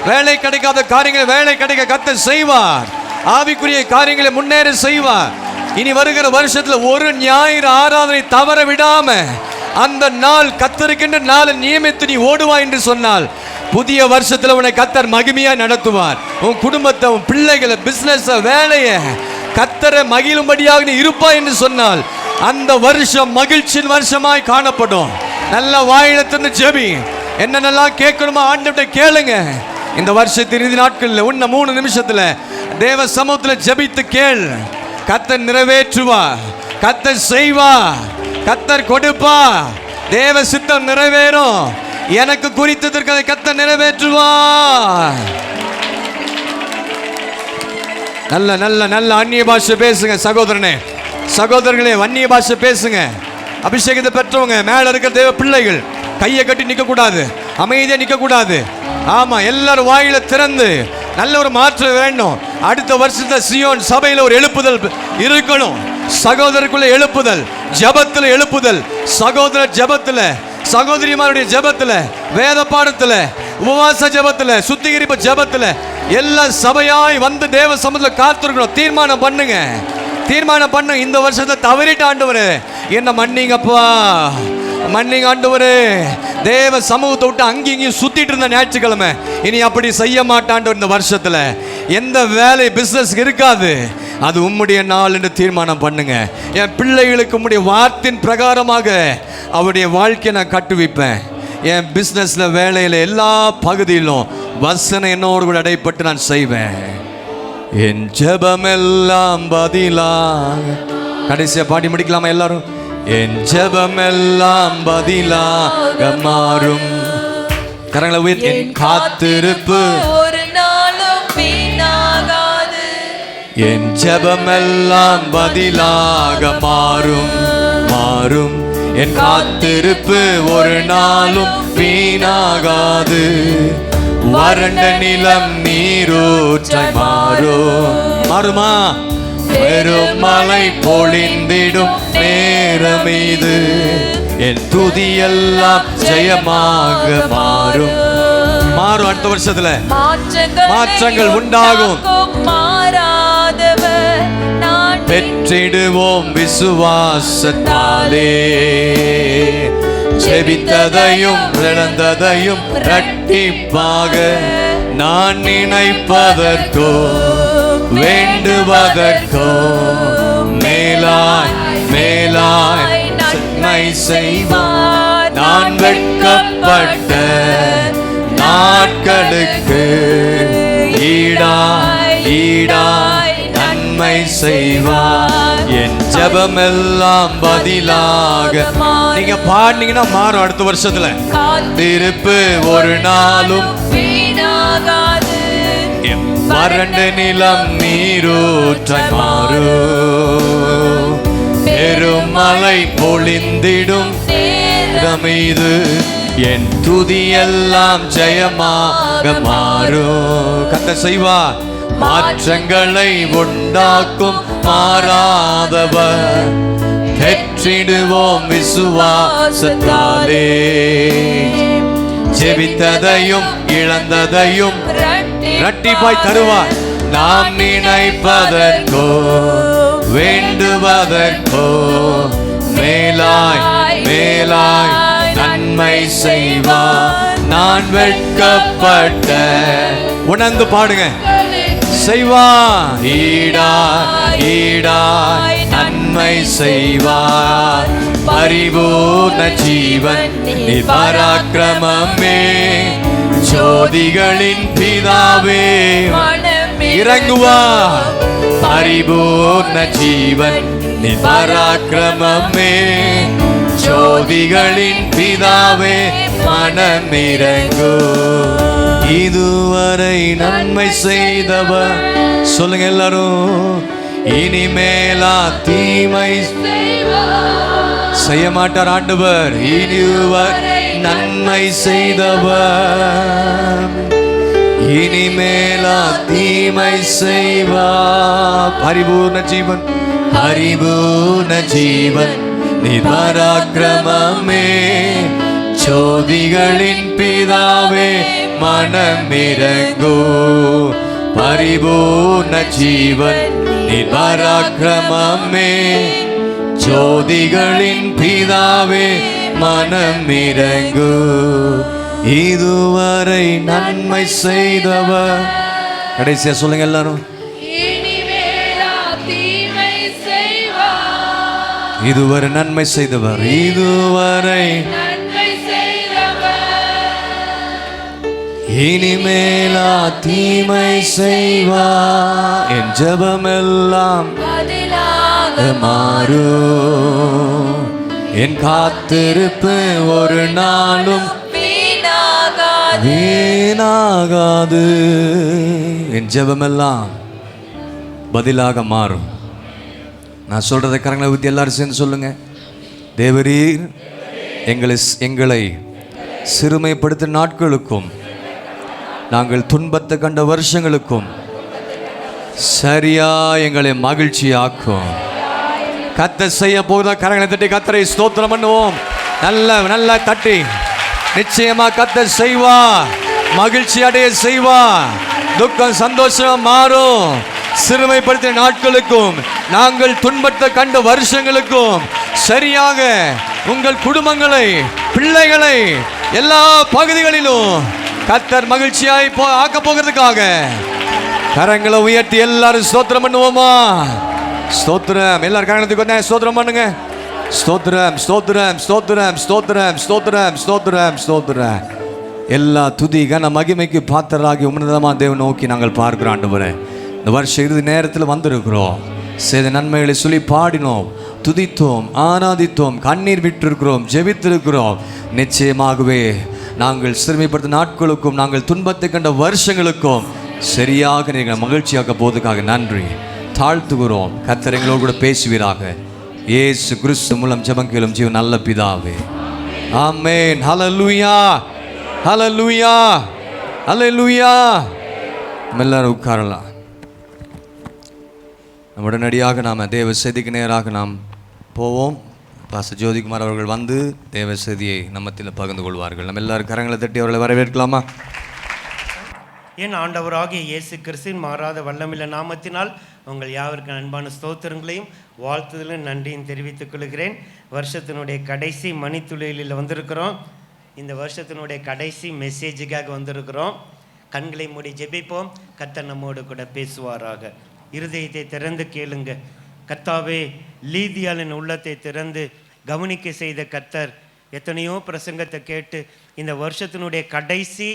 வேலை கிடைக்காத காரியங்களை வேலை கிடைக்க கர்த்தர் செய்வார். ஆவிக்குரிய காரியங்களை முன்னேற செய்வார். இனி வருகிற வருஷத்துல ஒரு ஞாயிறு ஆராதனை தவற விடாம அந்த நாள் கர்த்தருக்கென்று நாளை நியமித்து நீ ஓடுவா என்று சொன்னால் புதிய வருஷத்துல உன்னை கர்த்தர் மகிமையா நடத்துவார். உன் குடும்பத்தை, உன் பிள்ளைகளை, பிசினஸ், வேலையை கர்த்தரை மகிழும்படியாக நீ இருப்பா என்று சொன்னால் அந்த வருஷம் மகிழ்ச்சியின் வருஷமாய் காணப்படும். நல்ல வாயிலத்திலிருந்து ஜெபி. என்னென்னலாம் கேட்கணுமோ ஆண்டவர்கிட்ட கேளுங்க. இந்த வருஷத்தின் இறுதி நாட்களில் உன்ன 3 நிமிஷத்துல தேவ சமூகத்தில் ஜெபித்து கேள். கர்த்தர் நிறைவேற்றுவா, கர்த்தர் செய்வா, கர்த்தர் கொடுப்பா. தேவ சித்தம் நிறைவேறும். எனக்கு குறித்ததற்கு கர்த்தர் நிறைவேற்றுவா. நல்ல நல்ல நல்ல அந்நிய பாஷை பேசுங்க சகோதரனே, சகோதரர்களே. அந்நிய பாஷை பேசுங்க. அபிஷேகத்தை பெற்றவங்க மேல இருக்கிற தேவ பிள்ளைகள் கையை கட்டி நிற்க கூடாது, அமைதியா நிற்க கூடாது. ஆமா, எல்லாரும் வாயில திறந்து நல்ல ஒரு மாற்றம் வேண்டும். அடுத்த வருஷத்துல சியோன் சபையில ஒரு எழுப்புதல் இருக்கணும். சகோதரருக்குள்ள எழுப்புதல், ஜெபத்துல எழுப்புதல், சகோதர ஜெபத்துல, சகோதரிமாருடைய ஜெபத்துல, வேத பாடத்துல, உபவாச ஜெபத்துல, சுத்திகரிப்பு ஜெபத்துல எல்லா சபையாய் வந்து தேவ சமூகத்தில் காத்திருக்கணும். தீர்மானம் பண்ணுங்க, தீர்மானம் பண்ண. இந்த வருஷத்தை தவறிட்டு ஆண்டவரே என்ன மன்னிங்கப்பா, மன்னிங்க ஆண்டவரே. தேவ சமூகத்தை விட்டு அங்கேயும் இங்கேயும் சுத்திட்டு இருந்த ஞாயிற்றுக்கிழமை இனி அப்படி செய்ய மாட்டாண்டவர். இந்த வருஷத்துல எந்த வேலை பிஸ்னஸ் இருக்காது. அது உம்முடைய நாள் என்று தீர்மானம் பண்ணுங்க. என் பிள்ளைகளுக்கு உம்முடைய வார்த்தையின் பிரகாரமாக அவருடைய வாழ்க்கையை நான் கட்டுவிப்பேன். என் பிஸ்னஸில் வேலையில் எல்லா பகுதியிலும் வசனம் என்னோடு கூட அடைப்பட்டு நான் செய்வேன். என் ஜெபமெல்லாம் பதிலாக, கடைசியாக பாடி முடிக்கலாமா எல்லாரும்? என் ஜெபமெல்லாம் பதிலாக மாறும். கரங்களை உயர்த்தி. என் காத்திருப்பு ஒரு நாளும் வீணாகாது. என் ஜெபமெல்லாம் பதிலாக மாறும் மாறும். என் காத்திருப்பு ஒரு நாளும் வீணாகாது. வறண்ட நிலம் நீரூற்றாய் மாறும். மாறுமா? வெறும் மலை பொழிந்திடும் நேரம் இது. என் துதியெல்லாம் ஜெயமாக மாறும். மாறும். அடுத்த வருஷத்துல மாற்றங்கள் உண்டாகும். மாறாதவர் நான் பெற்றிடுவோம் விசுவாசத்தாலே. ஜெபித்ததையும் இழந்ததையும் இரட்டிப்பாக நான் நினைப்பதற்கோ வேண்டுவதற்கோ மேலாய் மேலாய் நன்மை செய்வார். நான் வெட்கப்பட்ட நாட்களுக்கு ஈடாய் ஈடாய் நன்மை செய்வார். என் ஜெபமெல்லாம் பதிலாக. நீங்க பாடினீங்கன்னா மாறும். அடுத்த வருஷத்துல திருப்பு ஒரு நாளும் வீணாகாது. வறண்ட நிலம் நீரூற்றாய் மாறும். பெருமலை பொழிந்திடும் நேரம் இது. என் துதியெல்லாம் ஜெயமாக மாறும். கர்த்தர் செய்வார். மாற்றங்களை உண்டாக்கும் மாறாதவர். பெற்றிடுவோம் விசுவாசத்தாலே. ஜெபித்ததையும் இழந்ததையும் இரட்டிப்பாய் தருவார். நாம் நினைப்பதற்கோ வேண்டுவதற்கோ மேலாய் மேலாய் நன்மை செய்வார். நான் வெட்கப்பட்ட, உணர்ந்து பாடுங்க, செய்வார். ஈடாய் ஈடாய் நன்மை செய்வார். பரிபூர்ண ஜீவன் நீ பராக்கிரமமே. ஜோதிகளின் பிதாவே இறங்குவார். பரிபூர்ண ஜீவன் நீ பராக்கிரமமே. ஜோதிகளின் பிதாவே மனமிறங்கு. இதுவரை நன்மை செய்தவர் சொல்லுங்க எல்லாரும். இனிமேலா தீமை செய்ய மாட்டார் ஆண்டவர். இதுவரை நன்மை செய்தவர் இனிமேலா தீமை செய்வார். பரிபூர்ண ஜீவன் பரிபூர்ண ஜீவன் நீ பராக்கிரமமே. ஜோதிகளின் பிதாவே மனமிறங்கு. பரிபூர்ண ஜீவன் நீ பராக்கிரமமே. ஜோதிகளின் பிதாவே மனமிறங்கு. இதுவரை நன்மை செய்தவர். கடைசியா சொல்லுங்க எல்லாரும். இதுவரை நன்மை செய்தவர். இதுவரை இனிமேலா தீமை செய்வார். என் ஜெபமெல்லாம் மாறும். என் காத்திருப்பு ஒரு நாளும் வீணாகாது. என் ஜெபமெல்லாம் பதிலாக மாறும். நான் சொல்றதை கரங்களை ஊற்றி எல்லாரும் சேர்ந்து சொல்லுங்க. தேவரீர் எங்களை சிறுமைப்படுத்தின நாட்களுக்கும் நாங்கள் துன்பத்தை கண்ட வருஷங்களுக்கும் சரியா எங்களை மகிழ்ச்சியாக்கும். கர்த்தர் செய்ய போகுதா? கரங்களை தட்டி கர்த்தரை ஸ்தோத்திரம் பண்ணுவோம். நல்ல தட்டி. நிச்சயமா கர்த்தர் செய்வா. மகிழ்ச்சி அடைய செய்வா. துக்கம் சந்தோஷம் மாறும். சிறுமைப்படுத்திய நாட்களுக்கும் நாங்கள் துன்பத்தை கண்ட வருஷங்களுக்கும் சரியாக உங்கள் குடும்பங்களை, பிள்ளைகளை எல்லா பகுதிகளிலும் கர்த்தர் மகிழ்ச்சியாய் ஆக்க போகிறதுக்காக கரங்களை உயர்த்தி எல்லாரும் ஸ்தோத்திரம் பண்ணுவோமா? ஸ்தோத்திரம். எல்லாரும் கரங்களுக்கு கொஞ்சம் ஸ்தோத்திரம் பண்ணுங்க. ஸ்தோத்திரம், ஸ்தோத்திரம், ஸ்தோத்திரம், ஸ்தோத்திரம், ஸ்தோத்திரம், ஸ்தோத்திரம், ஸ்தோத்திரம். எல்லா துதி கன மகிமைக்கு பாத்திரராகி உன்னதமான தேவன் நோக்கி நாங்கள் பார்க்கிறோம் ஆண்டவரே. இந்த வருஷ இறுதி நேரத்தில் வந்திருக்கிறோம். செய்த நன்மைகளை சொல்லி பாடினோம், துதித்தோம், ஆராதித்தோம், கண்ணீர் விட்டிருக்கிறோம், ஜெபித்திருக்கிறோம். நிச்சயமாகவே நாங்கள் சிறுமைப்படுத்த நாட்களுக்கும் நாங்கள் துன்பத்தை கண்ட வருஷங்களுக்கும் சரியாக நீங்கள் மகிழ்ச்சியாக்க போவதுக்காக நன்றி தாழ்த்துகிறோம். கர்த்தர் எங்களோடு கூட பேசுவீராக. இயேசு கிறிஸ்து மூலம் ஜெபம் கேளும் ஜீவன் நல்ல பிதாவே. ஆமென். ஹல்லேலூயா, ஹல்லேலூயா, ஹல்லேலூயா. எல்லாரும் உட்காரலாம். உடனடியாக நாம் தேவ செய்திக்கு நேராக நாம் போவோம். பாஸ்டர் ஜோதிகுமார் அவர்கள் வந்து தேவ செய்தியை நம்மத்தில் பகிர்ந்து கொள்வார்கள். நம்ம எல்லாரும் கரங்களை தட்டி அவர்களை வரவேற்கலாமா? என் ஆண்டவராகிய இயேசு கிறிஸ்துவின் மாறாத வல்லமில்ல நாமத்தினால் உங்கள் யாவருக்கு அன்பான ஸ்தோத்திரங்களையும் வாழ்த்துதலும் நன்றியும் தெரிவித்துக் கொள்கிறேன். வருஷத்தினுடைய கடைசி மணித்துளியில் வந்திருக்கிறோம். இந்த வருஷத்தினுடைய கடைசி மெசேஜுக்காக வந்திருக்கிறோம். கண்களை மூடி ஜெபிப்போம். கர்த்தர் நம்மோடு கூட பேசுவாராக. இருதயத்தை திறந்து கேளுங்க. கர்த்தாவே, லீதியாளின் உள்ளத்தை திறந்து கவனிக்க செய்த கர்த்தர் எத்தனையோ பிரசங்கத்தை கேட்டு இந்த வருஷத்தினுடைய கடைசி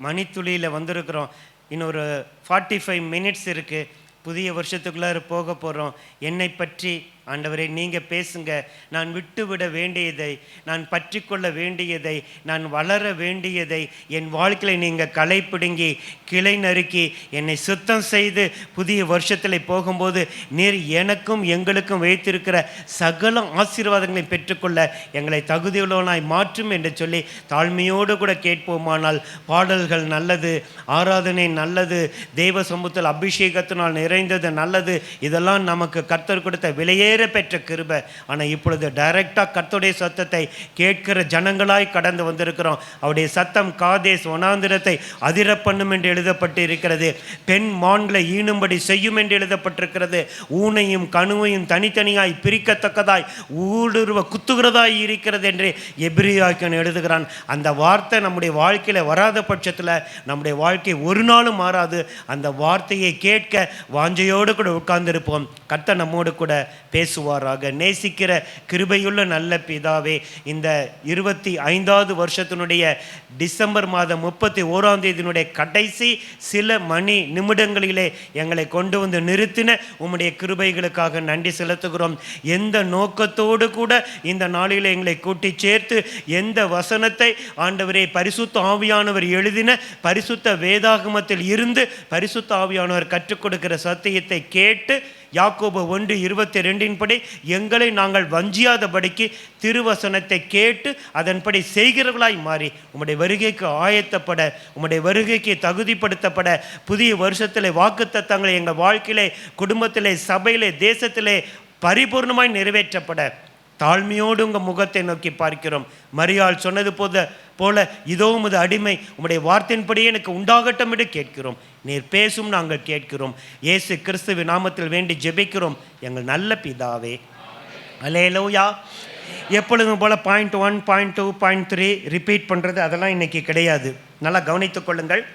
மணித்துளியில் வந்திருக்கிறோம். இன்னொரு 45 மினிட்ஸ் இருக்குது. புதிய வருஷத்துக்குள்ளார போக போகிறோம். என்னை பற்றி ஆண்டவரே நீங்கள் பேசுங்க. நான் விட்டுவிட வேண்டியதை, நான் பற்றி கொள்ள வேண்டியதை, நான் வளர வேண்டியதை என் வாழ்க்கையில் நீங்கள் களை பிடுங்கி கிளை நறுக்கி என்னை சுத்தம் செய்து புதிய வருஷத்தில் போகும்போது நீர் எனக்கும் எங்களுக்கும் வைத்திருக்கிற சகல ஆசீர்வாதங்களை பெற்றுக்கொள்ள எங்களை தகுதியுள்ளவனாய் மாற்றும் என்று சொல்லி தாழ்மையோடு கூட கேட்போமானால் பாடல்கள் நல்லது, ஆராதனை நல்லது, தெய்வ சமூகத்தில் அபிஷேகத்தினால் நிறைந்தது நல்லது. இதெல்லாம் நமக்கு கர்த்தர் கொடுத்த விலையேற பெற்ற கிருபை. ஆனால் இப்பொழுது டைரக்டாக கர்த்தருடைய சத்தத்தை கேட்கிற ஜனங்களாய் கடந்து வந்திருக்கிறோம். அவருடைய சத்தம் காதேஸ் வனாந்திரத்தை அதிர பண்ணும் என்று எழுதப்பட்டு இருக்கிறது. பெண் மான்களை ஈனும்படி செய்யும் என்று எழுதப்பட்டிருக்கிறது. ஊனையும் கணுவையும் தனித்தனியாய் பிரிக்கத்தக்கதாய் ஊடுருவ குத்துகிறதாய் இருக்கிறது என்று எபிரேயன் எழுதுகிறான். அந்த வார்த்தை நம்முடைய வாழ்க்கையில் வராத பட்சத்தில் நம்முடைய வாழ்க்கை ஒரு நாளும் மாறாது. அந்த வார்த்தையை கேட்க வாஞ்சையோடு கூட உட்கார்ந்திருப்போம். கர்த்தர் நம்மோடு கூட பேசுவாராக. நேசிக்கிற கிருபையுள்ள நல்ல பிதாவே, இந்த 25வது வருஷத்தினுடைய டிசம்பர் மாதம் 31 கடைசி சில மணி நிமிடங்களிலே எங்களை கொண்டு வந்து நிறுத்தின உம்முடைய கிருபைகளுக்காக நன்றி செலுத்துகிறோம். எந்த நோக்கத்தோடு கூட இந்த நாளில் எங்களை கூட்டி சேர்த்து எந்த வசனத்தை ஆண்டவரே பரிசுத்த ஆவியானவர் எழுதின பரிசுத்த வேதாகமத்தில் இருந்து பரிசுத்த ஆவியானவர் கற்றுக் கொடுக்கிற சத்தியத்தை கேட்டு யாக்கோபு 1:22 படி எங்களை நாங்கள் வஞ்சியாதபடிக்கு திருவசனத்தை கேட்டு அதன்படி செய்கிறவர்களாய் மாறி உம்முடைய வருகைக்கு ஆயத்தப்பட, உம்முடைய வருகைக்கு தகுதிப்படுத்தப்பட, புதிய வருஷத்திலே வாக்குத்தத்தங்களை எங்கள் வாழ்க்கையிலே, குடும்பத்திலே, சபையிலே, தேசத்திலே பரிபூர்ணமாய் நிறைவேற்றப்பட தாழ்மையோடு உங்கள் முகத்தை நோக்கி பார்க்கிறோம். மரியாள் சொன்னது போல இதோ உமது அடிமை, உம்முடைய வார்த்தையின்படியே எனக்கு உண்டாகட்டும் என்று கேட்கிறோம். நீர் பேசும், நாங்கள் கேட்கிறோம். இயேசு கிறிஸ்துவின் நாமத்தில் வேண்டி ஜெபிக்கிறோம் எங்கள் நல்ல பிதாவே. அல்லேலூயா. எப்பொழுதும் போல் பாயிண்ட் 1, பாயிண்ட் 2, பாயிண்ட் 3 ரிப்பீட் பண்ணுறது அதெல்லாம் இன்றைக்கி கிடையாது. நல்லா கவனித்துக் கொள்ளுங்கள்.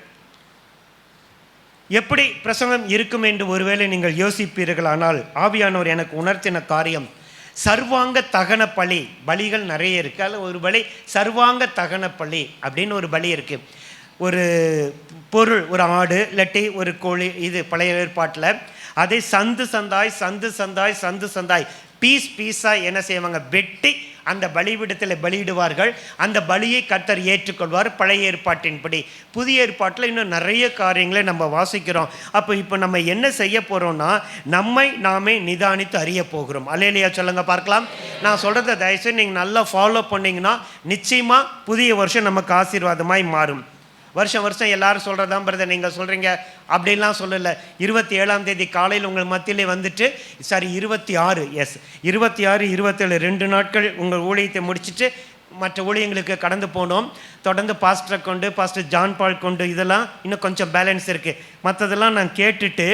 எப்படி பிரசங்கம் இருக்கும் என்று ஒருவேளை நீங்கள் யோசிப்பீர்களானால் ஆவியானவர் எனக்கு உணர்த்தின காரியம், சர்வாங்க தகன பலி. பலிகள் நிறைய இருக்குது. அதில் ஒரு பலி சர்வாங்க தகன பலி அப்படின்னு ஒரு பலி இருக்குது. ஒரு பொருள், ஒரு ஆடு இல்லாட்டி ஒரு கோழி, இது பழைய ஏற்பாட்டில் அதை சந்து சந்தாய் பீஸாக என்ன செய்வாங்க, வெட்டி அந்த பலிபீடத்தில் பலியிடுவார்கள். அந்த பலியை கர்த்தர் ஏற்றுக்கொள்வார் பழைய ஏற்பாட்டின்படி. புதிய ஏற்பாட்டில் இன்னும் நிறைய காரியங்களை நம்ம வாசிக்கிறோம். இப்போ நம்ம என்ன செய்ய போகிறோம்னா நம்மை நாமே நிதானித்து அறிய போகிறோம். அல்லேலூயா சொல்லுங்க பார்க்கலாம். நான் சொல்கிறத தயவுசெய்து நீங்கள் நல்லா ஃபாலோ பண்ணிங்கன்னா நிச்சயமாக புதிய வருஷம் நமக்கு ஆசீர்வாதமாய் மாறும். வருஷம் எல்லாரும் சொல்கிறதான் பிரதர் நீங்கள் சொல்கிறீங்க அப்படின்லாம் சொல்லலை. 27ஆம் தேதி காலையில் உங்கள் மத்தியிலே வந்துட்டு 26 27 2 நாட்கள் உங்கள் ஊழியத்தை முடிச்சுட்டு மற்ற ஊழியங்களுக்கு கடந்து போனோம். தொடர்ந்து பாஸ்டரை கொண்டு, பாஸ்டர் ஜான் பால் கொண்டு, இதெல்லாம் இன்னும் கொஞ்சம் பேலன்ஸ் இருக்குது. மற்றதெல்லாம் நான் கேட்டுட்டு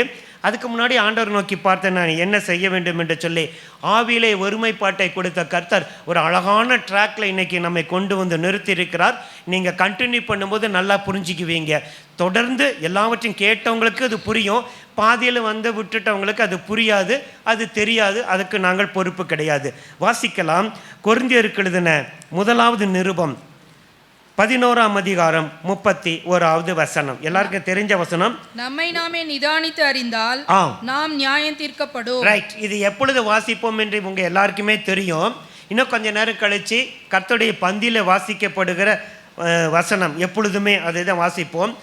அதுக்கு முன்னாடி ஆண்டவர் நோக்கி பார்த்தேன், நான் என்ன செய்ய வேண்டும் என்று சொல்லி ஆவியிலே ஒருமைப்பாட்டை கொடுத்த கர்த்தர் ஒரு அழகான ட்ராக்ல இன்னைக்கு நம்மை கொண்டு வந்து நிறுத்தி இருக்கிறார். நீங்கள் கண்டினியூ பண்ணும்போது நல்லா புரிஞ்சுக்குவீங்க. தொடர்ந்து எல்லாவற்றையும் கேட்டவங்களுக்கு அது புரியும், பாதியில் வந்து விட்டுட்டவங்களுக்கு அது புரியாது, அது தெரியாது. அதுக்கு நாங்கள் பொறுப்பு கிடையாது. வாசிக்கலாம். கொரிந்தியருக்கு எழுதின முதலாவது நிருபம் 11ஆம் அதிகாரம் 31வது வசனம். எல்லாருக்கும் தெரிஞ்ச வசனம். நம்மை நாமே நிதானித்து அறிந்தால் நாம் நியாயம் தீர்க்கப்படும். ரைட். இது எப்பொழுது வாசிப்போம் என்று உங்க எல்லாருக்குமே தெரியும். இன்னும் கொஞ்ச நேரம் கழிச்சு கர்த்தருடைய பந்தியில் வாசிக்கப்படுகிற வசனம் எப்பொழுதுமே அதை தான் வாசிப்போம்.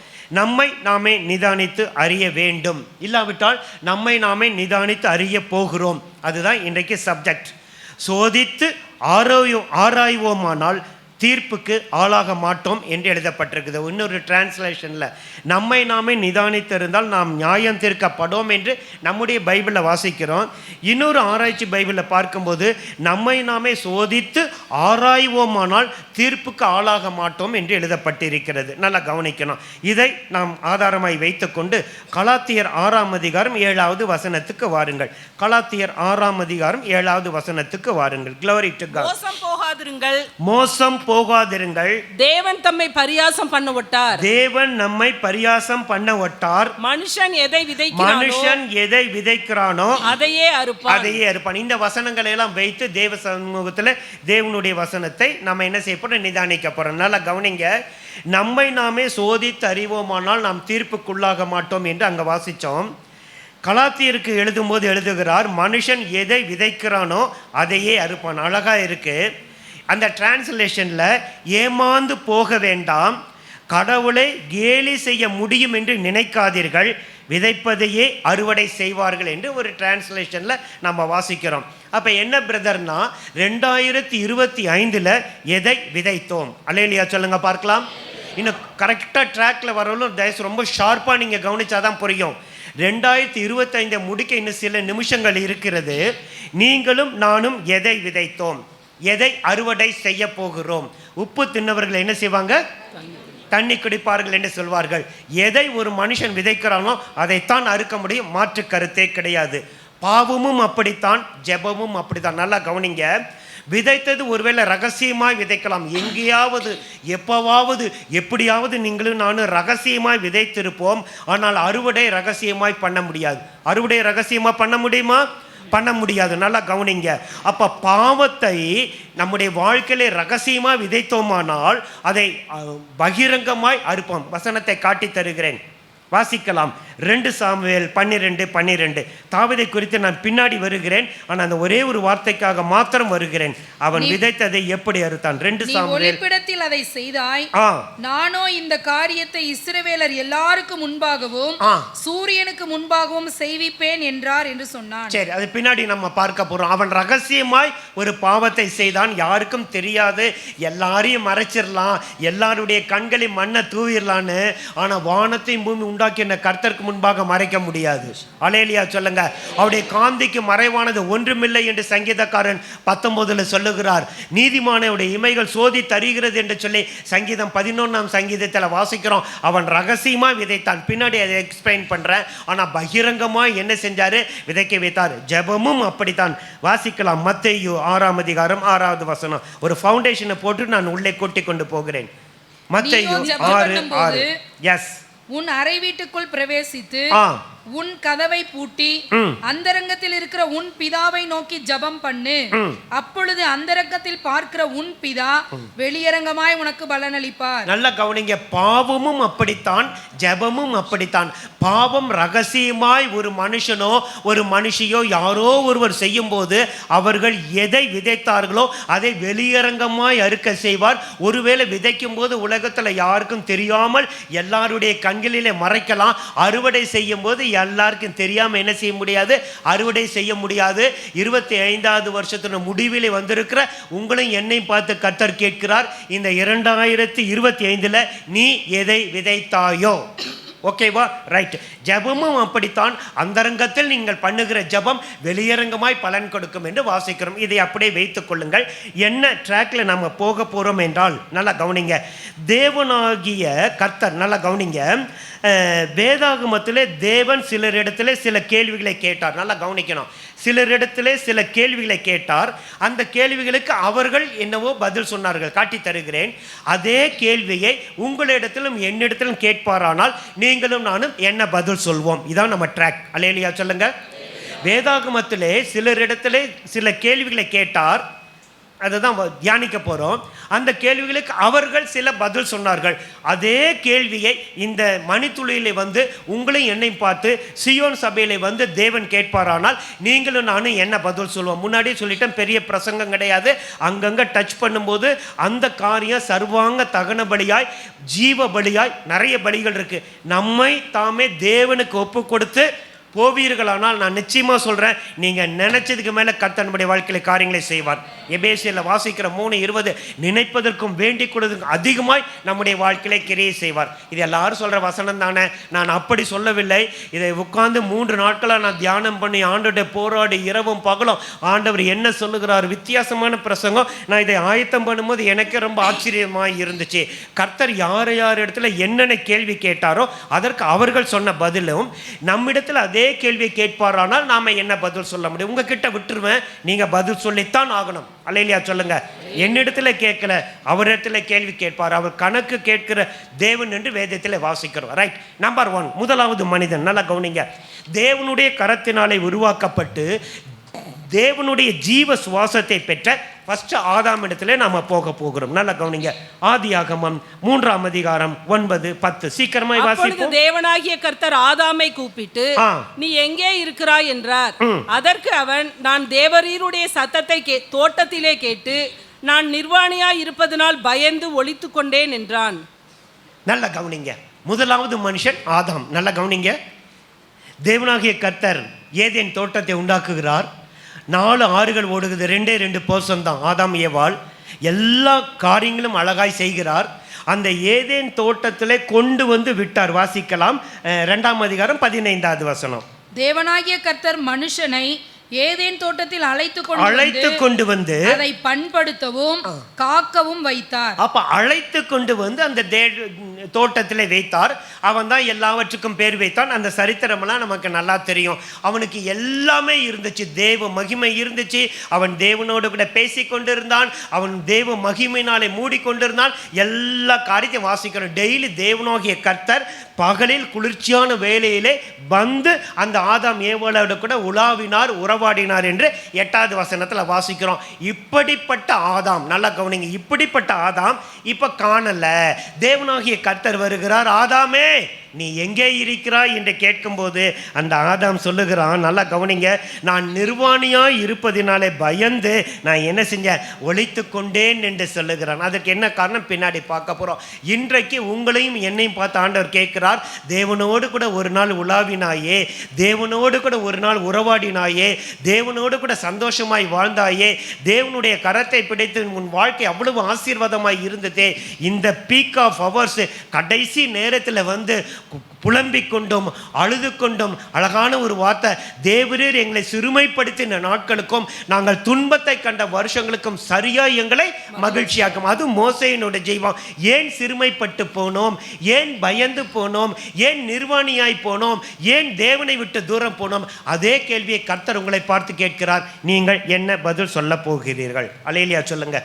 நம்மை நாமே நிதானித்து அறிய வேண்டும், இல்லாவிட்டால் நம்மை நாமே நிதானித்து அறிய போகிறோம். அதுதான் இன்றைக்கு சப்ஜெக்ட். சோதித்து ஆராய்வோமானால் தீர்ப்புக்கு ஆளாக மாட்டோம் என்று எழுதப்பட்டிருக்குது. இன்னொரு டிரான்ஸ்லேஷனில் நம்மை நாமே நிதானித்திருந்தால் நாம் நியாயம் தீர்க்கப்படும் என்று நம்முடைய பைபிளில் வாசிக்கிறோம். இன்னொரு ஆராய்ச்சி பைபிளில் பார்க்கும்போது நம்மை நாமே சோதித்து ஆராய்வோமானால் தீர்ப்புக்கு ஆளாக மாட்டோம் என்று எழுதப்பட்டிருக்கிறது. நல்லா கவனிக்கணும். இதை நாம் ஆதாரமாய் வைத்துக்கொண்டு கலாத்தியர் 6ஆம் அதிகாரம் 7வது வசனத்துக்கு வாருங்கள். கலாத்தியர் 6ஆம் அதிகாரம் 7வது வசனத்துக்கு வாருங்கள். Glory to God. மோசம் போகாதிருங்கள். தேவன் தம்மை பரியாசம் பண்ண விட்டார். தேவன் நம்மை பரியாசம் பண்ண விட்டார். மனுஷன் எதை விதைக்கிறானோ அதையே அறுப்பான். இந்த வசனங்களை எல்லாம் வைத்து தேவ சமூகத்தில் தேவனுடைய வசனத்தை நம்ம என்ன செய்ய போறோம்? நிதானிக்க போறோம். நல்லா கவனிங்க. நம்மை நாமே சோதித்து அறிவோமானால் நாம் தீர்ப்புக்குள்ளாக மாட்டோம் என்று அங்க வாசிச்சோம். கலாத்தியருக்கு எழுதும்போது எழுதுகிறார், மனுஷன் எதை விதைக்கிறானோ அதையே அறுப்பான். அழகா இருக்கு. அந்த டிரான்ஸ்லேஷனில் ஏமாந்து போக வேண்டாம், கடவுளை கேலி செய்ய முடியும் என்று நினைக்காதீர்கள், விதைப்பதையே அறுவடை செய்வார்கள் என்று ஒரு டிரான்ஸ்லேஷனில் நம்ம வாசிக்கிறோம். அப்போ என்ன பிரதர்னா, 2025 எதை விதைத்தோம்? அல்லேலூயா சொல்லுங்க பார்க்கலாம். இன்னும் கரெக்டாக ட்ராக்ல வரலும் தயவுசு ரொம்ப ஷார்ப்பாக நீங்கள் கவனிச்சாதான் புரியும். 2025 முடிக்க இன்னும் சில நிமிஷங்கள் இருக்கிறது. நீங்களும் நானும் எதை விதைத்தோம், எதை அறுவடை செய்ய போகிறோம்? உப்பு தின்னவர்கள் என்ன செய்வாங்க? தண்ணி குடிப்பார்கள் என்று சொல்வார்கள். எதை ஒரு மனுஷன் விதைக்கிறானோ அதைத்தான் அறுக்க முடியும், மாற்று கருத்தே கிடையாது. பாவமும் அப்படித்தான், ஜெபமும் அப்படித்தான். நல்லா கவனிங்க. விதைத்தது ஒருவேளை ரகசியமாய் விதைக்கலாம். எங்கேயாவது எப்போவாவது எப்படியாவது நீங்களும் நானும் ரகசியமாய் விதைத்திருப்போம். ஆனால் அறுவடை ரகசியமாய் பண்ண முடியாது. அறுவடை ரகசியமாக பண்ண முடியுமா? பண்ண முடியாது. நல்லா கவனிங்க. அப்போ பாவத்தை நம்முடைய வாழ்க்கையிலே ரகசியமாக விதைத்தோமானால் அதை பகிரங்கமாய் அறுப்போம். வசனத்தை காட்டி தருகிறேன், வாசிக்கலாம். 2 சாமுவேல் 12:12. தாவீதை குறித்து நான் பின்னாடி வருகிறேன். ஆனால் அந்த ஒரே ஒரு வார்த்தைக்காக மாத்திரம் வருகிறேன். அவன் விதைத்ததை எப்படி அறுத்தான்? 2 சாமுவேல். ஒளிப்பிடத்தில் அதை செய்தாய், நானோ இந்த காரியத்தை இஸ்ரவேலர் எல்லாருக்கும் முன்பாகவும் சூரியனுக்கு முன்பாகவும் செய்விப்பேன் என்றார் என்று சொன்னான். சரி, அது பின்னாடி நம்ம பார்க்க போறோம். அவன் ரகசியமாய் ஒரு பாவத்தை செய்தான், யாருக்கும் தெரியாது, எல்லாரையும் மறைச்சிடலாம், எல்லாருடைய கண்களை மண்ணை தூவிடலான்னு. ஆனால் வானத்தையும் பூமி உண்டாக்கின கர்த்தருக்கு முன்பாக மறைக்க முடியாது. அல்லேலூயா சொல்லுங்க. அவருடைய காந்திக்கு மறைவானது ஒன்றுமில்லை என்று சங்கீதக்காரன் 19 சொல்லுகிறார். நீதிமானுடைய இமைகள் சோதி தருகிறது என்று சொல்லி சங்கீதம் 11ஆம் சங்கீதத்தில் வாசிக்கிறோம். அவன் ரகசியமா விதைத்தான். பின்னாடி அதை எக்ஸ்பிளைன் பண்றேன். ஆனா பகிரங்கமா என்ன செஞ்சாரு? விதைக்க வைத்தார். ஜெபமும் அப்படித்தான். வாசிக்கலாம். மத்தேயு 6ஆம் அதிகாரம் 6வது வசனம். ஒரு ஃபவுண்டேஷனை போட்டு நான் உள்ளே கூட்டி கொண்டு போகிறேன். மத்தேயு 6:6. எஸ். உன் அறை வீட்டுக்குள் பிரவேசித்து உன் கதவை பூட்டி அந்தரங்கத்தில் இருக்கிற உன் பிதாவை நோக்கி ஜெபம் பண்ணு. அப்பொழுது அந்தரங்கத்தில் பார்க்கிற உன் பிதா வெளியரங்கமாய் உனக்கு பலனளிப்பார். நல்ல கவனிங்க. பாவமும் அப்படித்தான், ஜெபமும் அப்படித்தான். பாவம் ரகசியமாய் ஒரு மனுஷனோ ஒரு மனுஷியோ யாரோ ஒருவர் செய்யும் போது அவர்கள் எதை விதைத்தார்களோ அதை வெளியரங்கமாய் அறுக்க செய்வார். ஒருவேளை விதைக்கும் போது உலகத்தில் யாருக்கும் தெரியாமல் எல்லாருடைய கண்களிலே மறைக்கலாம். அறுவடை செய்யும் போது எல்லாருக்கும் தெரியாம என்ன செய்ய முடியாது? அறுவடை செய்ய முடியாது. 25வது வருஷத்தின் முடிவிலே வந்திருக்கிற உங்களையும் என்னையும் பார்த்து கர்த்தர் கேட்கிறார், இந்த 2025 நீ எதை விதைத்தாயோ? ஓகேவா? ரைட். ஜெபமும் அப்படித்தான். அந்தரங்கத்தில் நீங்கள் பண்ணுகிற ஜெபம் வெளியரங்கமாய் பலன் கொடுக்கும் என்று வாசிக்கிறோம். இதை அப்படியே வைத்துக் கொள்ளுங்கள். என்ன ட்ராக்ல நம்ம போக போகிறோம் என்றால் நல்லா கவனிங்க. தேவனாகிய கர்த்தர், நல்லா கவனிங்க, வேதாகமத்திலே தேவன் சிலரிடத்திலே சில கேள்விகளை கேட்டார். நல்லா கவனிக்கணும். சிலரிடத்திலே சில கேள்விகளை கேட்டார். அந்த கேள்விகளுக்கு அவர்கள் என்னவோ பதில் சொன்னார்கள். காட்டி தருகிறேன். அதே கேள்வியை உங்களிடத்திலும் என்னிடத்திலும் கேட்பாரானால் நீங்களும் நானும் என்ன பதில் சொல்வோம்? இதான் நம்ம ட்ராக். அல்லேலூயா சொல்லுங்க. வேதாகமத்திலே சிலரிடத்திலே சில கேள்விகளை கேட்டார். அதை தான் தியானிக்க போகிறோம். அந்த கேள்விகளுக்கு அவர்கள் சில பதில் சொன்னார்கள். அதே கேள்வியை இந்த மணித்துளியிலே வந்து உங்களையும் என்னையும் பார்த்து சியோன் சபையிலே வந்து தேவன் கேட்பாரானால் நீங்களும் நானும் என்ன பதில் சொல்லுவோம்? முன்னாடியே சொல்லிட்டேன், பெரிய பிரசங்கம் கிடையாது. அங்கங்கே டச் பண்ணும்போது அந்த காரியம் சர்வாங்க தகன பலியாய், ஜீவ பலியாய், நிறைய பலிகள் இருக்குது. நம்மை தாமே தேவனுக்கு ஒப்பு கொடுத்து போவீர்களானால் நான் நிச்சயமாக சொல்கிறேன், நீங்கள் நினைச்சதுக்கு மேலே கர்த்தர் நம்முடைய வாழ்க்கையில் காரியங்களை செய்வார். எபேசியரில் வாசிக்கிற 3:20, நினைப்பதற்கும் வேண்டிக் கொள்வதற்கும் அதிகமாய் நம்முடைய வாழ்க்கையிலே கிரியை செய்வார். இது எல்லாரும் சொல்கிற வசனம் தானே, நான் அப்படி சொல்லவில்லை. இதை உட்கார்ந்து 3 நாட்களாக நான் தியானம் பண்ணி ஆண்டோட போராடி இரவும் பகலும் ஆண்டவர் என்ன சொல்லுகிறார், வித்தியாசமான பிரசங்கம். நான் இதை ஆயத்தம் பண்ணும்போது எனக்கே ரொம்ப ஆச்சரியமாக இருந்துச்சு. கர்த்தர் யார் யார் இடத்துல என்னென்ன கேள்வி கேட்டாரோ அதற்கு அவர்கள் சொன்ன பதிலும் நம்மிடத்தில் அதே கேள்வியை கேட்பாரானால் நாம என்ன பதில் சொல்ல முடியும்? உங்ககிட்ட விட்டுருவேன், நீங்க பதில் சொல்லித்தான் ஆகணும். அல்லேலூயா சொல்லுங்க. என்னிடத்துல கேட்கல, அவரிடத்துல கேள்வி கேட்பார். அவர் கணக்கு கேட்கிற தேவன் என்று வேதத்தில் வாசிக்கிறோம். ரைட். நம்பர் 1, முதலாவது மனிதன். நல்லா கவனிங்க. தேவனுடைய கரத்தினாலே உருவாக்கப்பட்டு தேவனுடைய ஜீவ சுவாசத்தை பெற்ற ஃபர்ஸ்ட் ஆதாம் இடத்துல நாம போக போகிறோம். நல்லா கவனிங்க. ஆதியாகமம் 3ஆம் அதிகாரம் 9, 10 சீக்கிரமாய் வாசிப்போம். தேவனாகிய கர்த்தர் ஆதாமை கூப்பிட்டு நீ எங்கே இருக்கிறாய் என்றார். அதற்கு அவன், நான் தேவரீருடைய சத்தத்தை தோட்டத்திலே கேட்டு நான் நிர்வாணியாய் இருப்பதனால் பயந்து ஒளித்து கொண்டேன் என்றான். நல்லா கவனிங்க. முதலாவது மனுஷன் ஆதாம். நல்லா கவனிங்க. தேவனாகிய கர்த்தர் ஏதேன் தோட்டத்தை உண்டாக்குகிறார். 4 ஆறுகள் ஓடுகிறது. 2 பர்சன் தான், ஆதாம் ஏவாள். எல்லா காரியங்களும் அழகாய் செய்கிறார். அந்த ஏதேன் தோட்டத்திலே கொண்டு வந்து விட்டார். வாசிக்கலாம். 2ஆம் அதிகாரம் 15வது வசனம். தேவனாகிய கர்த்தர் மனுஷனை ஏதேன் தோட்டத்தில் அழைத்து கொண்டு வந்து அதை பண்படுத்தவும் காக்கவும் வைத்தார். அப்ப அழைத்து கொண்டு வந்து அந்த தோட்டத்திலே வைத்தார். அவன் தான் எல்லாவற்றுக்கும் பேர் வைத்தான். அந்த சரித்திரமெல்லாம் நமக்கு நல்லா தெரியும். அவனுக்கு எல்லாமே இருந்துச்சு, தேவ மகிமை இருந்துச்சு. அவன் தேவனோடு கூட பேசி கொண்டிருந்தான். அவன் தேவ மகிமையினாலே மூடிக்கொண்டிருந்தான். எல்லா காரியத்தையும் வாசிக்கிறோம். டெய்லி தேவனாகிய கர்த்தர் பகலில் குளிர்ச்சியான வேலையிலே வந்து அந்த ஆதாம் ஏவாளோடு கூட உலாவினார், உறவாடினார் என்று 8வது வசனத்தில் வாசிக்கிறோம். இப்படிப்பட்ட ஆதாம், நல்லா கவனிங்க, இப்படிப்பட்ட ஆதாம் இப்ப காணல. தேவனாகிய கர்த்தர் வருகிறார், ஆதாமே நீ எங்கே இருக்கிறாய் என்று கேட்கும்போது அந்த ஆதாம் சொல்லுகிறான். நல்லா கவனிங்க, நான் நிர்வாணியாய் இருப்பதினாலே பயந்து நான் என்ன செஞ்சேன், ஒளித்து கொண்டேன் என்று சொல்லுகிறான். அதற்கு என்ன காரணம் பின்னாடி பார்க்க போறோம். இன்றைக்கு உங்களையும் என்னையும் பார்த்து ஆண்டவர் கேட்கிறார், தேவனோடு கூட ஒரு நாள் உலாவினாயே, தேவனோடு கூட ஒரு நாள் உறவாடினாயே, தேவனோடு கூட சந்தோஷமாய் வாழ்ந்தாயே, தேவனுடைய கரத்தை பிடித்து உன் வாழ்க்கை அவ்வளவு ஆசீர்வாதமாய் இருந்ததே, இந்த பீக் ஆஃப் ஹவர்ஸ் கடைசி நேரத்தில் வந்து புலம்பிக் கொண்டும் அழுது கொண்டும் அழகான ஒரு வார்த்தை, தேவரீர் எங்களை சிறுமைப்படுத்தின நாட்களுக்கும் நாங்கள் துன்பத்தை கண்ட வருஷங்களுக்கும் சரியாய் எங்களை மகிழ்ச்சியாக்கும். அது மோசேயினுடைய ஜெபம். ஏன் சிறுமைப்பட்டு போனோம், ஏன் பயந்து போனோம், ஏன் நிர்வாணியாய் போனோம், ஏன் தேவனை விட்டு தூரம் போனோம்? அதே கேள்வியை கர்த்தர் உங்களை பார்த்து கேட்கிறார். நீங்கள் என்ன பதில் சொல்ல போகிறீர்கள்? அல்லேலூயா சொல்லுங்க,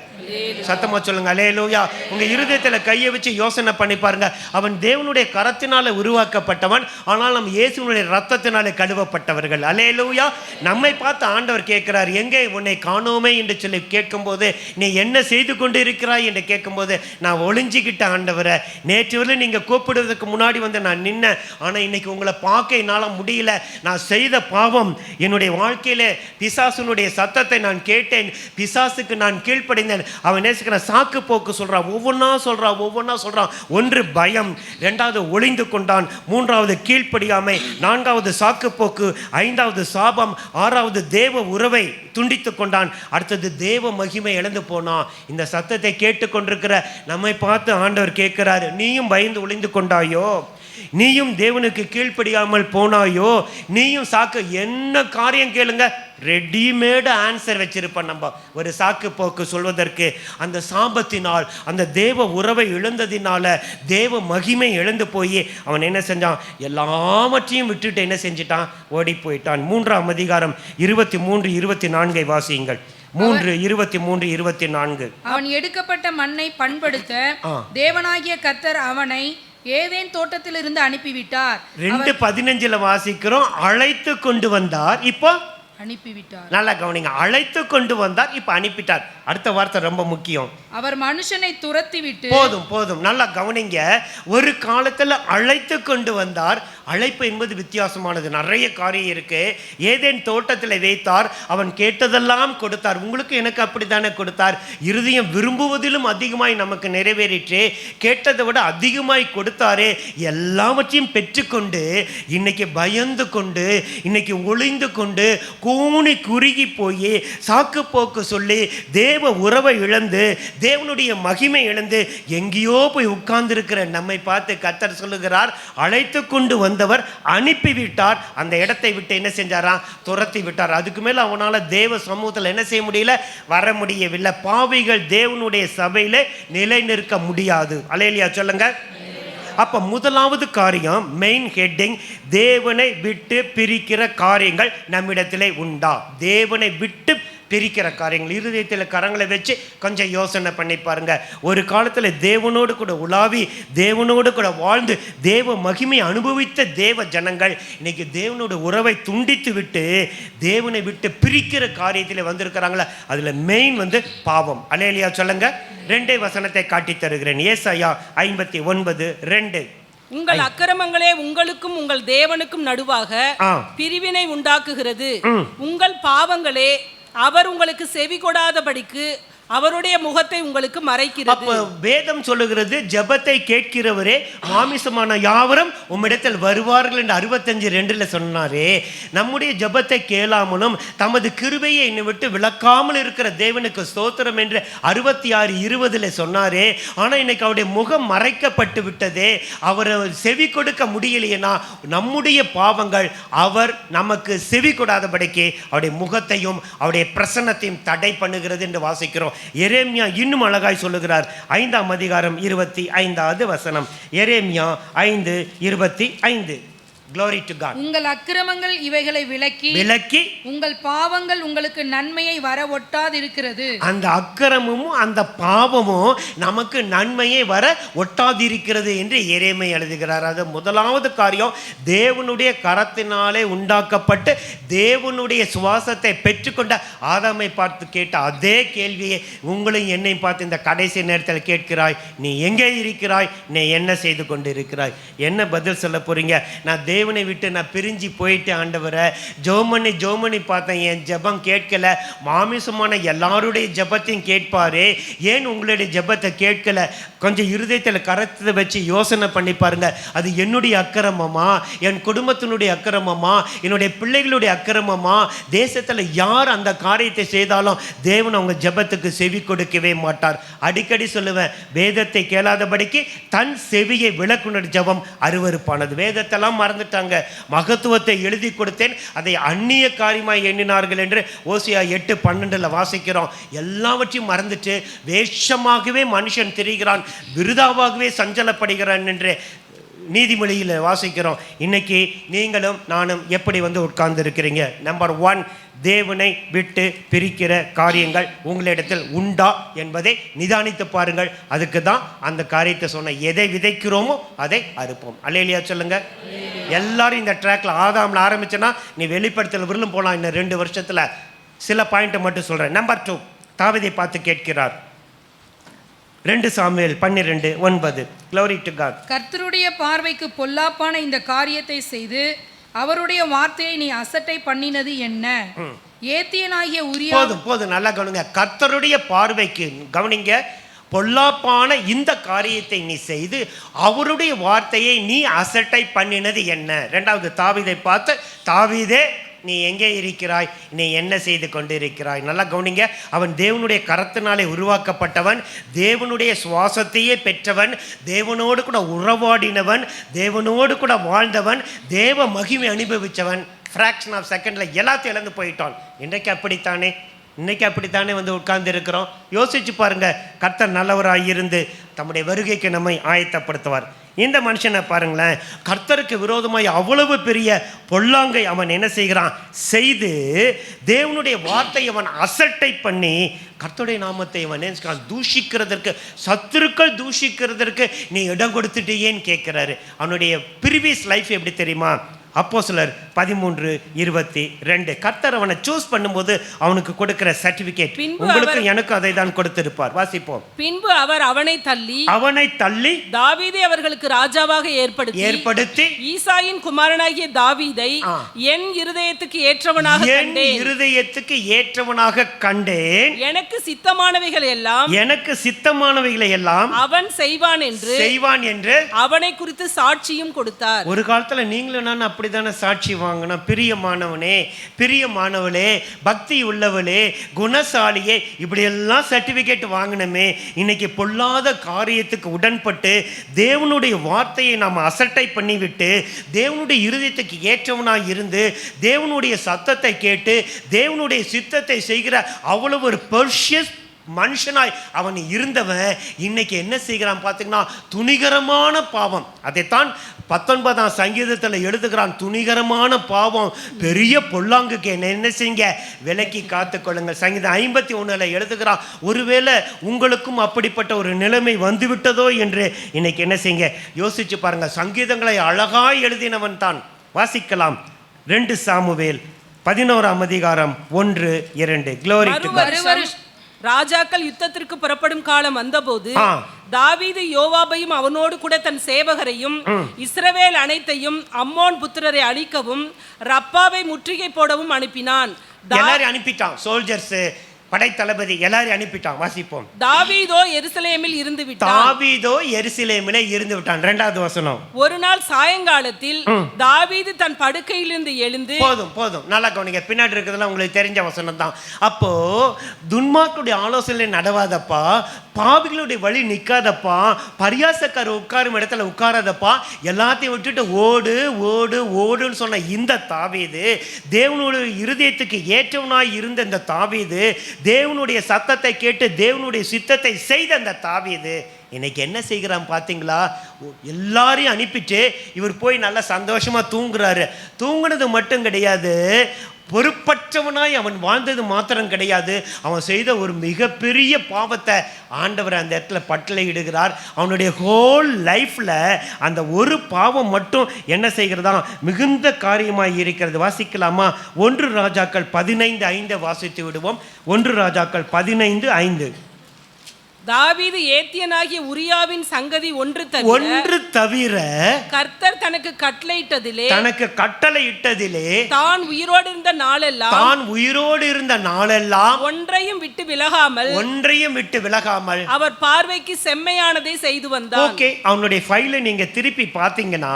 சத்தமா சொல்லுங்க அல்லேலூயா. உங்க இருதயத்தில் கையை வச்சு யோசனை பண்ணி பாருங்க. அவன் தேவனுடைய கரத்தினால உருவாக்கப்பட்டவன், ஆனால் நம் இயேசுவினுடைய ரத்தத்தினாலே கழுவப்பட்டவர்கள். அல்லேலூயா. நம்மை பார்த்து ஆண்டவர் கேட்கிறார், எங்கே உன்னை காணோமே என்று சொல்லி கேட்கும்போது, நீ என்ன செய்து கொண்டு இருக்கிறாய் என்று கேட்கும்போது, நான் ஒளிஞ்சிக்கிட்ட ஆண்டவரை, நேற்று வரை நீங்க கூப்பிடுவதற்கு முன்னாடி வந்து நான் நின்னேன், ஆனா இன்னைக்கு உங்களை பார்க்க என்னால முடியல. நான் செய்த பாவம், என்னுடைய வாழ்க்கையில பிசாசுனுடைய சத்தத்தை நான் கேட்டேன், பிசாசுக்கு நான் கீழ்ப்படிந்தேன். அவன் நேசிக்கிற சாக்கு போக்கு சொல்றான், ஒவ்வொன்றா சொல்றான். 1 பயம், 2வது ஒளிந்து கொண்டான், 3வது கீழ்ப்படியாமை, 4வது சாக்கு போக்கு, 5வது சாபம், 6வது தேவ உறவை துண்டித்து கொண்டான், அடுத்தது தேவ மகிமை இழந்து போனான். இந்த சத்தத்தை கேட்டு கொண்டிருக்கிற நம்மை பார்த்து ஆண்டவர் கேட்கிறாரு, நீயும் பயந்து ஒளிந்து கொண்டாயோ? நீயும் தேவனுக்கு கீழ்ப்படியாமல் போனாயோ, நீயும் சாக்கு என்ன காரியம் கேளுங்க, ரெடிமேடு ஆன்சர் வச்சிருப்பான். நம்ம ஒரு சாக்கு போக்கு சொல்வதற்கு அந்த சாபத்தினால், அந்த தேவ உறவை இழந்ததினால தேவ மகிமை இழந்து போய் அவன் என்ன செஞ்சான், எல்லாவற்றையும் விட்டுட்டு என்ன செஞ்சிட்டான், ஓடி போயிட்டான். 3ஆம் அதிகாரம் 23-24 வாசியுங்கள். 3:23-24. அவன் எடுக்கப்பட்ட மண்ணை பண்படுத்த தேவனாகிய கர்த்தர் அவனை ஏதேன் தோட்டத்திலிருந்து அனுப்பிவிட்டார். 2:15 வாசிக்கிறோம், அழைத்து கொண்டு வந்தார், இப்போ அனுப்பிவிட்டார். நல்லா கவனிங்க, அழைத்து கொண்டு வந்தார், இப்ப அனுப்பிட்டார். அடுத்த வார்த்தை ரொம்ப முக்கியம். அவர் மனுஷனை துரத்தி விட்டு, போதும் நல்லா கவனிங்க. ஒரு காலத்துல அழைத்து கொண்டு வந்தார். அழைப்பு என்பது வித்தியாசமானது, நிறைய காரியம் இருக்கு. ஏதேன் தோட்டத்தில் வைத்தார், அவன் கேட்டதெல்லாம் கொடுத்தார். உங்களுக்கு எனக்கு அப்படித்தானே கொடுத்தார். இருதயம் விரும்புவதிலும் அதிகமாய் நமக்கு நிறைவேறிற்றே, கேட்டதை விட அதிகமாய் கொடுத்தாரே. எல்லாவற்றையும் பெற்றுக்கொண்டு இன்னைக்கு பயந்து கொண்டு, இன்னைக்கு ஒளிந்து கொண்டு, கூனி குறுகி போய் சாக்கு போக்கு சொல்லி தேவ உறவை இழந்து, தேவனுடைய மகிமை இழந்து எங்கேயோ போய் உட்கார்ந்திருக்கிற நம்மை பார்த்து கர்த்தர் சொல்லுகிறார், அழைத்து கொண்டு வந்தவர் அனுப்பிவிட்டார். அந்த இடத்தை விட்டு என்ன செஞ்சாரா, துரத்தி விட்டார். அதுக்கு மேல அவனால தேவ சமூகத்தில் என்ன செய்ய முடியல, வர முடியவில்லை. பாவிகள் தேவனுடைய சபையில நிலை நிற்க முடியாது. அல்லேலூயா சொல்லுங்க. அப்ப முதலாவது காரியம், மெயின் ஹெட்டிங், தேவனை விட்டு பிரிக்கிற காரியங்கள் நம்மிடத்திலே உண்டா? தேவனை விட்டு பிரிக்கிற காரியங்கள். இருதயத்தில் கரங்களை வச்சு கொஞ்சம் யோசனை பண்ணி பாருங்க. ஒரு காலத்தில் தேவனோடு கூட உலாவி, தேவனோடு கூட வாழ்ந்து, தேவ மகிமை அனுபவித்த தேவ ஜனங்கள் இன்னைக்கு தேவனோட உறவை துண்டித்து விட்டு தேவனை விட்டு பிரிக்கிற காரியத்தில் வந்திருக்கிறாங்களா? அதுல மெயின் பாவம். அல்லேலூயா சொல்லுங்க. 2 வசனத்தை காட்டி தருகிறேன். ஏசாயா 59:2. உங்கள் அக்கிரமங்களே உங்களுக்கும் உங்கள் தேவனுக்கும் நடுவாக பிரிவினை உண்டாக்குகிறது. உங்கள் பாவங்களே அவர் உங்களுக்கு செவி கொடாதபடிக்கு அவருடைய முகத்தை உங்களுக்கு மறைக்கிறது. அப்ப வேதம் சொல்லுகிறது, ஜெபத்தை கேட்கிறவரே மாமிசமான யாவரும் உம்மிடத்தில் வருவார்கள் என்று 65:2 சொன்னாரே. நம்முடைய ஜெபத்தை கேளாமலும் தமது கிருபையை என்னை விட்டு விலக்காமல் இருக்கிற தேவனுக்கு ஸ்தோத்திரம் என்று 66:20 சொன்னாரே. ஆனா இன்னைக்கு அவருடைய முகம் மறைக்கப்பட்டு விட்டதே, அவரை செவி கொடுக்க முடியலையேனா நம்முடைய பாவங்கள் அவர் நமக்கு செவி கொடாதபடிக்கு அவருடைய முகத்தையும் அவருடைய பிரசன்னத்தையும் தடை பண்ணுகிறது என்று வாசிக்கிறோம். எரேமியா இன்னும் அழகாய் சொல்லுகிறார். 5ஆம் அதிகாரம் 25வது வசனம். எரேமியா 5:25. Glory to God. உங்கள் அக்கிரமங்கள் இவைகளை விலக்கி உங்கள் பாவங்கள் உங்களுக்கு நன்மையை வர ஒட்டாது இருக்கிறது. அந்த அக்கிரமமும் அந்த பாவமும் நமக்கு நன்மையை வர ஒட்டாது இருக்கிறது என்று எரேமியா எழுதுகிறார். அது முதலாவது காரியம். தேவனுடைய கரத்தினாலே உண்டாக்கப்பட்டு தேவனுடைய சுவாசத்தை பெற்றுக்கொண்ட ஆதாமை பார்த்து கேட்ட அதே கேள்வியை உங்களையும் என்னையும் பார்த்து இந்த கடைசி நேரத்தில் கேட்கிறாய். நீ எங்கே இருக்கிறாய்? நீ என்ன செய்து கொண்டு இருக்கிறாய்? என்ன பதில் சொல்ல போறீங்க? நான் தேவனை விட்டு நான் பிரிஞ்சு போயிட்டேன் ஆண்டவரை. ஜோமனி பார்த்தேன், என் ஜெபம் கேட்கல. மாமிசமான எல்லாருடைய ஜெபத்தையும் கேட்பாரே, ஏன் உங்களுடைய ஜெபத்தை கேட்கல? கொஞ்சம் இருதயத்தில் கரத்தை வச்சு யோசனை பண்ணி பாருங்க. அது என்னுடைய அக்கிரமமா, என் குடும்பத்தினுடைய அக்கிரமமா, என்னுடைய பிள்ளைகளுடைய அக்கிரமமா? தேசத்தில் யார் அந்த காரியத்தை செய்தாலும் தேவன் அவங்க ஜெபத்துக்கு செவி கொடுக்கவே மாட்டார். அடிக்கடி சொல்லுவேன், வேதத்தை கேளாதபடிக்கு தன் செவியை விளக்குனர் ஜெபம் அருவருப்பானது. வேதத்தெல்லாம் மறந்துட்டாங்க. மகத்துவத்தை எழுதி கொடுத்தேன், அதை அந்நிய காரியமாய் எண்ணினார்கள் என்று ஓசியா 8:12 வாசிக்கிறோம். எல்லாவற்றையும் மறந்துட்டு வேஷமாகவே மனுஷன் திரிகிறான், விருதாவாகவே சஞ்சலப்படுகிறான் என்று நீதிமொழியில் வாசிக்கிறோம். இன்னைக்கு நீங்களும் நானும் எப்படி உட்கார்ந்து இருக்கிறீங்க? நம்பர் 1, தேவனை விட்டு பிரிக்கிற காரியங்கள் உங்களிடத்தில் உண்டா என்பதை நிதானித்து பாருங்கள். அதுக்கு தான் அந்த காரியத்தை சொன்ன, எதை விதைக்கிறோமோ அதை அறுப்போம். அல்லேலூயா சொல்லுங்க. எல்லாரும் இந்த ட்ராக்ல ஆதாம்ல ஆரம்பிச்சனா நீ வெளிப்படுத்தல் விருளும் போலாம். இன்னும் 2 வருஷத்துல சில பாயிண்ட்டை மட்டும் சொல்றேன். நம்பர் 2, தாவீதை பார்த்து கேட்கிறார். 2 சாமுவேல் 12:9. Glory to God. கர்த்தருடைய பார்வைக்கு பொல்லாப்பான இந்த காரியத்தை செய்து அவருடைய வார்த்தையை நீ அசட்டை பண்ணினது என்ன? ஏத்தியனாகிய உரியா. போதும் நல்லா கவனிங்க. கர்த்தருடைய பார்வைக்கு கவனிங்க, பொல்லாப்பான இந்த காரியத்தை நீ செய்து அவருடைய வார்த்தையை நீ அசட்டை பண்ணினது என்ன? 2வது தாவீதை பார்த்து, தாவீதே நீ எங்கே இருக்கிறாய், நீ என்ன செய்து கொண்டிருக்கிறாய். நல்லா கவனிங்க. அவன் தேவனுடைய கரத்தினாலே உருவாக்கப்பட்டவன், தேவனுடைய சுவாசத்தையே பெற்றவன், தேவனோடு கூட உறவாடினவன், தேவனோடு கூட வாழ்ந்தவன், தேவ மகிமை அனுபவித்தவன். ஃப்ராக்ஷன் ஆஃப் செகண்டில் எல்லாத்தையும் இழந்து போயிட்டான். இன்றைக்கு அப்படித்தானே வந்து உட்கார்ந்து இருக்கிறோம். யோசிச்சு பாருங்க. கர்த்தர் நல்லவராக இருந்து தம்முடைய வருகைக்கு நம்மை ஆயத்தப்படுத்துவார். இந்த மனுஷனை பாருங்களேன், கர்த்தருக்கு விரோதமாய் அவ்வளவு பெரிய பொல்லாங்கை அவன் என்ன செய்கிறான் செய்து, தேவனுடைய வார்த்தை அவன் அசட்டை பண்ணி கர்த்தருடைய நாமத்தை அவன் தூஷிக்கிறதற்கு, சத்துருக்கள் தூஷிக்கிறதற்கு நீ இடம் கொடுத்துட்டேன்னு கேட்கிறாரு. அவனுடைய ப்ரீவியஸ் லைஃப் எப்படி தெரியுமா? அப்போஸ்தலர் 13:22. கர்த்தர் அவனை சூஸ் பண்ணும்போது அவனுக்கு கொடுக்கிற சர்டிபிகேட் உங்களுக்கு எனக்கு அதை தான் கொடுத்திருப்பார். வாசிப்போம். பின்பு அவர் அவனை தள்ளி தாவீதை அவர்களுக்கு ராஜாவாக ஏற்படுத்தி ஈசாயின் குமாரனாகிய தாவீதை என் இருதயத்துக்கு ஏற்றவனாக கண்டேன். எனக்கு சித்தமானவைகளை எல்லாம் அவன் செய்வான் என்று அவனை குறித்து சாட்சியும் கொடுத்தார். ஒரு காலத்துல நீங்களும் நான் அப்படித்தானே சாட்சி வாங்கணும். பிரியமானவளே, பக்தி உள்ளவளே, குணசாலியே, இப்படியெல்லாம் சர்டிபிகேட் வாங்கணுமே. இன்னைக்கு பொல்லாத காரியத்துக்கு உடன்பட்டு தேவனுடைய வார்த்தையை நாம் அசட்டை பண்ணிவிட்டு தேவனுடைய இருதயத்துக்கு ஏற்றவனாய் இருந்து தேவனுடைய சத்தத்தை கேட்டு தேவனுடைய சித்தத்தை செய்கிற அவ்வளவு ஒரு பர்ஷியஸ் மனுஷனாய் அவன் இருந்தவன் இன்னைக்கு என்ன செய்கிறான் பார்த்தீங்கன்னா, துணிகரமான பாவம். அதைத்தான் 19ஆம் சங்கீதத்தில் எழுதுகிறான். துணிகரமான பாவம் பெரிய பொல்லாங்குக்கு என்ன செய்யுங்க, விலக்கி காத்துக்கொள்ளுங்கள். சங்கீதம் 51 எழுதுகிறான். ஒருவேளை உங்களுக்கும் அப்படிப்பட்ட ஒரு நிலைமை வந்துவிட்டதோ என்று இன்னைக்கு என்ன செய்யுங்க, யோசிச்சு பாருங்க. சங்கீதங்களை அழகாய் எழுதினவன் தான். வாசிக்கலாம். 2 சாமுவேல் 11:1-2. Glory to God. ராஜாக்கள் யுத்தத்திற்கு புறப்படும் காலம் வந்தபோது தாவீது யோவாபையும் அவனோடு கூட தன் சேவகரையும் இஸ்ரவேல் அனைத்தையும் அம்மோன் புத்திரரை அழிக்கவும் ரப்பாவை முற்றுகை போடவும் அனுப்பினான். எல்லாரும் அனுப்பிட்டான். சோல்ஜர்ஸ், படை தளபதி எல்லாரையும் அனுப்பிட்டான். வாசிப்போம். தாவீதோ எருசலேமில் இருந்து விட்டான். 2வது வசனம். ஒரு நாள் சாயங்காலத்தில் தாவீது தன் படுக்கையிலிருந்து எழுந்து, போதும் நல்லா கவனிங்க, பின்னாடி இருக்கிறதுலாம் உங்களுக்கு தெரிஞ்ச வசனம் தான். அப்போ துன்மார்க்குடைய ஆலோசனை நடவாதப்பா, பாவிகளுடைய வழி நிற்காதப்பா, பரியாசக்கார உட்காரும் இடத்துல உட்காராதப்பா, எல்லாத்தையும் விட்டுட்டு ஓடுன்னு சொன்ன இந்த தாவீது, தேவனுடைய இருதயத்துக்கு ஏற்றவனாய் இருந்த இந்த தாவீது, தேவனுடைய சத்தத்தை கேட்டு தேவனுடைய சித்தத்தை செய்த அந்த தாவீது இன்னைக்கு என்ன செய்கிறான் பார்த்தீங்களா? எல்லாரையும் அனுப்பிட்டு இவர் போய் நல்லா சந்தோஷமா தூங்குறாரு. தூங்குனது மட்டும் கிடையாது, பொறுப்பற்றவனாய் அவன் வாழ்ந்தது மாத்திரம் கிடையாது, அவன் செய்த ஒரு மிகப்பெரிய பாவத்தை ஆண்டவர் அந்த இடத்துல பட்டளையிடுகிறார். அவனுடைய ஹோல் லைஃப்பில் அந்த ஒரு பாவம் மட்டும் என்ன செய்கிறதா மிகுந்த காரியமாக இருக்கிறது. வாசிக்கலாமா? 1 ராஜாக்கள் 15:5 வாசித்து விடுவோம். 1 ராஜாக்கள் 15:5. தாவீது ஏத்தியனாகிய உரியாவின் சங்கதி ஒன்று தவிர கர்த்தர் தனக்கு கட்டளையிட்டதிலே தான் உயிரோடு இருந்த நாளெல்லாம் ஒன்றையும் விட்டு விலகாமல் அவர் பார்வைக்கு செம்மையானதை செய்து வந்தார். ஓகே, அவனுடைய ஃபைலை நீங்க திருப்பி பார்த்தீங்கன்னா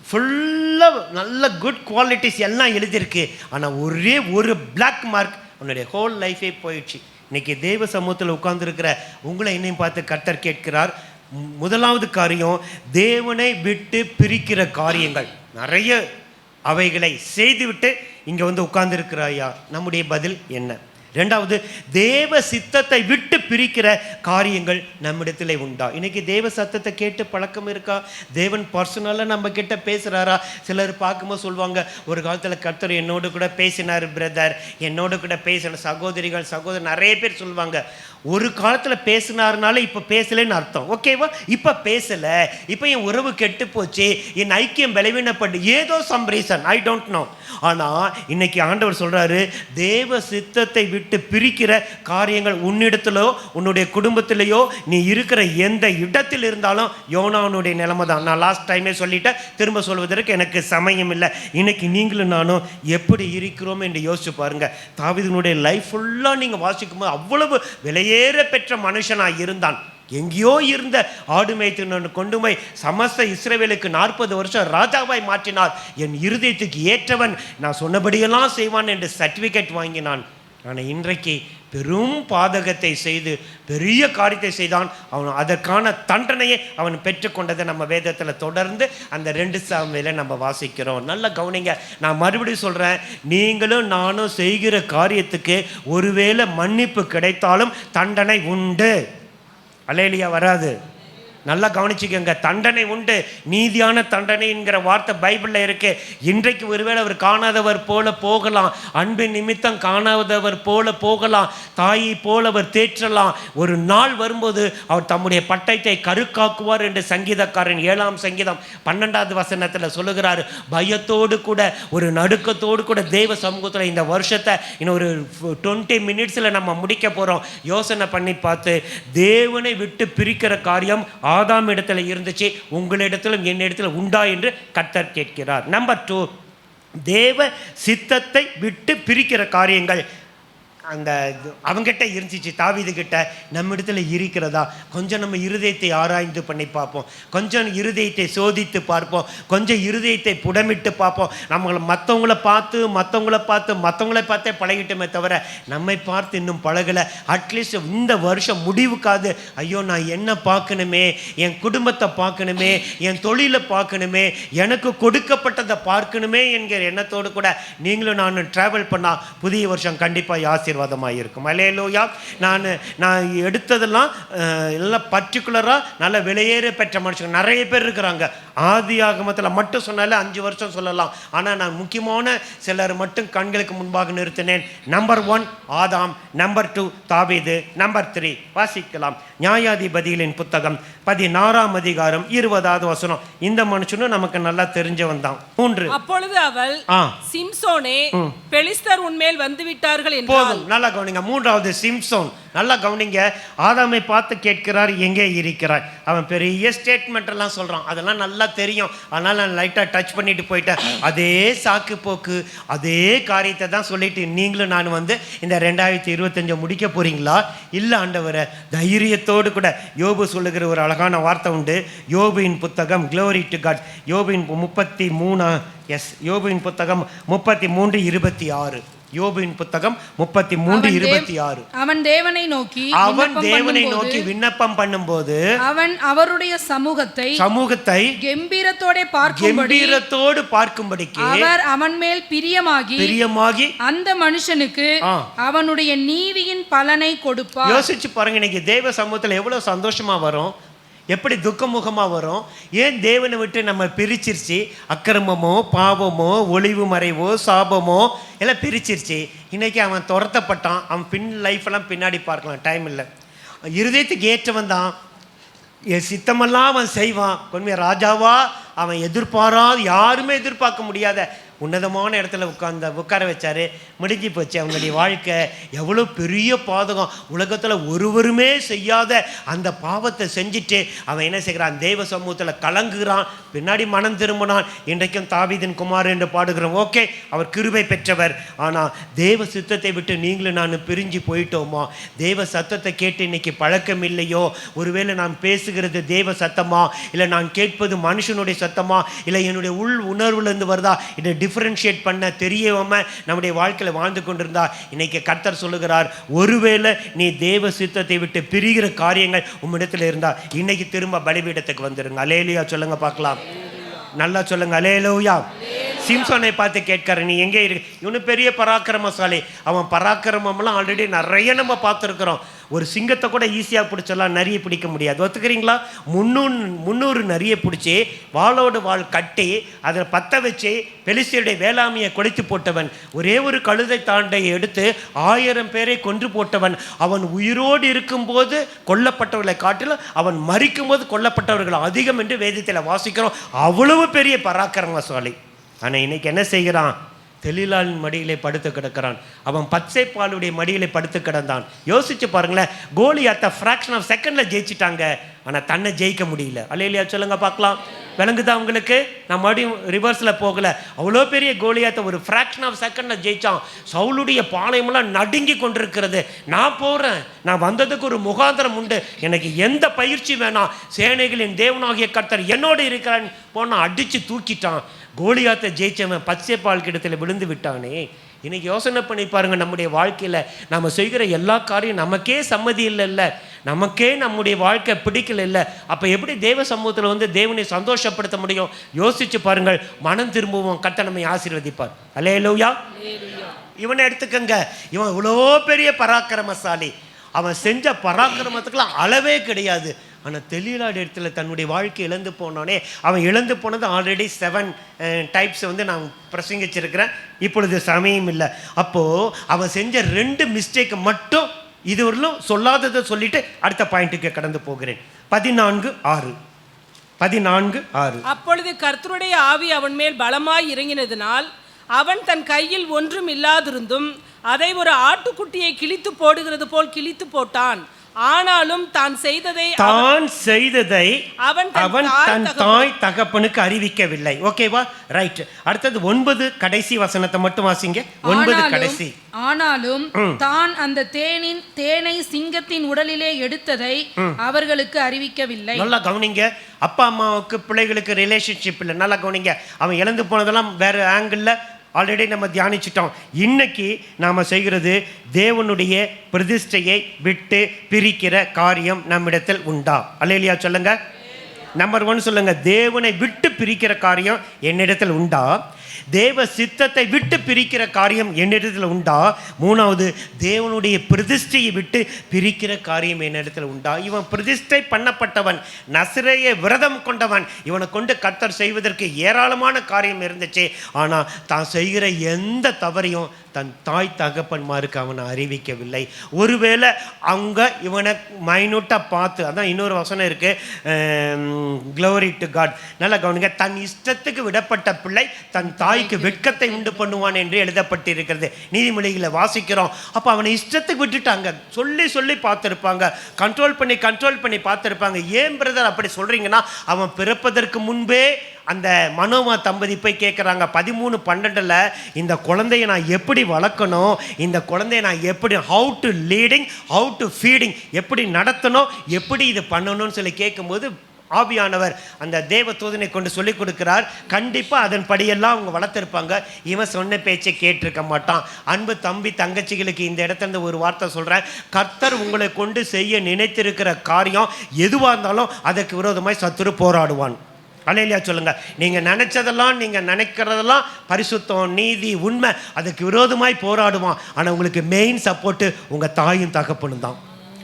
ஃபுல்லாக நல்ல குட் குவாலிட்டிஸ் எல்லாம் எழுதியிருக்கு. ஆனால் ஒரே ஒரு பிளாக் மார்க், அவனுடைய ஹோல் லைஃபே போயிடுச்சு. இன்னைக்கு தேவ சமூகத்தில் உட்கார்ந்துருக்கிற உங்களை என்னையும் பார்த்து கர்த்தர் கேட்கிறார். முதலாவது காரியம், தேவனை விட்டு பிரிக்கிற காரியங்கள் நிறைய, அவைகளை செய்துவிட்டு இங்கே வந்து உட்கார்ந்துருக்கிறாயா? நம்முடைய பதில் என்ன? 2வது, தேவ சித்தத்தை விட்டு பிரிக்கிற காரியங்கள் நம்மிடத்தில் உண்டா? இன்னைக்கு தேவ சத்தத்தை கேட்டு பழக்கம் இருக்கா? தேவன் பர்சனலாக நம்ம கிட்ட பேசுகிறாரா? சிலர் பார்க்கும்போது சொல்லுவாங்க, ஒரு காலத்தில் கர்த்தர் என்னோடு கூட பேசினார் பிரதர், என்னோடு கூட பேசின சகோதரி நிறைய பேர் சொல்லுவாங்க. ஒரு காலத்தில் பேசினார்னால இப்போ பேசலைன்னு அர்த்தம். ஓகேவா? இப்போ பேசலை, இப்போ என் உறவு கெட்டு போச்சு, என் ஐக்கியம் பலவீனப்பட்டு ஏதோ some reason, I don't know. ஆனால் இன்னைக்கு ஆண்டவர் சொல்கிறாரு, தேவ சித்தத்தை விட்டு பிரிக்கிற காரியங்கள் உன்னிடத்திலோ உன்னுடைய குடும்பத்திலேயோ நீ இருக்கிற எந்த இடத்தில் இருந்தாலும் யோனாவுடைய நிலைமை தான். நான் லாஸ்ட் டைமே சொல்லிட்டேன், திரும்ப சொல்வதற்கு எனக்கு சமயம் இல்லை. இன்னைக்கு நீங்களும் நானும் எப்படி இருக்கிறோம் என்று யோசிச்சு பாருங்க. தாவீதுனுடைய லைஃப் ஃபுல்லாக நீங்கள் வாசிக்கும் போது அவ்வளவு விலையேற பெற்ற மனுஷனாக இருந்தான். எங்கேயோ இருந்த ஆடு மேய்த்து கொண்டு போய் சமஸ்த இஸ்ரவேலுக்கு 40 வருஷம் ராஜாவாய் மாற்றினார். என் இருதயத்துக்கு ஏற்றவன், நான் சொன்னபடியெல்லாம் செய்வான் என்று சர்டிஃபிகேட் வாங்கினான். ஆனால் இன்றைக்கு பெரும் பாதகத்தை செய்து பெரிய காரியத்தை செய்தான். அவன் அதற்கான தண்டனையை அவன் பெற்றுக்கொண்டதை நம்ம வேதத்தில் தொடர்ந்து அந்த 2 சாமுவேலை நம்ம வாசிக்கிறோம். நல்ல கவனிங்க. நான் மறுபடியும் சொல்கிறேன், நீங்களும் நானும் செய்கிற காரியத்துக்கு ஒருவேளை மன்னிப்பு கிடைத்தாலும் தண்டனை உண்டு. அல்லேலூயா வராது. நல்லா கவனிச்சுக்கோங்க, தண்டனை உண்டு. நீதியான தண்டனைங்கிற வார்த்தை பைபிளில் இருக்கு. இன்றைக்கு ஒருவேளை அவர் காணாதவர் போல போகலாம், அன்பின் நிமித்தம் காணாதவர் போல போகலாம், தாயை போல அவர் தேற்றலாம். ஒரு நாள் வரும்போது அவர் தம்முடைய பட்டயத்தை கருக்காக்குவார் என்று சங்கீதக்காரன் 7ஆம் சங்கீதம் 12வது வசனத்தில் சொல்லுகிறார். பயத்தோடு கூட ஒரு நடுக்கத்தோடு கூட தேவ சமூகத்தில் இந்த வருஷத்தை இன்னும் ஒரு 20 மினிட்ஸில் நம்ம முடிக்க போகிறோம். யோசனை பண்ணி பார்த்து, தேவனை விட்டு பிரிக்கிற காரியம் ஆதாம் இடத்துல இருந்துச்சு, உங்களிடத்திலும் என்னிடத்தில் உண்டா என்று கர்த்தர் கேட்கிறார். நம்பர் 2, தேவ சித்தத்தை விட்டு பிரிக்கிற காரியங்கள் அந்த அவங்ககிட்ட இருந்துச்சு, தாவீது கிட்ட. நம்ம இடத்துல இருக்கிறதா? கொஞ்சம் நம்ம இருதயத்தை ஆராய்ந்து பண்ணி பார்ப்போம், கொஞ்சம் இருதயத்தை சோதித்து பார்ப்போம், கொஞ்சம் இருதயத்தை புடமிட்டு பார்ப்போம். நம்மளை மற்றவங்கள மற்றவங்கள பார்த்தே பழகிட்டோமே தவிர நம்மை பார்த்து இன்னும் பழகலை. அட்லீஸ்ட் இந்த வருஷம் முடிவுக்காது, ஐயோ நான் என்ன பார்க்கணுமே, என் குடும்பத்தை பார்க்கணுமே, என் தொழிலை பார்க்கணுமே, எனக்கு கொடுக்கப்பட்டதை பார்க்கணுமே என்கிற எண்ணத்தோடு கூட நீங்களும் நானும் ட்ராவல் பண்ணால் புதிய வருஷம் கண்டிப்பாக ஆசீர்வாதமாக இருக்கும். அல்லேலூயா. நான் எடுத்ததெல்லாம் எல்லாம் பர்டிகுலராக நல்ல விலையேற பெற்ற மனுஷங்க நிறைய பேர் இருக்கிறாங்க. ஆதி ஆகமத்தில் மட்டும் சொன்னாலே 5 வருஷம் சொல்லலாம். ஆனால் நான் முக்கியமான சிலர் மட்டும் கண்களுக்கு முன்பாக நிறுத்தினேன். நம்பர் 1 ஆதாம், நம்பர் 2 தாவீது, நம்பர் 3 வாசிக்கலாம். நியாயாதிபதிகளின் புத்தகம் 16ஆம் அதிகாரம் 20வது வசனம். இந்த மனுஷனும் நமக்கு நல்லா தெரிஞ்சவன் தான். 3 அப்பொழுது அவள், சிம்சோனே, பெலிஸ்தர் உன்மேல் வந்து விட்டார்கள் என்றாள். போதும், நல்லா கவனிங்க. 3வது சிம்சோன். நல்லா கவனிங்க. ஆதாமை பார்த்து கேட்கிறார், எங்கே இருக்கிறாய்? அவன் பெரிய ஸ்டேட்மெண்ட் எல்லாம் சொல்றான், அதெல்லாம் நல்லா தெரியும். அதனால நான் லைட்டா டச் பண்ணிட்டு போயிட்டேன். அதே சாக்கு போக்கு, அதே காரியத்தை தான் சொல்லிட்டு நீங்களும் நான் இந்த 2025 முடிக்க போறீங்களா? இல்லை ஆண்டவரே, தைரியத்தோடு கூட. யோபு சொல்லுகிற ஒரு அழகான வார்த்தை உண்டு. யோபுவின் புத்தகம், க்ளோரி டு காட், யோபுவின் 33 புத்தகம் 33:26. யோபுவின் புத்தகம் 33:26. அவன் தேவனை நோக்கி விண்ணப்பம் பண்ணும்போது அவன் அவருடைய சமூகத்தை கம்பீரத்தோடு பார்க்கும்படிக்கு அவர் அவன் மேல் பிரியமாகி அந்த மனுஷனுக்கு அவனுடைய நீதியின் பலனை கொடுப்பார். யோசிச்சு பாருங்க, இன்னைக்கு தேவ சமூகத்தில் எவ்வளவு சந்தோஷமா வரும், எப்படி துக்கமுகமாக வரும். ஏன் தேவனை விட்டு நம்ம பிரிச்சிருச்சு? அக்கிரமமோ, பாவமோ, ஒளிவு மறைவோ, சாபமோ எல்லாம் பிரிச்சிருச்சு. இன்றைக்கி அவன் துரத்தப்பட்டான். அவன் லைஃப்பெல்லாம் பின்னாடி பார்க்கலாம், டைம் இல்லை. இருதயத்துக்கு ஏற்றவன் தான், என் சித்தமெல்லாம் அவன் செய்வான். கொஞ்சம் ராஜாவா அவன் யாருமே எதிர்பார்க்க முடியாத உன்னதமான இடத்துல உட்கார வச்சாரு. முடிஞ்சு போச்சு அவங்களுடைய வாழ்க்கை. எவ்வளோ பெரிய பாதகம், உலகத்தில் ஒருவருமே செய்யாத அந்த பாவத்தை செஞ்சுட்டு அவன் என்ன செய்கிறான்? தேவ சமூகத்தில் கலங்குகிறான். பின்னாடி மனம் திரும்பினான். இன்றைக்கும் தாவீதின் குமார் என்று பாடுகிறோம். ஓகே, அவர் கிருபை பெற்றவர். ஆனால் தேவ சித்தத்தை விட்டு நீங்களும் நான் பிரிஞ்சு போயிட்டோமா? தேவ சத்தத்தை கேட்டு இன்னைக்கு பழக்கம் இல்லையோ? ஒருவேளை நான் பேசுகிறது தேவ சத்தமா, இல்லை நான் கேட்பது மனுஷனுடைய சத்தமா, இல்லை என்னுடைய உள் உணர்வுலேருந்து வருதா? இதை டிஃபரன்ஷியேட் பண்ண தெரியாமல் நம்முடைய வாழ்க்கையில் வாழ்ந்து கொண்டிருந்தா இன்னைக்கு கர்த்தர் சொல்லுகிறார், ஒருவேளை நீ தேவ சித்தத்தை விட்டு பிரிகிற காரியங்கள் உம்மிடத்தில் இருந்தா இன்னைக்கு திரும்ப பலிபீடத்துக்கு வந்துருங்க. அல்லேலூயா சொல்லுங்க பார்க்கலாம். நல்லா சொல்லுங்க அல்லேலூயா. சிம்சோனை பார்த்து கேட்கிறார், நீ எங்கே இருக்கு? இவனு பெரிய பராக்கிரமசாலி. அவன் பராக்கிரமெல்லாம் ஆல்ரெடி நிறைய நம்ம பார்த்துருக்குறோம். ஒரு சிங்கத்தை கூட ஈஸியாக பிடிச்சலாம், நரியை பிடிக்க முடியாது. ஒத்துக்கிறீங்களா? 300 நரியை பிடிச்சி வாளோடு வாள் கட்டி அதில் பற்ற வச்சு பெலிஸ்தியருடைய வேளாமையை கொளுத்தி போட்டவன். ஒரே ஒரு கழுதை தாண்டையை எடுத்து 1000 பேரை கொன்று போட்டவன். அவன் உயிரோடு இருக்கும்போது கொல்லப்பட்டவர்களை காட்டிலும் அவன் மரிக்கும்போது கொல்லப்பட்டவர்கள் அதிகம் என்று வேதத்தில் வாசிக்கிறோம். அவ்வளவு பெரிய பராக்கிரமசாலி. ஆனால் இன்னைக்கு என்ன செய்கிறான்? தெலீலாளின் மடியிலே படுத்து கிடக்கிறான். அவன் பச்சை பாலுடைய மடியிலே படுத்து கிடந்தான். யோசிச்சு பாருங்களேன், கோலியாத்தை ஃப்ராக்ஷன் ஆஃப் செகண்டில் ஜெயிச்சிட்டாங்க. ஆனால் தன்னை ஜெயிக்க முடியல. அல்லேலூயா சொல்லுங்க பார்க்கலாம். விளங்குதா உங்களுக்கு? நான் மறுபடியும் ரிவர்ஸில் போகலை. அவ்வளோ பெரிய கோலியாத்தை ஒரு ஃப்ராக்ஷன் ஆஃப் செகண்டில் ஜெயித்தான். சவுலுடைய பாளையமெல்லாம் நடுங்கி கொண்டிருக்கிறது. நான் போகிறேன், நான் வந்ததுக்கு ஒரு முகாந்திரம் உண்டு, எனக்கு எந்த பயிற்சி வேணாம், சேனைகளின் தேவனாகிய கர்த்தர் என்னோடு இருக்கிறான்னு போனால் அடித்து தூக்கிட்டான். கோலியாத்தை ஜெயிச்சவன் பச்சை பால் கிடத்தில் விழுந்து விட்டானே. இன்னைக்கு யோசனை பண்ணி பாருங்க, நம்முடைய வாழ்க்கையில் நம்ம செய்கிற எல்லா காரியம் நமக்கே சம்மதி இல்லைல்ல, நமக்கே நம்முடைய வாழ்க்கை பிடிக்கல இல்லை. அப்போ எப்படி தேவ சமூகத்தில் வந்து தேவனை சந்தோஷப்படுத்த முடியும்? யோசிச்சு பாருங்கள். மனம் திரும்புவோம், கர்த்தர் நம்மை ஆசீர்வதிப்பார். அல்லேலூயா. இவனை எடுத்துக்கங்க, இவன் இவ்வளோ பெரிய பராக்கிரமசாலி. அவன் செஞ்ச பராக்கிரமத்துக்கெல்லாம் அளவே கிடையாது. ஆனால் தெளியலாட இடத்துல தன்னுடைய வாழ்க்கை இழந்து போனானே. அவன் இழந்து போனது ஆல்ரெடி 7 டைப்ஸ் வந்து நான் பிரசங்கிச்சிருக்கிறேன், இப்பொழுது சமயம் இல்லை. அப்போது அவன் செஞ்ச 2 மிஸ்டேக் மட்டும் இதுவரையிலும் சொல்லாததை சொல்லிட்டு அடுத்த பாயிண்ட்டுக்கு கடந்து போகிறேன். 14:6. அப்பொழுது கர்த்தருடைய ஆவி அவன் மேல் பலமாய் இறங்கினதினால் அவன் தன் கையில் ஒன்றும் இல்லாதிருந்தும் அதை ஒரு ஆட்டுக்குட்டியை கிழித்து போடுகிறது போல் கிழித்து போட்டான். ஆனாலும் தான் செய்ததை அவன் தன் தாய் தகப்பனுக்கு அறிவிக்கவில்லை. ஓகேவா? ரைட். அடுத்தது 9 கடைசி வசனத்தை மட்டும் வாசிங்க. 9 கடைசி. ஆனாலும் தான் அந்த தேனை சிங்கத்தின் உடலிலே எடுத்ததை அவர்களுக்கு அறிவிக்கவில்லை. நல்லா கவனிங்க. அப்பா அம்மாவுக்கு பிள்ளைகளுக்கு ரிலேஷன்ஷிப் இல்லை. நல்லா கவனிங்க. அவன் இழந்து போனதெல்லாம் வேற ஆங்கிள் ஆல்ரெடி நம்ம தியானிச்சிட்டோம். இன்னைக்கு நாம் செய்கிறது தேவனுடைய பிரதிஷ்டையை விட்டு பிரிக்கிற காரியம் நம்மிடத்தில் உண்டா? அல்லேலூயா சொல்லுங்க. நம்பர் 1 சொல்லுங்க, தேவனை விட்டு பிரிக்கிற காரியம் என்னிடத்தில் உண்டா? தேவ சித்தத்தை விட்டு பிரிக்கிற காரியம் என்னிடத்தில் உண்டா? 3வது, தேவனுடைய பிரதிஷ்டையை விட்டு பிரிக்கிற காரியம் என்னிடத்தில் உண்டா? இவன் பிரதிஷ்டை பண்ணப்பட்டவன், நசரேய விரதம் கொண்டவன். இவனை கொண்டு கர்த்தர் செய்வதற்கு ஏராளமான காரியம் இருந்துச்சு. ஆனால் தான் செய்கிற எந்த தவறையும் தன் தாய் தகப்பன்மாருக்கு அவனை அறிவிக்கவில்லை. ஒருவேளை அவங்க இவனை மைனூட்டாக பார்த்து, அதான் இன்னொரு வசனம் இருக்கு, க்ளோரி டு காட். நல்லா கவனிங்க. தன் இஷ்டத்துக்கு விடப்பட்ட பிள்ளை தன் தாய்க்கு வெட்கத்தை உண்டு பண்ணுவான் என்று எழுதப்பட்டிருக்கிறது. நீதிமொழிகளை வாசிக்கிறோம். அப்போ அவனை இஷ்டத்துக்கு விட்டுட்டாங்க. சொல்லி பார்த்துருப்பாங்க, கண்ட்ரோல் பண்ணி பார்த்துருப்பாங்க. ஏன் பிரதர் அப்படி சொல்கிறீங்கன்னா, அவன் பிறப்பதற்கு முன்பே அந்த மனோமா தம்பதி போய் கேட்குறாங்க 13:12 இந்த குழந்தைய நான் எப்படி வளர்க்கணும், இந்த குழந்தைய நான் எப்படி how to leading, how to feeding, எப்படி நடத்தணும், எப்படி இது பண்ணணும்னு சொல்லி கேட்கும்போது ஆவியானவர் அந்த தேவ தூதனை கொண்டு சொல்லிக் கொடுக்கிறார். கண்டிப்பாக அதன் படியெல்லாம் அவங்க வளர்த்துருப்பாங்க. இவன் சொன்ன பேச்சை கேட்டிருக்க மாட்டான். அன்பு தம்பி தங்கச்சிகளுக்கு இந்த இடத்துல ஒரு வார்த்தை சொல்கிறேன். கர்த்தர் உங்களை கொண்டு செய்ய நினைத்திருக்கிற காரியம் எதுவாக இருந்தாலும் அதற்கு விரோதமாய் சத்துரு போராடுவான். அல்லேலூயா சொல்லுங்க. நீங்கள் நினைச்சதெல்லாம், நீங்கள் நினைக்கிறதெல்லாம் பரிசுத்தம், நீதி, உண்மை, அதுக்கு விரோதமாய் போராடுவான். ஆனால் உங்களுக்கு மெயின் சப்போர்ட்டு உங்கள் தாயும் தகப்பனும் தான்.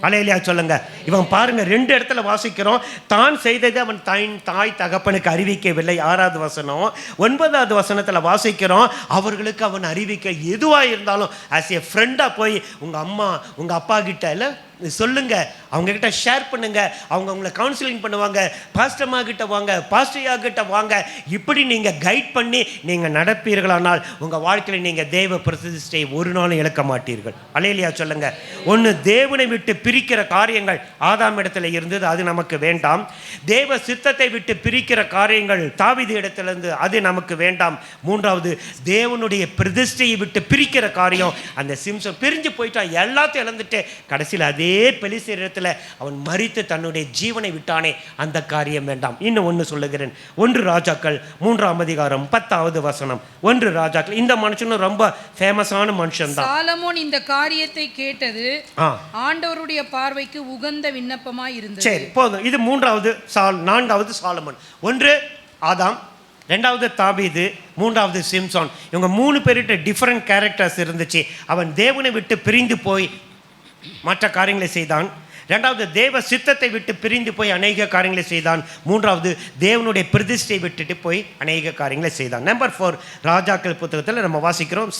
அல்லேலூயா சொல்லுங்க. இவன் பாருங்க, 2 இடத்துல வாசிக்கிறோம். தான் செய்தது அவன் தாய் தகப்பனுக்கு அறிவிக்கவில்லை. 6வது வசனம். 9வது வசனத்தில் வாசிக்கிறோம், அவர்களுக்கு அவன் அறிவிக்க எதுவாக இருந்தாலும் ஆஸ் ஏ ஃப்ரெண்டாக போய் உங்கள் அம்மா உங்கள் அப்பா கிட்ட இல்லை சொல்லுங்க, அவங்கக்கிட்ட ஷேர் பண்ணுங்க, அவங்க உங்களை கவுன்சிலிங் பண்ணுவாங்க. பாஸ்டர்மா கிட்ட வாங்க, பாஸ்டர்யா கிட்ட வாங்க. இப்படி நீங்கள் கைட் பண்ணி நீங்கள் நடப்பீர்களானால் உங்கள் வாழ்க்கையில் நீங்கள் தேவ பிரதிஷ்டையை ஒரு நாளும் இழக்க மாட்டீர்கள். அல்லேலூயா சொல்லுங்க. ஒன்று, தேவனை விட்டு பிரிக்கிற காரியங்கள் ஆதாம் இடத்துல இருந்தது, அது நமக்கு வேண்டாம். தேவ சித்தத்தை விட்டு பிரிக்கிற காரியங்கள் தாவீது இடத்திலிருந்து, அது நமக்கு வேண்டாம். 3வது, தேவனுடைய பிரதிஷ்டையை விட்டு பிரிக்கிற காரியம், அந்த சிம்சன் பிரிஞ்சு போயிட்டான், எல்லாத்தையும் இழந்துட்டு கடைசியில் அதே பெலிஸ்தரிடத்தில் அவன் மரித்து தன்னுடைய ஜீவனை விட்டானே, அந்த காரியம் வேண்டாம். இன்னும் ஒன்று சொல்லுகிறேன். 1 ராஜாக்கள் 3ஆம் அதிகாரம் 10வது வசனம். 1 ராஜாக்கள். இந்த மனுஷனும் ரொம்ப ஃபேமஸான மனுஷன் தான். சாலமோன் இந்த காரியத்தை கேட்டது ஆண்டவருடைய பார்வைக்கு உகந்த விண்ணப்பமாய் இருந்தது. சரி, போதும். இது 4வது சாலமோன். 1 ஆதாம், 2வது தாவீது, 3வது சிம்சோன். இவங்க 3 பேர்கிட்ட டிஃப்ரெண்ட் கேரக்டர்ஸ் இருந்துச்சு. அவன் தேவனை விட்டு பிரிந்து போய் மற்ற காரியங்களை செய்தான். 2வது, தேவ சித்தத்தை விட்டு பிரிந்து போய் அநேக காரியங்களை செய்தான். 3வது, தேவனுடைய பிரதிஷ்டை விட்டுட்டு போய் அநேக காரியங்களை செய்தான். நம்பர் 4 ராஜாக்கள் புத்தகத்தில் நம்ம வாசிக்கிறோம்.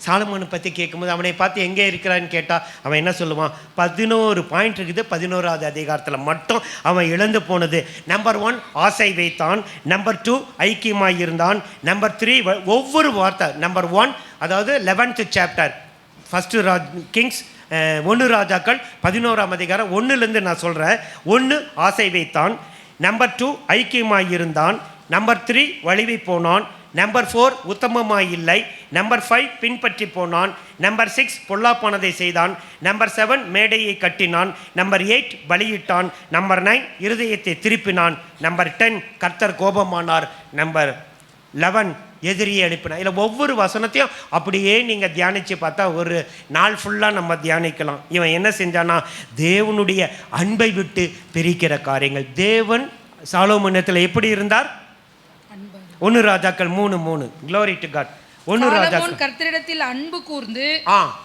சாலமோனை பற்றி கேட்கும்போது அவனை பார்த்து எங்கே இருக்கிறான்னு கேட்டால் அவன் என்ன சொல்லுவான்? 11 பாயிண்ட் இருக்குது. 11வது அதிகாரத்தில் மட்டும் அவன் இழந்து போனது. நம்பர் 1 ஆசை வைத்தான். நம்பர் 2 ஐக்கியமாய் இருந்தான். நம்பர் 3 ஒவ்வொரு வார்த்தை. நம்பர் 1 அதாவது 11th சாப்டர் 1 கிங்ஸ் 1 ராஜாக்கள் 11ஆம் அதிகாரம் 1லேருந்து நான் சொல்கிறேன். 1 ஆசை வைத்தான். நம்பர் 2 ஐக்கியமாய் இருந்தான். நம்பர் 3 வழுவி போனான். நம்பர் 4 உத்தமமாய் இல்லை. நம்பர் 5 பின்பற்றி போனான். நம்பர் 6 பொல்லாப்பானதை செய்தான். நம்பர் 7 மேடையை கட்டினான். நம்பர் 8 பலியிட்டான். நம்பர் 9 இருதயத்தை திருப்பினான். நம்பர் 10 கர்த்தர் கோபமானார். நம்பர் 11 எதிரியை எழுப்பினார். இதில் ஒவ்வொரு வசனத்தையும் அப்படியே நீங்கள் தியானித்து பார்த்தா ஒரு நாள் ஃபுல்லாக நம்ம தியானிக்கலாம். இவன் என்ன செஞ்சானா, தேவனுடைய அன்பை விட்டு பிரிக்கிற காரியங்கள். தேவன் சாலோமோனிடத்தில் எப்படி இருந்தார்? 1 ராஜாக்கள் 3:3. Glory to God. 1 ராஜாக்கள். சாலமோன் கர்த்தரிடத்தில் அன்பு கூர்ந்து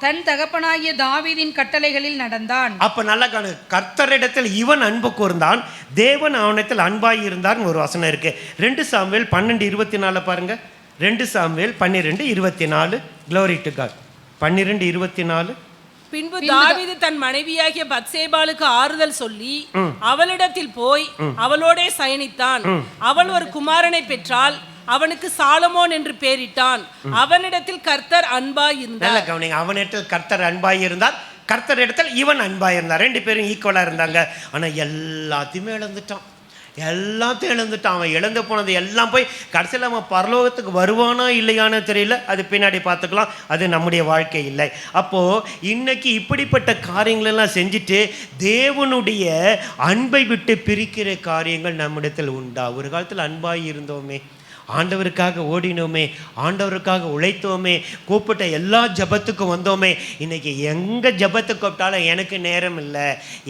தன் தகப்பனாகிய தாவீதின் கட்டளைகளில் நடந்தான். அப்ப நல்லா கர்த்தரிடத்தில் இவன் அன்பு கூர்ந்தான், தேவன் அவனிடத்தில் அன்பாய் இருந்தார்னு ஒரு வசனம் இருக்கு. 2 சாமுவேல் 12:24 பாருங்க. 2 சாமுவேல் 12:24. Glory to God. 12:24. பின்பு தாவீது தன் மனைவியாகிய பத்சேபாளுக்கு ஆறுதல் சொல்லி அவளிடத்தில் போய் அவளோடே சயனித்தான். அவள் ஒரு குமாரனை பெற்றாள். அவனுக்கு சாலமோன் என்று பெயரிட்டான். அவனிடத்தில் கர்த்தர் அன்பாய் இருந்தார். நல்ல கவனிங்க, அவனிடத்தில் கர்த்தர் அன்பாய் இருந்தார், கர்த்தர் இடத்தில் இவன் அன்பாய் இருந்தார். 2 பேரும் ஈக்குவலா இருந்தாங்க. ஆனா எல்லாத்தையுமே இழந்துட்டான். அவன் இழந்து போனது எல்லாம் போய் கடைசியில் அவன் பரலோகத்துக்கு வருவானா இல்லையானு தெரியல. அது பின்னாடி பார்த்துக்கலாம். அது நம்முடைய வாழ்க்கை இல்லை. அப்போது இன்னைக்கு இப்படிப்பட்ட காரியங்களெல்லாம் செஞ்சுட்டு தேவனுடைய அன்பை விட்டு பிரிக்கிற காரியங்கள் நம்மிடத்தில் உண்டா? ஒரு காலத்தில் அன்பாய் இருந்தோமே, ஆண்டவருக்காக ஓடினோமே, ஆண்டவருக்காக உழைத்தோமே, கூப்பிட்ட எல்லா ஜபத்துக்கும் வந்தோமே. இன்னைக்கு எங்கே ஜபத்துக்கு கூப்பிட்டாலும் எனக்கு நேரம் இல்லை,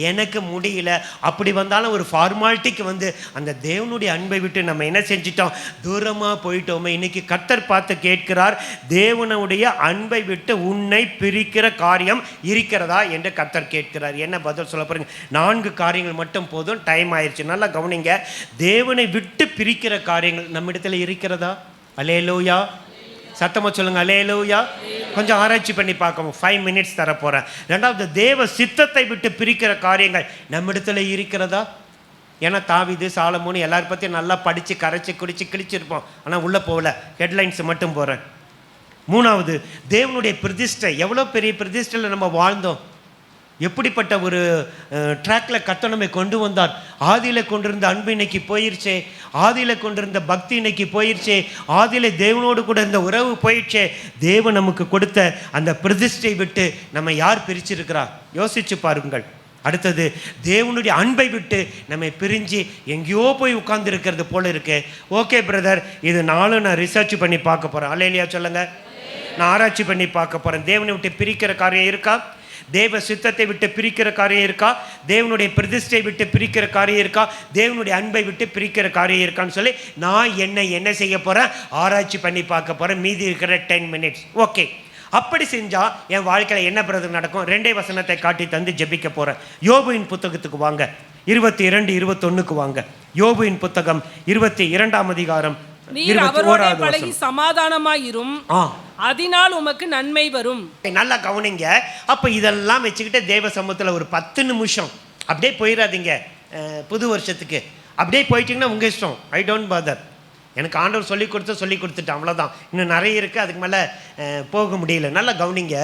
எனக்கு முடியல, அப்படி வந்தாலும் ஒரு ஃபார்மாலிட்டிக்கு வந்து அந்த தேவனுடைய அன்பை விட்டு நம்ம என்ன செஞ்சிட்டோம்? தூரமாக போயிட்டோமே. இன்னைக்கு கர்த்தர் பார்த்து கேட்கிறார், தேவனுடைய அன்பை விட்டு உன்னை பிரிக்கிற காரியம் இருக்கிறதா என்று கர்த்தர் கேட்கிறார். என்ன பதில் சொல்ல போறீங்க? 4 காரியங்கள் மட்டும் போதும், டைம் ஆயிடுச்சு. நல்லா கவனிங்க. தேவனை விட்டு பிரிக்கிற காரியங்கள் நம்மிடத்தில் இருக்கிறதா? அல்லேலூயா. சத்தமா சொல்லுங்க, அல்லேலூயா. கொஞ்சம் ஆராய்ச்சி பண்ணி பார்க்கணும். 5 மினிட்ஸ் தர போறேன். 2வது, தேவ சித்தத்தை விட்டு பிரிக்கிற காரியங்கள் நம்மிடத்துல இருக்கிறதா? ஏன்னா தாவீது சாலமோன் எல்லாரும் பற்றியும் நல்லா படித்து கரைச்சி குடிச்சு கிழிச்சிருப்போம். ஆனால் உள்ளே போகல, ஹெட்லைன்ஸ் மட்டும் போகிறேன். 3வது, தேவனுடைய பிரதிஷ்டை. எவ்வளோ பெரிய பிரதிஷ்டையில் நம்ம வாழ்ந்தோம், எப்படிப்பட்ட ஒரு ட்ராக்கில் கர்த்தர் நம்மை கொண்டு வந்தார். ஆதியில் கொண்டிருந்த அன்பு இன்னைக்கு போயிடுச்சே, ஆதியில் கொண்டிருந்த பக்தி இன்னைக்கு போயிடுச்சே, ஆதியில் தேவனோடு கூட இருந்த உறவு போயிடுச்சே. தேவன் நமக்கு கொடுத்த அந்த பிரதிஷ்டை விட்டு நம்ம யார் பிரிச்சிருக்கிறா? யோசிச்சு பாருங்கள். அடுத்தது, தேவனுடைய அன்பை விட்டு நம்ம பிரிஞ்சு எங்கேயோ போய் உட்கார்ந்து இருக்கிறது போல இருக்கு. ஓகே பிரதர், இது நாளும் நான் ரிசர்ச் பண்ணி பார்க்க போகிறேன். அல்லேலூயா சொல்லுங்க. நான் ஆராய்ச்சி பண்ணி பார்க்க போகிறேன். தேவனை விட்டு பிரிக்கிற காரியம் இருக்கா? தேவ சித்தத்தை விட்டு பிரிக்கிற காரியம் இருக்கா? தேவனுடைய பிரதிஷ்டை விட்டு பிரிக்கிற காரியம் இருக்கா? தேவனுடைய அன்பை விட்டு பிரிக்கிற காரியம் இருக்கான்னு சொல்லி நான் என்ன செய்ய போகிறேன்? ஆராய்ச்சி பண்ணி பார்க்க போகிறேன். மீதி இருக்கிற 10 மினிட்ஸ். ஓகே, அப்படி செஞ்சால் என் வாழ்க்கையில் என்ன பிரதர் நடக்கும்? 2 வசனத்தை காட்டி தந்து ஜெபிக்க போகிறேன். யோபுவின் புத்தகத்துக்கு வாங்க. 22-21 வாங்க. யோபுவின் புத்தகம் 22ஆம் அதிகாரம் நீர் அவரோட பழகி சமாதானமாயிரும், அதனால் உமக்கு நன்மை வரும். நல்லா கவனிங்க. அப்ப இதெல்லாம் வச்சுக்கிட்டு தேவ சமூகத்தில் ஒரு 10 நிமிஷம் அப்படியே போயிடாதீங்க. புது வருஷத்துக்கு அப்படியே போயிட்டீங்கன்னா உங்க இஷ்டம். I don't father. எனக்கு ஆண்டவர் சொல்லி கொடுத்துட்டேன், அவ்வளோதான். இன்னும் நிறைய இருக்குது, அதுக்கு மேலே போக முடியல. நல்லா கவனிங்க.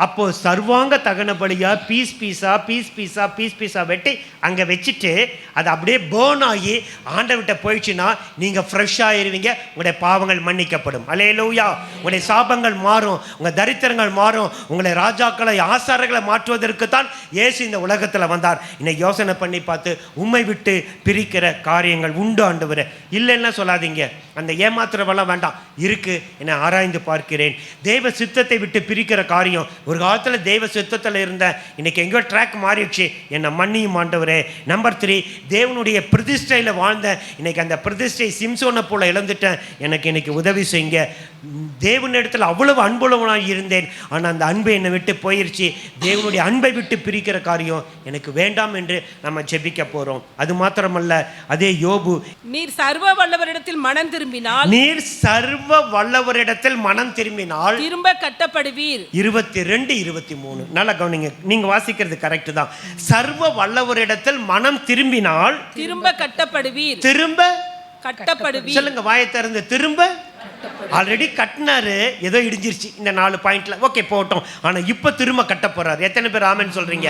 அப்போது சர்வாங்க தகன பலியாக பீஸ் பீஸாக வெட்டி அங்கே வச்சுட்டு அது அப்படியே பேர்ன் ஆகி ஆண்டவர்கிட்ட போயிடுச்சுன்னா நீங்கள் ஃப்ரெஷ் ஆகிடுவீங்க. உங்களுடைய பாவங்கள் மன்னிக்கப்படும். அல்லேலூயா. உங்களுடைய சாபங்கள் மாறும், உங்கள் தரித்திரங்கள் மாறும். உங்களை ராஜாக்களை ஆசாரங்களை மாற்றுவதற்கு தான் இயேசு இந்த உலகத்தில் வந்தார். இன்னைக்கு யோசனை பண்ணி பார்த்து உம்மை விட்டு பிரிக்கிற காரியங்கள் உண்டு ஆண்டவரே. இல்லைன்னா சொல்லாதீங்க, அந்த ஏமாத்துறவெல்லாம் வேண்டாம். இருக்கு, என்னை ஆராய்ந்து பார்க்கிறேன். தெய்வ சித்தத்தை விட்டு பிரிக்கிற காரியம். ஒரு காலத்தில் தெய்வ சித்தத்தில் இருந்தேன், இன்னைக்கு எங்கேயோ ட்ராக் மாறிடுச்சு, என்னை மன்னியும் ஆண்டவரே. நம்பர் 3, தேவனுடைய பிரதிஷ்டையில் வாழ்ந்தேன், இன்னைக்கு அந்த பிரதிஷ்டை சிம்சோனை போல இழந்துட்டேன், எனக்கு இன்னைக்கு உதவி செய்யுங்க. தேவனிடத்தில் அவ்வளவு அன்புள்ளவனாக இருந்தேன், ஆனால் அந்த அன்பு என்னை விட்டு போயிடுச்சு. தேவனுடைய அன்பை விட்டு பிரிக்கிற காரியம் எனக்கு வேண்டாம் என்று நம்ம ஜெபிக்க போகிறோம். அது மாத்திரமல்ல, அதே யோபு, நீர் சர்வ வல்லவரிடத்தில் மனம் திரும்பினால், நீர் சர்வ வல்லவரிடத்தில் மனம் திரும்பினால் திரும்ப கட்டப்படுவீர். 22-23 நல்லா கவனிங்க. நீங்க வாசிக்கிறது கரெக்ட் தான். சர்வ வல்லவரிடத்தில் மனம் திரும்பினால் திரும்ப கட்டப்படுவீர். திரும்ப கட்டப்படுவீர். சொல்லுங்க, வாயை திறந்து. திரும்ப. ஆல்ரெடி கட்டினாரு, ஏதோ இடிஞ்சிருச்சு இந்த 4 பாயிண்ட்ல. ஓகே, போட்டோம். ஆனா இப்ப திரும்ப கட்ட போறாரு. எத்தனை பேர் ஆமென் சொல்றீங்க?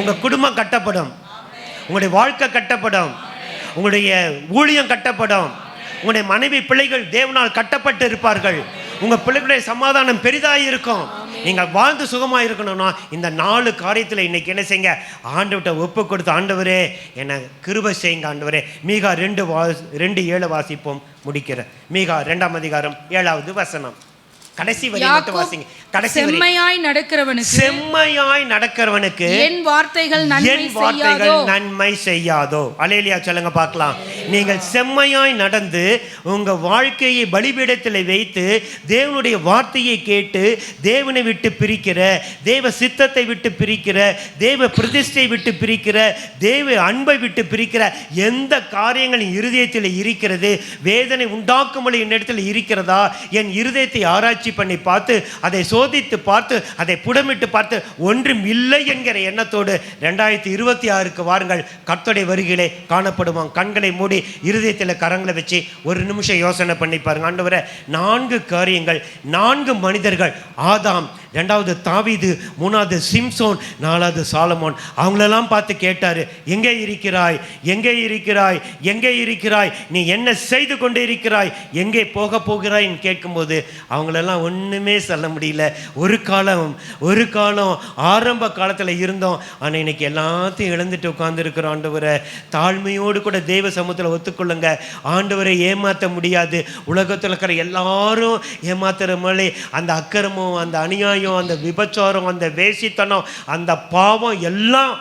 உங்க குடும்பம் கட்டப்படும், உங்களுடைய வாழ்க்கை கட்டப்படும், உங்களுடைய ஊழியம் கட்டப்படும். உங்களுடைய மனைவி பிள்ளைகள் தேவனால் கட்டப்பட்டு இருப்பார்கள். உங்கள் பிள்ளைகளுடைய சமாதானம் பெரிதாக இருக்கும். நீங்கள் வாழ்ந்து சுகமாக இருக்கணும்னா இந்த 4 காரியத்தில் இன்னைக்கு என்ன செய்யுங்க, ஆண்டவர்கிட்ட ஒப்பு கொடுத்து, ஆண்டவரே என்னை கிருபை செய்யுங்க ஆண்டவரே. மீகா 2:7 வாசிப்போம், முடிக்கிறேன். மீகா 2ஆம் அதிகாரம் 7வது வசனம். கடைசி வரி மட்டும் வாசிங்க. கடைசி வரி. செம்மையாய் நடக்கிறவனுக்கு என் வார்த்தைகள் நன்மை செய்யாதோ. அல்லேலூயா சொல்லுங்க பார்க்கலாம். நீங்கள் செம்மையாய் நடந்து உங்க வாழ்க்கையை பலிபீடத்தில் வைத்து தேவனுடைய வார்த்தையை கேட்டு தேவனை விட்டு பிரிக்கிற, தேவ சித்தத்தை விட்டு பிரிக்கிற, தேவ பிரதிஷ்டை விட்டு பிரிக்கிற, தேவ அன்பை விட்டு பிரிக்கிற எந்த காரியங்கள் இருதயத்தில் இருக்கிறது, வேதனை உண்டாக்கும்படி என்னிடத்தில் இருக்கிறதா, என் இருதயத்தை ஆராய்ச்சி பண்ணி பார்த்து அதை சோதித்து பார்த்து அதை புடமிட்டு பார்த்து ஒன்றும் இல்லை என்கிற எண்ணத்தோடு 2026க்கு வாருங்கள். கர்த்தருடைய வருகையிலே காணப்படுவாங்க. கண்களை மூடி இருதயத்தில் கரங்களை வச்சு ஒரு நிமிஷம் யோசனை பண்ணி பாருங்க. ஆண்டவரே, 4 காரியங்கள், 4 மனிதர்கள், ஆதாம், 2வது தாவீது, 3வது சிம்சோன், 4வது சாலமோன், அவங்களெல்லாம் பார்த்து கேட்டாரு, எங்கே இருக்கிறாய், எங்கே இருக்கிறாய், எங்கே இருக்கிறாய், நீ என்ன செய்து கொண்டு இருக்கிறாய், எங்கே போக போகிறாய்ன்னு கேட்கும்போது அவங்களெல்லாம் ஒன்றுமே சொல்ல முடியல. ஒரு காலம் ஆரம்ப காலத்தில் இருந்தோம், ஆனால் இன்னைக்கு எல்லாத்தையும் இழந்துட்டு உட்கார்ந்துருக்கிறோம். ஆண்டவரை தாழ்மையோடு கூட தெய்வ சமூகத்தில் ஒத்துக்கொள்ளுங்க. ஆண்டவரை ஏமாற்ற முடியாது. உலகத்தில் இருக்கிற எல்லாரும் ஏமாத்துற மாதிரி அந்த அக்கிரமம், அந்த அநியாயம், அந்த விபச்சாரம், அந்த வேசித்தனம், அந்த பாவம் எல்லாம்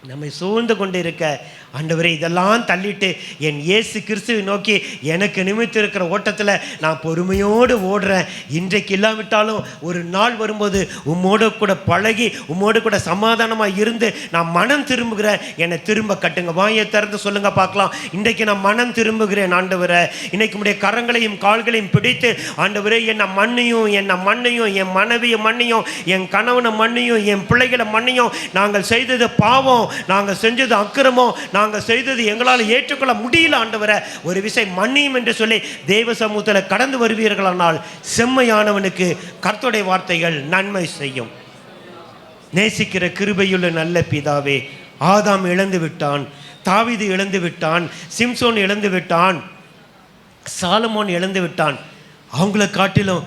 நம்மை சூழ்ந்து கொண்டு இருக்க, ஆண்டவரே இதெல்லாம் தள்ளிட்டு என் இயேசு கிறிஸ்துவை நோக்கி எனக்கு நிமித்து இருக்கிற ஓட்டத்தில் நான் பொறுமையோடு ஓடுறேன். இன்றைக்கு இல்லாவிட்டாலும் ஒரு நாள் வரும்போது உம்மோடு கூட பழகி உம்மோடு கூட சமாதானமாக இருந்து நான் மனம் திரும்புகிறேன், என்னை திரும்ப கட்டுங்க. வாயை திறந்து சொல்லுங்க பார்க்கலாம். இன்றைக்கு நான் மனம் திரும்புகிறேன் ஆண்டவரே. இன்னைக்கு உடைய கரங்களையும் கால்களையும் பிடித்து, ஆண்டவரே என்னை மண்ணையும் என் மனைவியை மண்ணையும், என் கணவனை மண்ணையும், என் பிள்ளைகளை மண்ணையும், நாங்கள் செய்தது பாவம், நாங்கள் செஞ்சது அக்கிரமம், நாங்கள் செய்தது எங்களால் ஏற்றுக்கொள்ள முடியல ஆண்டவரே, ஒரு விஷயம் மன்னியும் என்று சொல்லி தேவ சமூகத்தில் கடந்து வருவீர்களானால் செம்மையானவனுக்கு கர்த்தருடைய வார்த்தைகள் நன்மை செய்யும். நேசிக்கிற கிருபையுள்ள நல்ல பிதாவே, ஆதாம் இழந்து விட்டான், தாவீது இழந்து விட்டான், சிம்சோன் இழந்து விட்டான், சாலமோன் இழந்து விட்டான். அவங்கள காட்டிலும்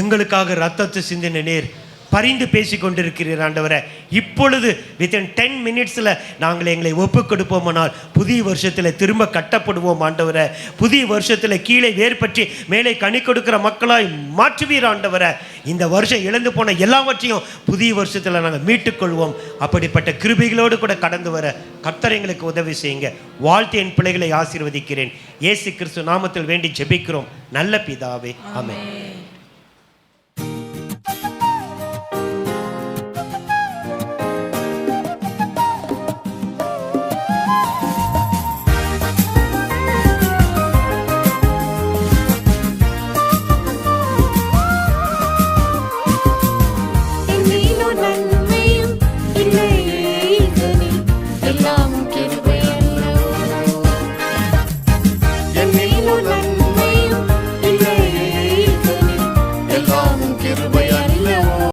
எங்களுக்காக ரத்தத்தை சிந்தின நீர் பரிந்து பேசி கொண்டிருக்கிறீர் ஆண்டவரை. இப்பொழுது வித்தின் 10 மினிட்ஸில் நாங்கள் எங்களை ஒப்பு கொடுப்போமானால் புதிய வருஷத்தில் திரும்ப கட்டப்படுவோம் ஆண்டவரை. புதிய வருஷத்தில் கீழே வேர் பற்றி மேலே கனி கொடுக்கிற மக்களாய் மாற்றுவீர் ஆண்டவரை. இந்த வருஷம் இழந்து போன எல்லாவற்றையும் புதிய வருஷத்தில் நாங்கள் மீட்டுக்கொள்வோம். அப்படிப்பட்ட கிருபைகளோடு கூட கடந்து வர கர்த்தர் எங்களுக்கு உதவி செய்யுங்க. வாழ்த்து என் பிள்ளைகளை ஆசீர்வதிக்கிறேன். இயேசு கிறிஸ்து நாமத்தில் வேண்டி ஜெபிக்கிறோம் நல்ல பிதாவே, ஆமென். எல்லாம் கிருபை அல்லவோ, என் மேலும்